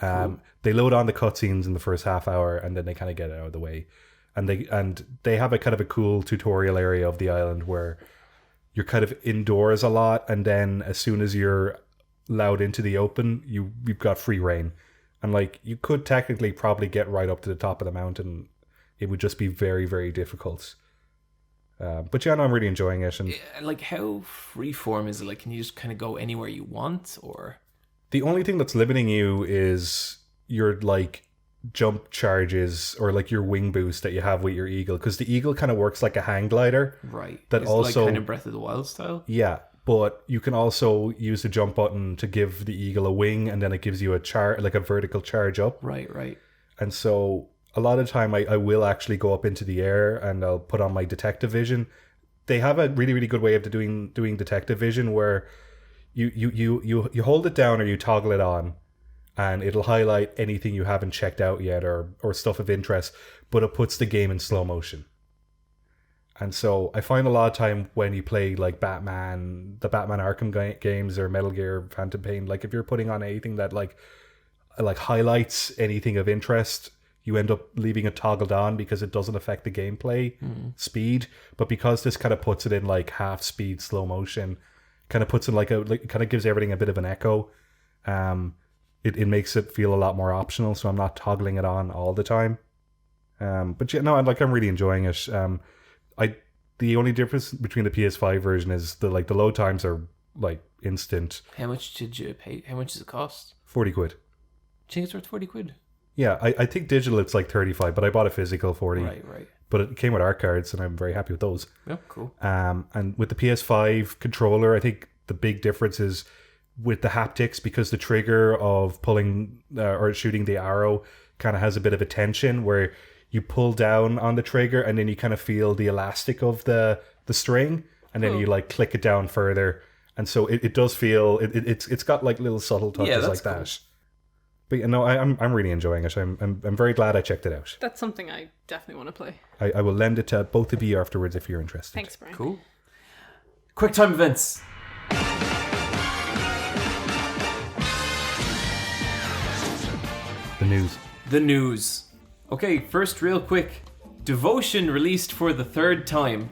They load on the cutscenes in the first half hour, and then they kind of get it out of the way. And they have a kind of a cool tutorial area of the island where you're kind of indoors a lot, and then as soon as you're allowed into the open, you've got free reign. And like, you could technically probably get right up to the top of the mountain. It would just be very, very difficult. But yeah, no, I'm really enjoying it. And like, how freeform is it? Like, can you just kind of go anywhere you want, or? The only thing that's limiting you is your like jump charges or like your wing boost that you have with your eagle, because the eagle kind of works like a hang glider. Right. That is also like kind of Breath of the Wild style. Yeah, but you can also use the jump button to give the eagle a wing, and then it gives you like a vertical charge up. Right. And so a lot of the time I will actually go up into the air and I'll put on my detective vision. They have a really, really good way of doing detective vision where you hold it down or you toggle it on, and it'll highlight anything you haven't checked out yet or stuff of interest, but it puts the game in slow motion. And so I find a lot of time when you play like the Batman Arkham games or Metal Gear Phantom Pain, like if you're putting on anything that like highlights anything of interest, you end up leaving it toggled on because it doesn't affect the gameplay speed. But because this kind of puts it in like half speed, slow motion, kind of puts in kind of gives everything a bit of an echo. It makes it feel a lot more optional. So I'm not toggling it on all the time. But yeah, no, I'm really enjoying it. The only difference between the PS5 version is the load times are like instant. How much did you pay? How much does it cost? 40 quid. Do you think it's worth 40 quid? Yeah, I think digital it's like 35, but I bought a physical 40. Right. But it came with art cards, and I'm very happy with those. Yeah, cool. And with the PS5 controller, I think the big difference is with the haptics, because the trigger of pulling or shooting the arrow kind of has a bit of a tension where you pull down on the trigger and then you kind of feel the elastic of the string, and then you like click it down further, and so it does feel it's got like little subtle touches like that. Cool. But you know, I'm really enjoying it. I'm very glad I checked it out. That's something I definitely want to play. I will lend it to both of you afterwards if you're interested. Thanks, Bryan. Cool. Quicktime Events. The news. Okay, first real quick. Devotion released for the third time.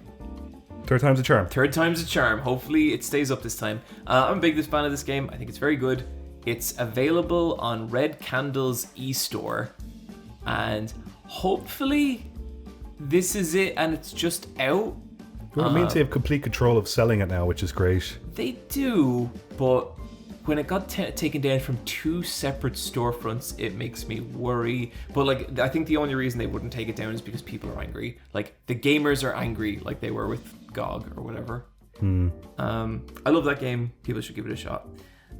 Third time's a charm. Third time's a charm. Hopefully it stays up this time. I'm a big fan of this game. I think it's very good. It's available on Red Candle's eStore, and hopefully this is it and it's just out. Well, it means they have complete control of selling it now, which is great. They do, but when it got taken down from two separate storefronts, it makes me worry. But like, I think the only reason they wouldn't take it down is because people are angry. Like, the gamers are angry, like they were with GOG or whatever. I love that game. People should give it a shot.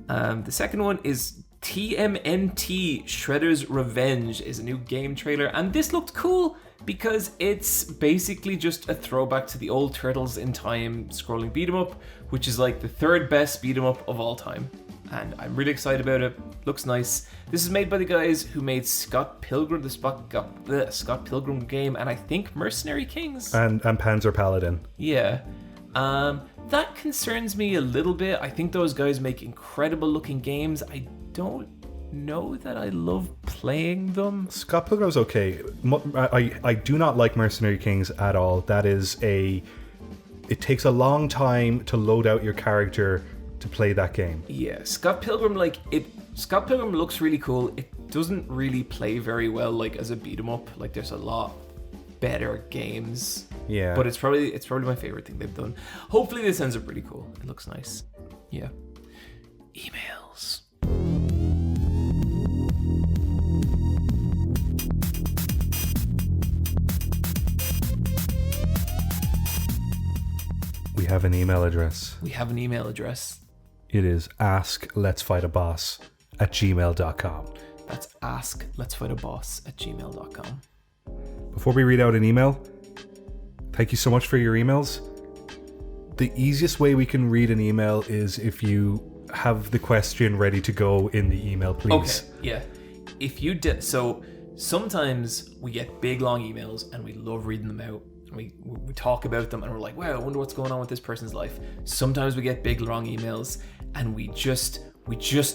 The second one is TMNT Shredder's Revenge is a new game trailer, and this looked cool because it's basically just a throwback to the old Turtles in Time scrolling beat 'em up, which is like the third best beat 'em up of all time, and I'm really excited about it. Looks nice. This is made by the guys who made Scott Pilgrim, the Scott Pilgrim game, and I think Mercenary Kings and Panzer Paladin. Yeah. That concerns me a little bit. I think those guys make incredible looking games. I don't know that I love playing them. Scott Pilgrim's okay. I do not like Mercenary Kings at all. It takes a long time to load out your character to play that game. Yeah, Scott Pilgrim looks really cool. It doesn't really play very well like as a beat 'em up. Like, there's a lot better games. Yeah. But it's probably my favorite thing they've done. Hopefully this ends up pretty cool. It looks nice. Yeah. Emails. We have an email address. It is askletsfightaboss@gmail.com. That's askletsfightaboss@gmail.com. Before we read out an email, thank you so much for your emails. The easiest way we can read an email is if you have the question ready to go in the email, please. Okay, yeah. If you did, so sometimes we get big long emails and we love reading them out. we talk about them, and we're like, wow, I wonder what's going on with this person's life. Sometimes we get big long emails, and we just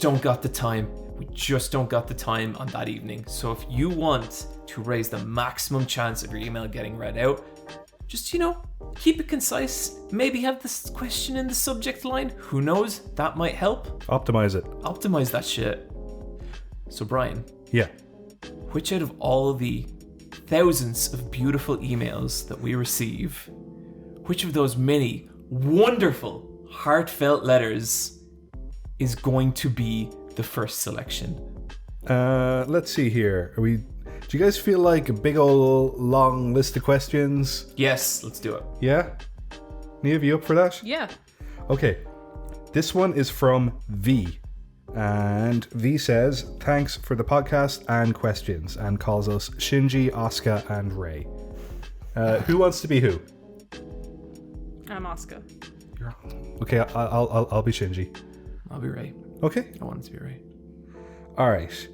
don't got the time. We just don't got the time on that evening. So if you want to raise the maximum chance of your email getting read out, just, keep it concise. Maybe have this question in the subject line. Who knows? That might help. Optimize it. Optimize that shit. So Bryan. Yeah. Which out of all the thousands of beautiful emails that we receive, which of those many wonderful, heartfelt letters is going to be the first selection? Let's see here. Do you guys feel like a big old long list of questions? Yes, let's do it. Yeah? Niamh, you up for that? Yeah. Okay. This one is from V. And V says, thanks for the podcast and questions, and calls us Shinji, Asuka, and Rei. Who wants to be who? I'm Asuka. Okay, I'll be Shinji. I'll be Rei. Okay. I want it to be Rei. All right.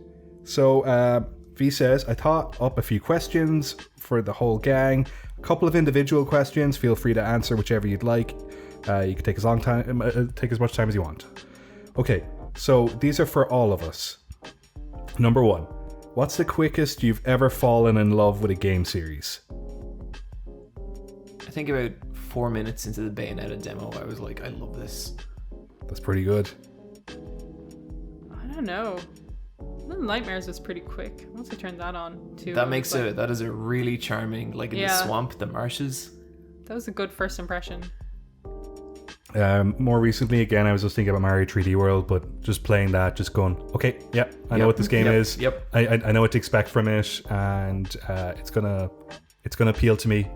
So V says, I thought up a few questions for the whole gang. A couple of individual questions. Feel free to answer whichever you'd like. You can take take as much time as you want. Okay. So these are for all of us. Number 1. What's the quickest you've ever fallen in love with a game series? I think about 4 minutes into the Bayonetta demo, I was like, I love this. That's pretty good. I don't know. Little Nightmares was pretty quick. Once I turned that on too. That is a really charming, like in the swamp, the marshes. That was a good first impression. More recently, again, I was just thinking about Mario 3D World, but just playing that, just going, okay, I know what this game is. Yep. I know what to expect from it, and it's gonna appeal to me.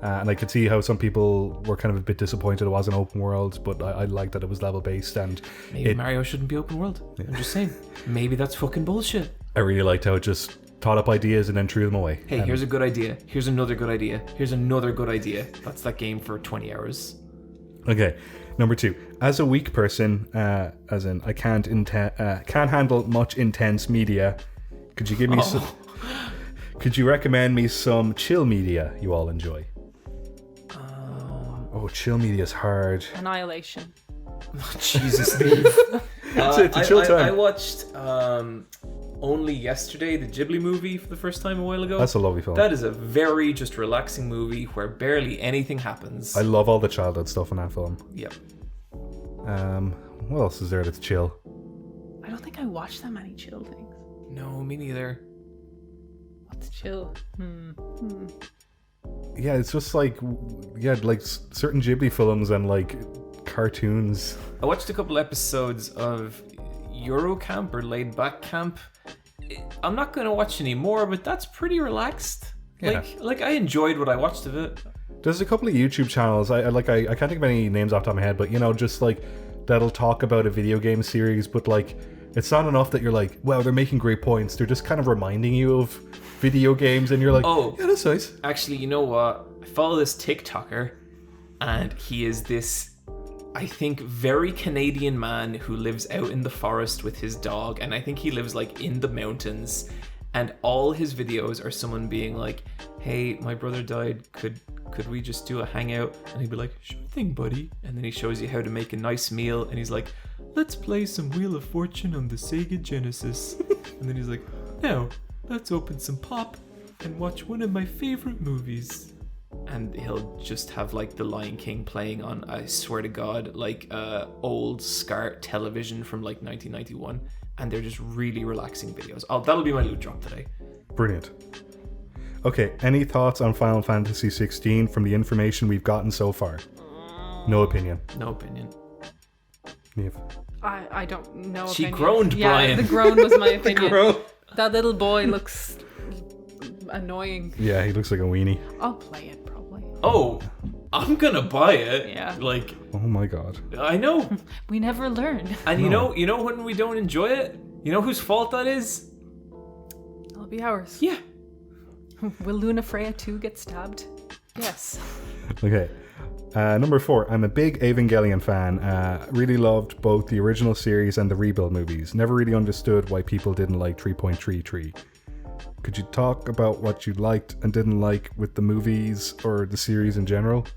And I could see how some people were kind of a bit disappointed it wasn't open world, but I like that it was level based. And maybe Mario shouldn't be open world. I'm just saying, maybe that's fucking bullshit. I really liked how it just thought up ideas and then threw them away. Hey, here's a good idea. Here's another good idea. Here's another good idea. That's that game for 20 hours. Okay, number 2. As a weak person, as in I can't handle much intense media, could you give me some? Could you recommend me some chill media you all enjoy? Chill media is hard. Annihilation. Jesus, Steve. It's a chill time. I watched only yesterday the Ghibli movie for the first time a while ago. That's a lovely film. That is a very just relaxing movie where barely anything happens. I love all the childhood stuff in that film. Yep. What else is there that's chill? I don't think I watched that many chill things. No, me neither. What's chill? Yeah, it's just like certain Ghibli films and like cartoons. I watched a couple episodes of Eurocamp or Laid Back Camp. I'm not going to watch any more, but that's pretty relaxed. Yeah. Like I enjoyed what I watched of it. There's a couple of YouTube channels. I can't think of any names off the top of my head, but just like that'll talk about a video game series, but like it's not enough that you're like, wow, they're making great points. They're just kind of reminding you of video games, and you're like, oh, yeah, that's nice. Actually, you know what? I follow this TikToker, and he is this, I think, very Canadian man who lives out in the forest with his dog, and I think he lives like in the mountains, and all his videos are someone being like, hey, my brother died, could we just do a hangout? And he'd be like, sure thing, buddy. And then he shows you how to make a nice meal, and he's like, let's play some Wheel of Fortune on the Sega Genesis. And then he's like, now let's open some pop and watch one of my favorite movies. And he'll just have like The Lion King playing on, I swear to God, like old SCART television from like 1991. And they're just really relaxing videos. That'll be my loot drop today. Brilliant. Okay, any thoughts on Final Fantasy 16 from the information we've gotten so far? No opinion. No opinion. Niamh. I don't know. She groaned, Bryan. Yeah, the groan was my opinion. Groan. That little boy looks annoying. Yeah, he looks like a weenie. I'll play it probably. Oh, I'm gonna buy it. Yeah. Like, oh my god. I know. We never learn. And you know when we don't enjoy it? You know whose fault that is? It'll be ours. Yeah. Will Luna Freya 2 get stabbed? Yes. Okay. Number 4. I'm a big Evangelion fan. Really loved both the original series and the rebuild movies. Never really understood why people didn't like 3.33. could you talk about what you liked and didn't like with the movies or the series in general?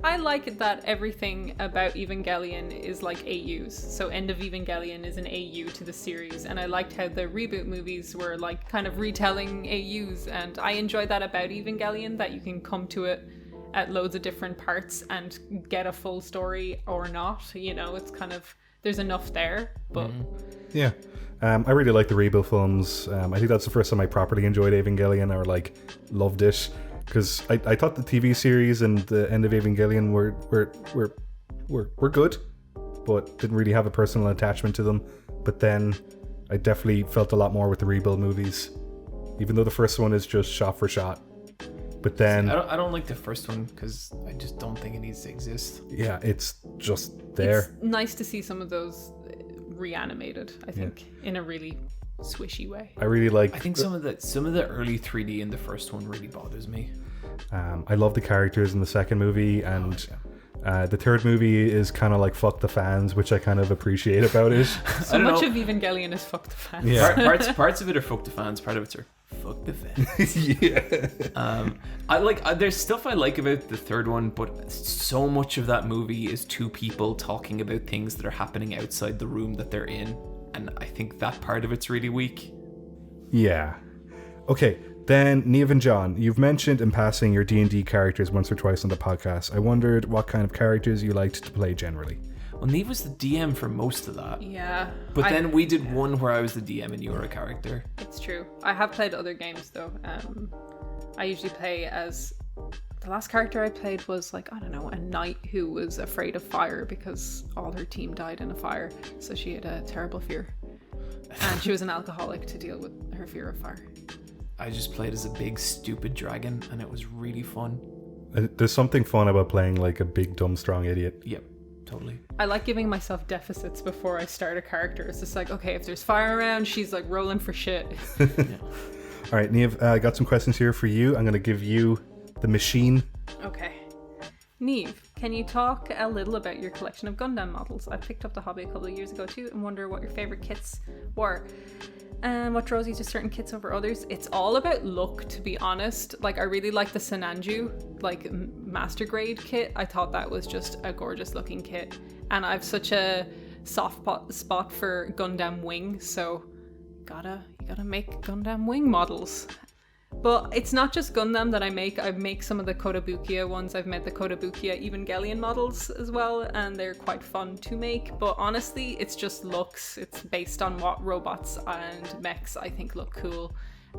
I like that everything about Evangelion is like AUs. So End of Evangelion is an AU to the series, and I liked how the reboot movies were like kind of retelling AUs, and I enjoyed that about Evangelion, that you can come to it at loads of different parts and get a full story or not. You know, it's kind of, there's enough there, but yeah. I really like the rebuild films. I think that's the first time I properly enjoyed Evangelion or like loved it, because I thought the TV series and the End of Evangelion were good, but didn't really have a personal attachment to them. But then I definitely felt a lot more with the rebuild movies, even though the first one is just shot for shot. But then I don't like the first one because I just don't think it needs to exist. Yeah, it's just there. it's nice to see some of those reanimated, I think, in a really swishy way. I really like. I think some of the early 3D in the first one really bothers me. I love the characters in the second movie, and the third movie is kind of like fuck the fans, which I kind of appreciate about it. So much of Evangelion is fuck the fans. Yeah. Parts of it are fuck the fans, part of it's are fuck the fans. Yeah. There's stuff I like about the third one, but so much of that movie is two people talking about things that are happening outside the room that they're in, and I think that part of it's really weak. Yeah. Okay, then Niamh and John, you've mentioned in passing your D&D characters once or twice on the podcast. I wondered what kind of characters you liked to play generally. Well, Niamh was the DM for most of that. Yeah. But then we did one where I was the DM and you were a character. It's true. I have played other games though. I usually play as, the last character I played was like, I don't know, a knight who was afraid of fire because all her team died in a fire. So she had a terrible fear. And she was an alcoholic to deal with her fear of fire. I just played as a big stupid dragon and it was really fun. There's something fun about playing like a big dumb strong idiot. Yep, totally. I like giving myself deficits before I start a character. It's just like, okay, if there's fire around, she's like rolling for shit. Yeah. All right, Niamh, I got some questions here for you. I'm going to give you the machine. Okay. Niamh, can you talk a little about your collection of Gundam models? I picked up the hobby a couple of years ago too and wonder what your favorite kits were. And what draws you to certain kits over others? It's all about look, to be honest. Like, I really like the Senanju, like, master grade kit. I thought that was just a gorgeous looking kit. And I've such a soft spot for Gundam Wing, so you gotta make Gundam Wing models. But it's not just Gundam that I make some of the Kotobukiya ones. I've made the Kotobukiya Evangelion models as well, and they're quite fun to make. But honestly, it's just looks. It's based on what robots and mechs I think look cool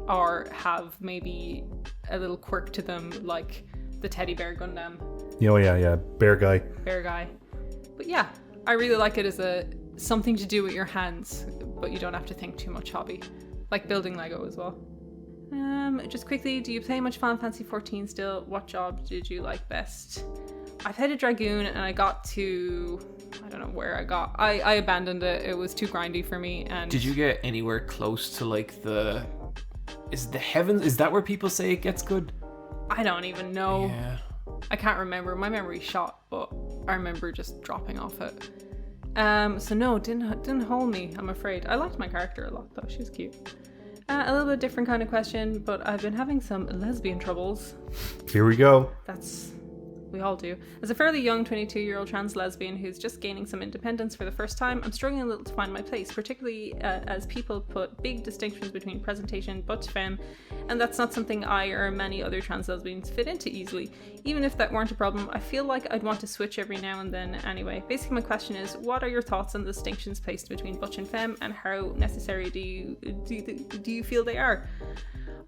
or have maybe a little quirk to them, like the teddy bear Gundam. Oh yeah, bear guy. But yeah, I really like it as something to do with your hands, but you don't have to think too much hobby. Like building Lego as well. Just quickly, do you play much Final Fantasy 14 still? What job did you like best? I played a Dragoon and I got to, I don't know where I got. I abandoned it. It was too grindy for me. And did you get anywhere close to like is the heavens? Is that where people say it gets good? I don't even know. Yeah. I can't remember. My memory's shot, but I remember just dropping off it. So no, didn't hold me, I'm afraid. I liked my character a lot though. She was cute. A little bit different kind of question, but I've been having some lesbian troubles. Here we go. We all do. As a fairly young 22-year-old trans lesbian who's just gaining some independence for the first time, I'm struggling a little to find my place, particularly as people put big distinctions between presentation, butt to femme, and that's not something I or many other trans lesbians fit into easily. Even if that weren't a problem, I feel like I'd want to switch every now and then anyway. Basically, my question is, what are your thoughts on the distinctions placed between butch and femme, and how necessary do you feel they are?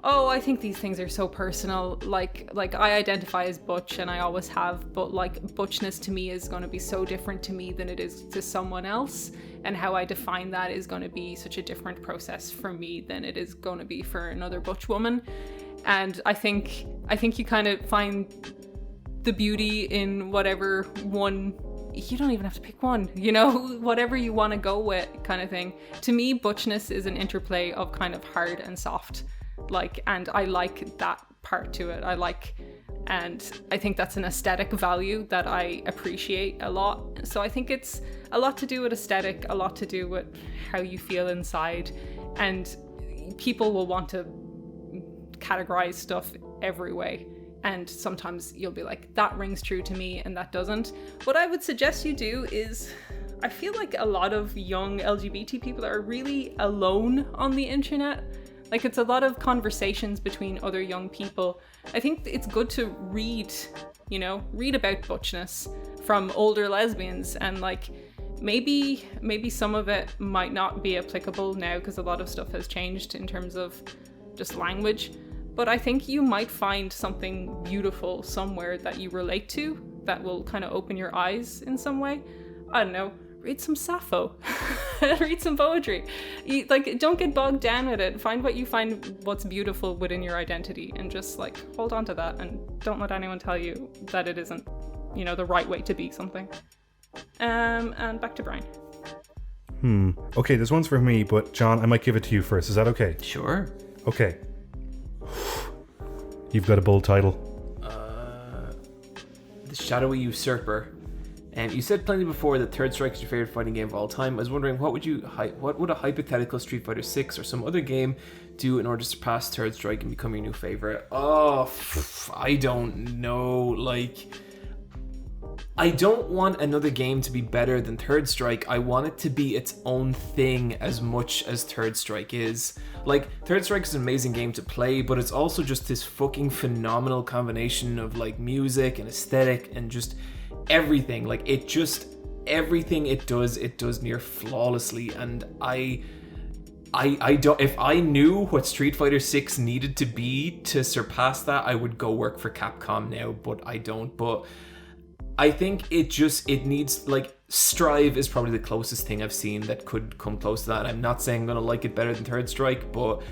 Oh, I think these things are so personal. Like I identify as butch and I always have, but like butchness to me is going to be so different to me than it is to someone else, and how I define that is going to be such a different process for me than it is going to be for another butch woman. And I think you kind of find the beauty in whatever one. You don't even have to pick one, you know, whatever you want to go with, kind of thing. To me, butchness is an interplay of kind of hard and soft. And I like that part to it. And I think that's an aesthetic value that I appreciate a lot. So I think it's a lot to do with aesthetic, a lot to do with how you feel inside. And people will want to categorize stuff every way. And sometimes you'll be like, that rings true to me and that doesn't. What I would suggest you do is, I feel like a lot of young LGBT people are really alone on the internet. Like, it's a lot of conversations between other young people. I think it's good to read about butchness from older lesbians, and like maybe some of it might not be applicable now because a lot of stuff has changed in terms of just language. But I think you might find something beautiful somewhere that you relate to that will kind of open your eyes in some way. I don't know. Read some Sappho. Read some poetry. Don't get bogged down with it. Find what's beautiful within your identity and just like hold on to that, and don't let anyone tell you that it isn't, the right way to be something. And back to Bryan. Okay, there's ones for me, but John, I might give it to you first. Is that okay? Sure. Okay. You've got a bold title. The Shadowy Usurper. And you said plenty before that Third Strike is your favorite fighting game of all time. I was wondering, what would a hypothetical Street Fighter 6 or some other game do in order to surpass Third Strike and become your new favorite? I don't know. I don't want another game to be better than Third Strike. I want it to be its own thing as much as Third Strike is. Third Strike is an amazing game to play, but it's also just this fucking phenomenal combination of music and aesthetic and just everything. Everything it does near flawlessly. And I don't, if I knew what Street Fighter 6 needed to be to surpass that, I would go work for Capcom now, but I don't. But I think it needs, Strive is probably the closest thing I've seen that could come close to that. I'm not saying I'm gonna like it better than Third Strike, but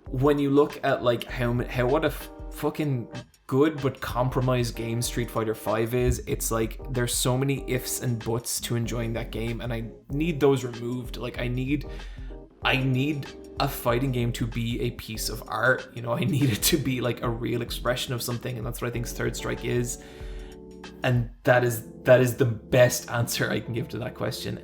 when you look at what a fucking good but compromised game Street Fighter 5 is, it's there's so many ifs and buts to enjoying that game, and I need those removed. I need a fighting game to be a piece of art. I need it to be a real expression of something, and that's what I think Third Strike is. And that is the best answer I can give to that question.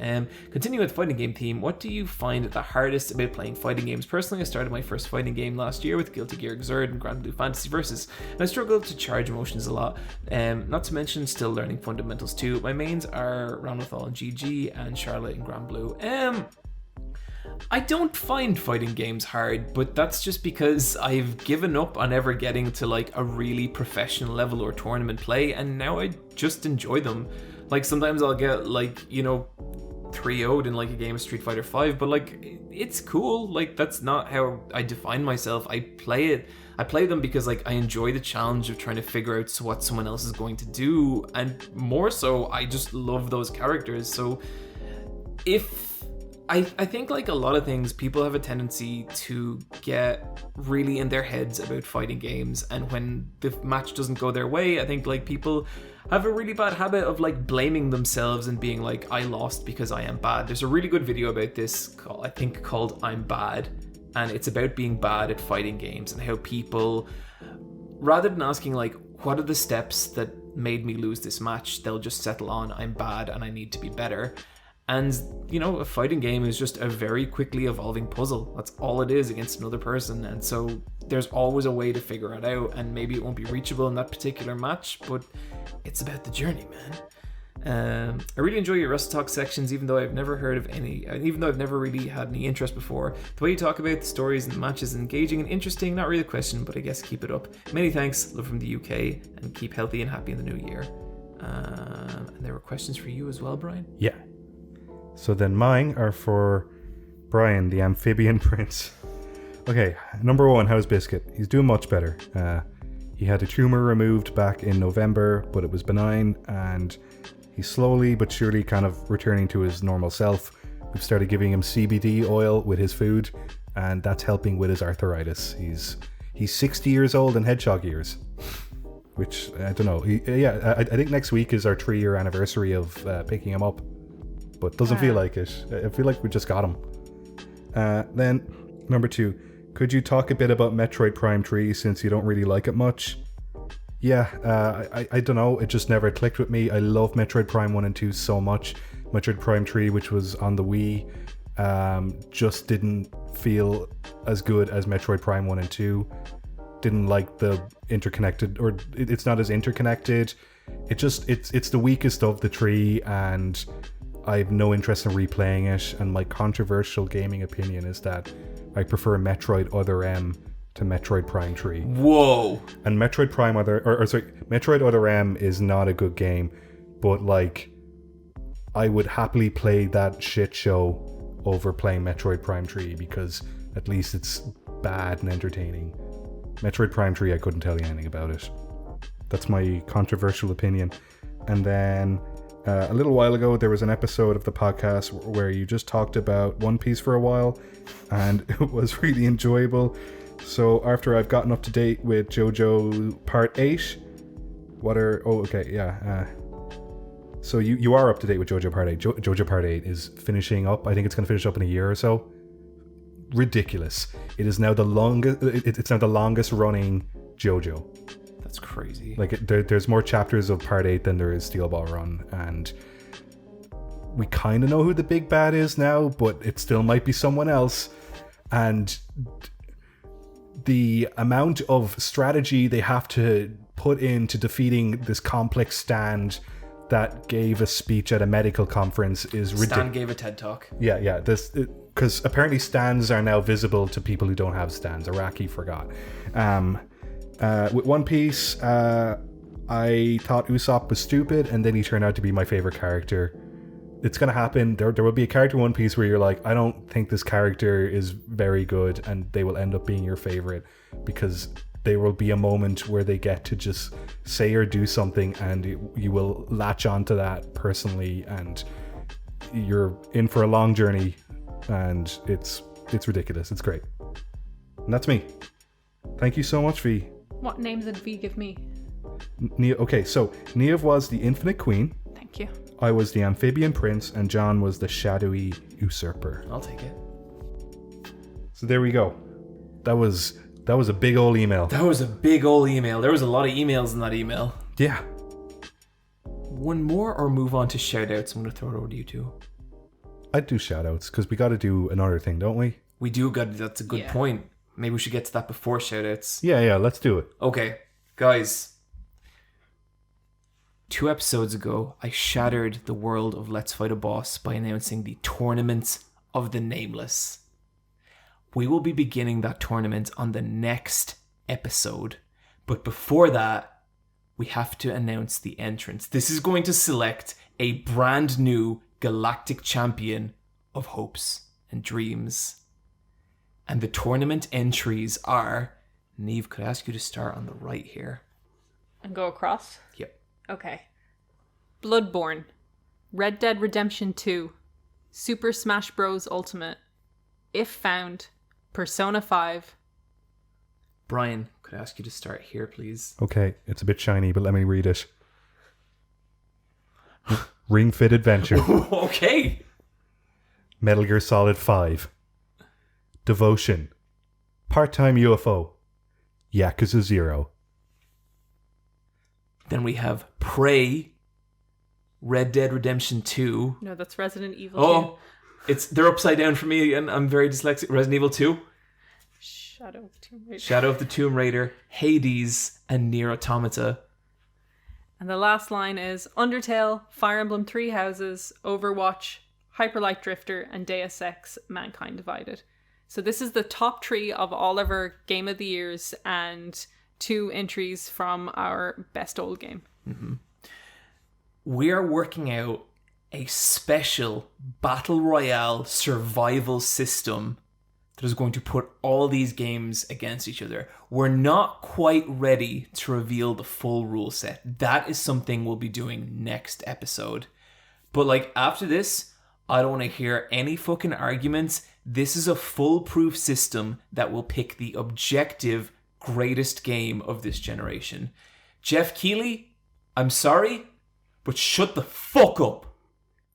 Continuing with the fighting game theme, what do you find the hardest about playing fighting games? Personally, I started my first fighting game last year with Guilty Gear Xrd and Grand Blue Fantasy Versus, and I struggled to charge emotions a lot. Not to mention still learning fundamentals too. My mains are Roundwithal and GG and Charlotte and Grand Blue. I don't find fighting games hard, but that's just because I've given up on ever getting to a really professional level or tournament play, and now I just enjoy them. Sometimes I'll get 3-0'd in a game of Street Fighter 5, but it's cool. That's not how I define myself. I play them because I enjoy the challenge of trying to figure out what someone else is going to do, and more so I just love those characters. So I think a lot of things, people have a tendency to get really in their heads about fighting games, and when the match doesn't go their way, I think people have a really bad habit of blaming themselves and being I lost because I am bad. There's a really good video about this called I'm Bad, and it's about being bad at fighting games and how people, rather than asking what are the steps that made me lose this match, they'll just settle on I'm bad and I need to be better. And, a fighting game is just a very quickly evolving puzzle. That's all it is against another person. And so there's always a way to figure it out. And maybe it won't be reachable in that particular match, but it's about the journey, man. I really enjoy your WrestleTalk sections, even though I've never really had any interest before. The way you talk about the stories and the matches is engaging and interesting. Not really a question, but I guess keep it up. Many thanks. Love from the UK, and keep healthy and happy in the new year. And there were questions for you as well, Bryan? Yeah. So then mine are for Bryan, the amphibian prince. Okay, number 1, how's Biscuit? He's doing much better. He had a tumour removed back in November, but it was benign, and he's slowly but surely kind of returning to his normal self. We've started giving him CBD oil with his food, and that's helping with his arthritis. He's 60 years old in hedgehog years, which, I don't know. I think next week is our 3-year anniversary of picking him up. But doesn't feel like it. I feel like we just got him. Then, number 2, could you talk a bit about Metroid Prime 3 since you don't really like it much? Yeah, I don't know. It just never clicked with me. I love Metroid Prime 1 and 2 so much. Metroid Prime 3, which was on the Wii, just didn't feel as good as Metroid Prime 1 and 2. didn't like the interconnected, or it's not as interconnected. It's the weakest of the three, and I have no interest in replaying it. And my controversial gaming opinion is that I prefer Metroid Other M to Metroid Prime 3. Whoa. And Metroid Prime Metroid Other M is not a good game, but like I would happily play that shit show over playing Metroid Prime 3 because at least it's bad and entertaining. Metroid Prime 3, I couldn't tell you anything about it. That's my controversial opinion. And then a little while ago, there was an episode of the podcast where you just talked about One Piece for a while, and it was really enjoyable. So after I've gotten up to date with JoJo Part 8, so you are up to date with JoJo Part 8. JoJo Part 8 is finishing up. I think it's going to finish up in a year or so. Ridiculous. It is now the longest. It's now the longest running JoJo. That's crazy. Like there's more chapters of Part 8 than there is Steel Ball Run, and we kind of know who the big bad is now, but it still might be someone else. And the amount of strategy they have to put into defeating this complex stand that gave a speech at a medical conference is ridiculous. Stan gave a TED talk. Yeah. Because apparently stands are now visible to people who don't have stands. Iraqi forgot. With One Piece, I thought Usopp was stupid, and then he turned out to be my favorite character. It's going to happen. There will be a character in One Piece where you're like, I don't think this character is very good, and they will end up being your favorite because there will be a moment where they get to just say or do something, and you will latch onto that personally, and you're in for a long journey, and it's ridiculous. It's great. And that's me. Thank you so much, V. What name did V give me? Okay, so Niamh was the Infinite Queen. Thank you. I was the Amphibian Prince, and John was the Shadowy Usurper. I'll take it. So there we go. That was a big old email. That was a big old email. There was a lot of emails in that email. Yeah. One more or move on to shoutouts? I'm going to throw it over to you two. I'd do shoutouts because we got to do another thing, don't we? We do got. That's a good point. Maybe we should get to that before shoutouts. Yeah, let's do it. Okay, guys. 2 episodes ago, I shattered the world of Let's Fight a Boss by announcing the Tournament of the Nameless. We will be beginning that tournament on the next episode. But before that, we have to announce the entrants. This is going to select a brand new galactic champion of hopes and dreams. And the tournament entries are... Niamh, could I ask you to start on the right here? And go across? Yep. Okay. Bloodborne, Red Dead Redemption 2, Super Smash Bros. Ultimate, If Found, Persona 5. Bryan, could I ask you to start here, please? Okay, it's a bit shiny, but let me read it. Ring Fit Adventure. Okay. Metal Gear Solid 5. Devotion. Part-Time UFO. Yakuza 0. Then we have Prey, Red Dead Redemption 2. No, that's Resident Evil 2. They're upside down for me again. I'm very dyslexic. Resident Evil 2. Shadow of the Tomb Raider. Shadow of the Tomb Raider, Hades, and Nier Automata. And the last line is Undertale, Fire Emblem Three Houses, Overwatch, Hyper Light Drifter, and Deus Ex Mankind Divided. So this is the top 3 of all of our Game of the Years and 2 entries from our Best Old Game. Mm-hmm. We are working out a special Battle Royale survival system that is going to put all these games against each other. We're not quite ready to reveal the full rule set. That is something we'll be doing next episode. But after this, I don't want to hear any fucking arguments. This is a foolproof system that will pick the objective greatest game of this generation. Jeff Keighley, I'm sorry, but shut the fuck up.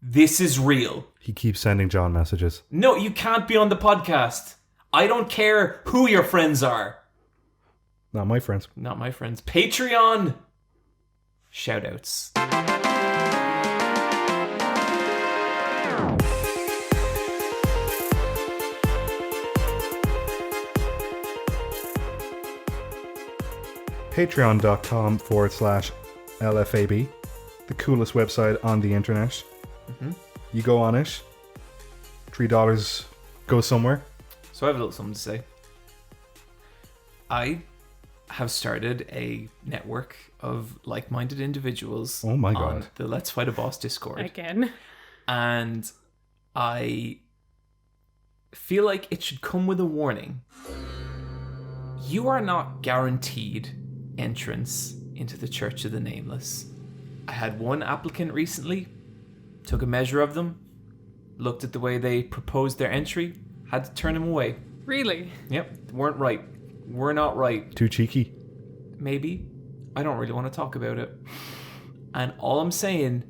This is real. He keeps sending John messages. No, you can't be on the podcast. I don't care who your friends are. Not my friends. Not my friends. Patreon. Shoutouts. patreon.com/LFAB, the coolest website on the internet. You go on it, $3 goes somewhere. So I have a little something to say. I have started a network of like-minded individuals Oh my on God. the Let's Fight a Boss Discord. Again. And I feel like it should come with a warning. You are not guaranteed entrance into the Church of the Nameless. I had one applicant recently, took a measure of them, looked at the way they proposed their entry, had to turn them away. Really? Yep, weren't right. We're not right. Too cheeky. Maybe. I don't really want to talk about it. And all I'm saying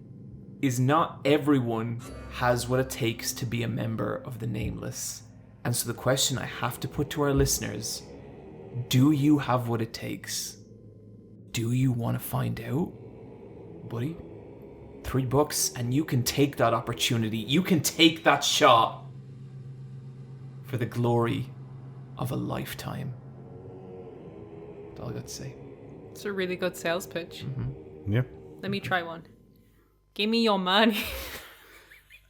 is not everyone has what it takes to be a member of the Nameless. And so the question I have to put to our listeners, do you have what it takes? Do you want to find out? Buddy, $3 and you can take that opportunity. You can take that shot for the glory of a lifetime. That's all I got to say. It's a really good sales pitch. Yeah. Let me try one. Give me your money.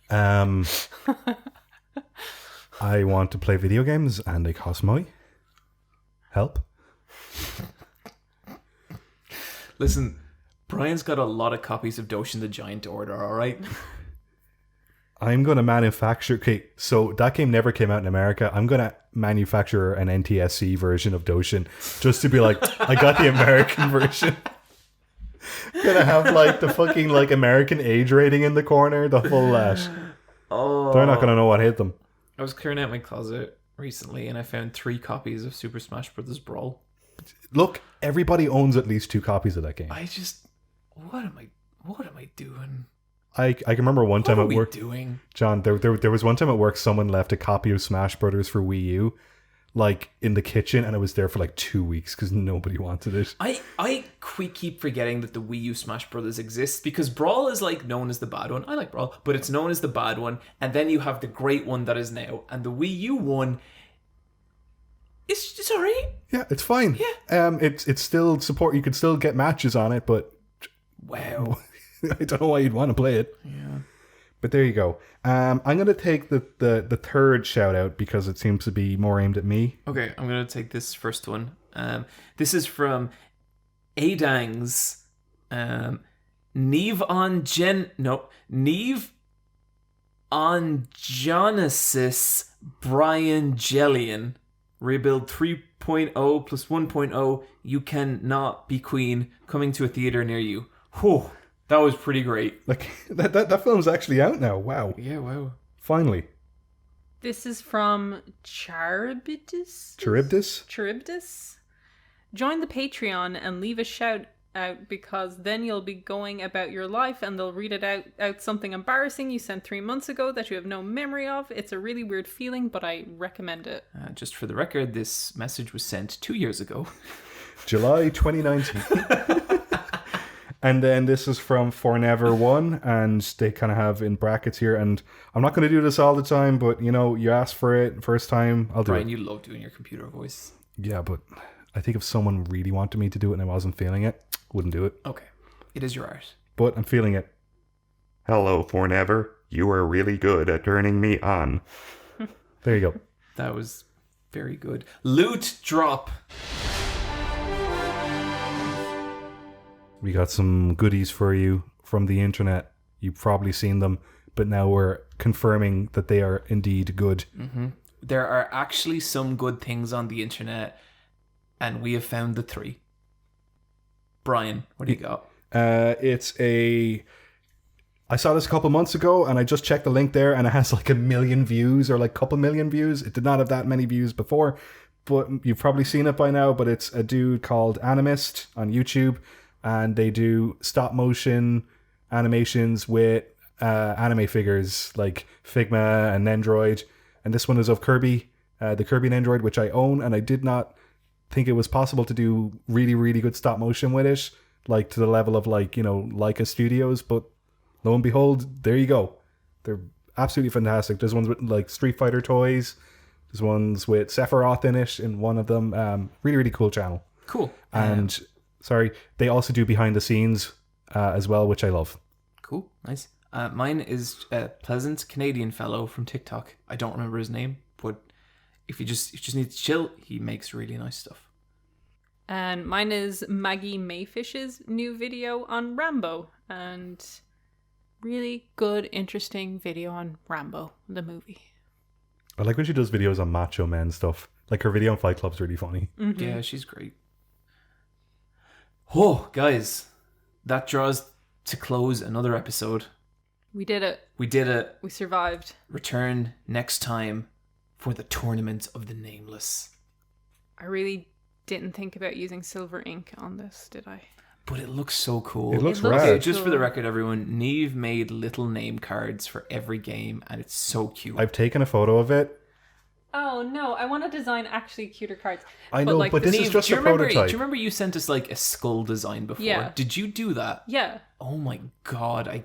I want to play video games and they cost money. Help. Listen, Brian's got a lot of copies of Doshin the Giant to order, alright? I'm going to manufacture... Okay, so that game never came out in America. I'm going to manufacture an NTSC version of Doshin just to be like, I got the American version. Gonna have like the fucking like American age rating in the corner, the full lash. Oh. They're not gonna know what hit them. I was clearing out my closet recently and I found 3 copies of Super Smash Bros. Brawl. Look, everybody owns at least 2 copies of that game. I just... What am I doing? I can remember one time What are at we work, doing? John, there was one time at work someone left a copy of Smash Brothers for Wii U like in the kitchen and it was there for like 2 weeks because nobody wanted it. I keep forgetting that the Wii U Smash Brothers exists because Brawl is like known as the bad one. I like Brawl, but it's known as the bad one. And then you have the great one that is now. And the Wii U one, it's alright. Yeah, it's fine. Yeah. It's still support. You could still get matches on it, but Wow. I don't know why you'd want to play it. Yeah. But there you go. I'm going to take the third shout out because it seems to be more aimed at me. Okay, I'm going to take this first one. This is from Adangs. Niamh on Genesis Bryan Jellian. Rebuild 3.0 plus 1.0. You cannot be queen. Coming to a theater near you. Whew. That was pretty great. Like that film's actually out now. Wow. Yeah, wow. Finally. This is from Charybdis? Charybdis? Join the Patreon and leave a shout out because then you'll be going about your life and they'll read it out something embarrassing you sent 3 months ago that you have no memory of. It's a really weird feeling, but I recommend it. Just for the record, this message was sent 2 years ago. July 2019. And then this is from Fornever1, and they kind of have in brackets here, and I'm not going to do this all the time, but, you know, you asked for it first time, I'll do Brian, it. you love doing your computer voice. Yeah, but I think if someone really wanted me to do it and I wasn't feeling it, wouldn't do it. Okay. It is your art. But I'm feeling it. Hello, Fornever. You are really good at turning me on. There you go. That was very good. Loot drop. We got some goodies for you from the internet. You've probably seen them, but now we're confirming that they are indeed good. Mm-hmm. There are actually some good things on the internet, and we have found the 3. Brian, what do you got? I saw this a couple months ago, and I just checked the link there, and it has like 1 million views or like a couple million views. It did not have that many views before, but you've probably seen it by now. But it's a dude called Animist on YouTube. And they do stop motion animations with anime figures like Figma and Nendroid. And this one is of Kirby, the Kirby Nendroid, which I own. And I did not think it was possible to do really, really good stop motion with it, like to the level of like, you know, Leica Studios. But lo and behold, there you go. They're absolutely fantastic. There's ones with like Street Fighter toys. There's ones with Sephiroth in it in one of them. Really, really cool channel. Cool. And Sorry. They also do behind the scenes as well, which I love. Cool, nice. Mine is a pleasant Canadian fellow from TikTok. I don't remember his name, but if you just need to chill, he makes really nice stuff. And mine is Maggie Mayfish's new video on Rambo, and really good, interesting video on Rambo, the movie. I like when she does videos on macho men stuff. Like her video on Fight Club's really funny. Mm-hmm. Yeah, she's great. Oh, guys, that draws to close another episode. We did it. We did it. We survived. Return next time for the Tournament of the Nameless. I really didn't think about using silver ink on this, did I? But it looks so cool. It looks rad. rad. Just for the record, everyone, Niamh made little name cards for every game, and it's so cute. I've taken a photo of it. Oh no, I want to design actually cuter cards. I know, but this is Niamh, just do a you remember, prototype. Do you remember you sent us like a skull design before? Yeah. Did you do that? Yeah. Oh my god,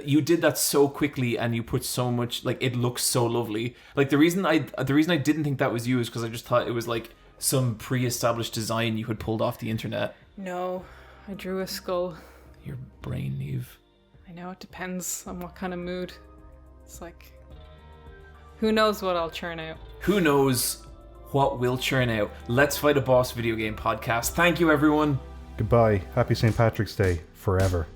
you did that so quickly, and you put so much, like, it looks so lovely. Like, the reason I didn't think that was you is because I just thought it was like some pre-established design you had pulled off the internet. No, I drew a skull. Your brain, Niamh. I know, it depends on what kind of mood. It's like, who knows what I'll churn out. Who knows what will churn out. Let's Fight a Boss video game podcast. Thank you, everyone. Goodbye. Happy St. Patrick's Day forever.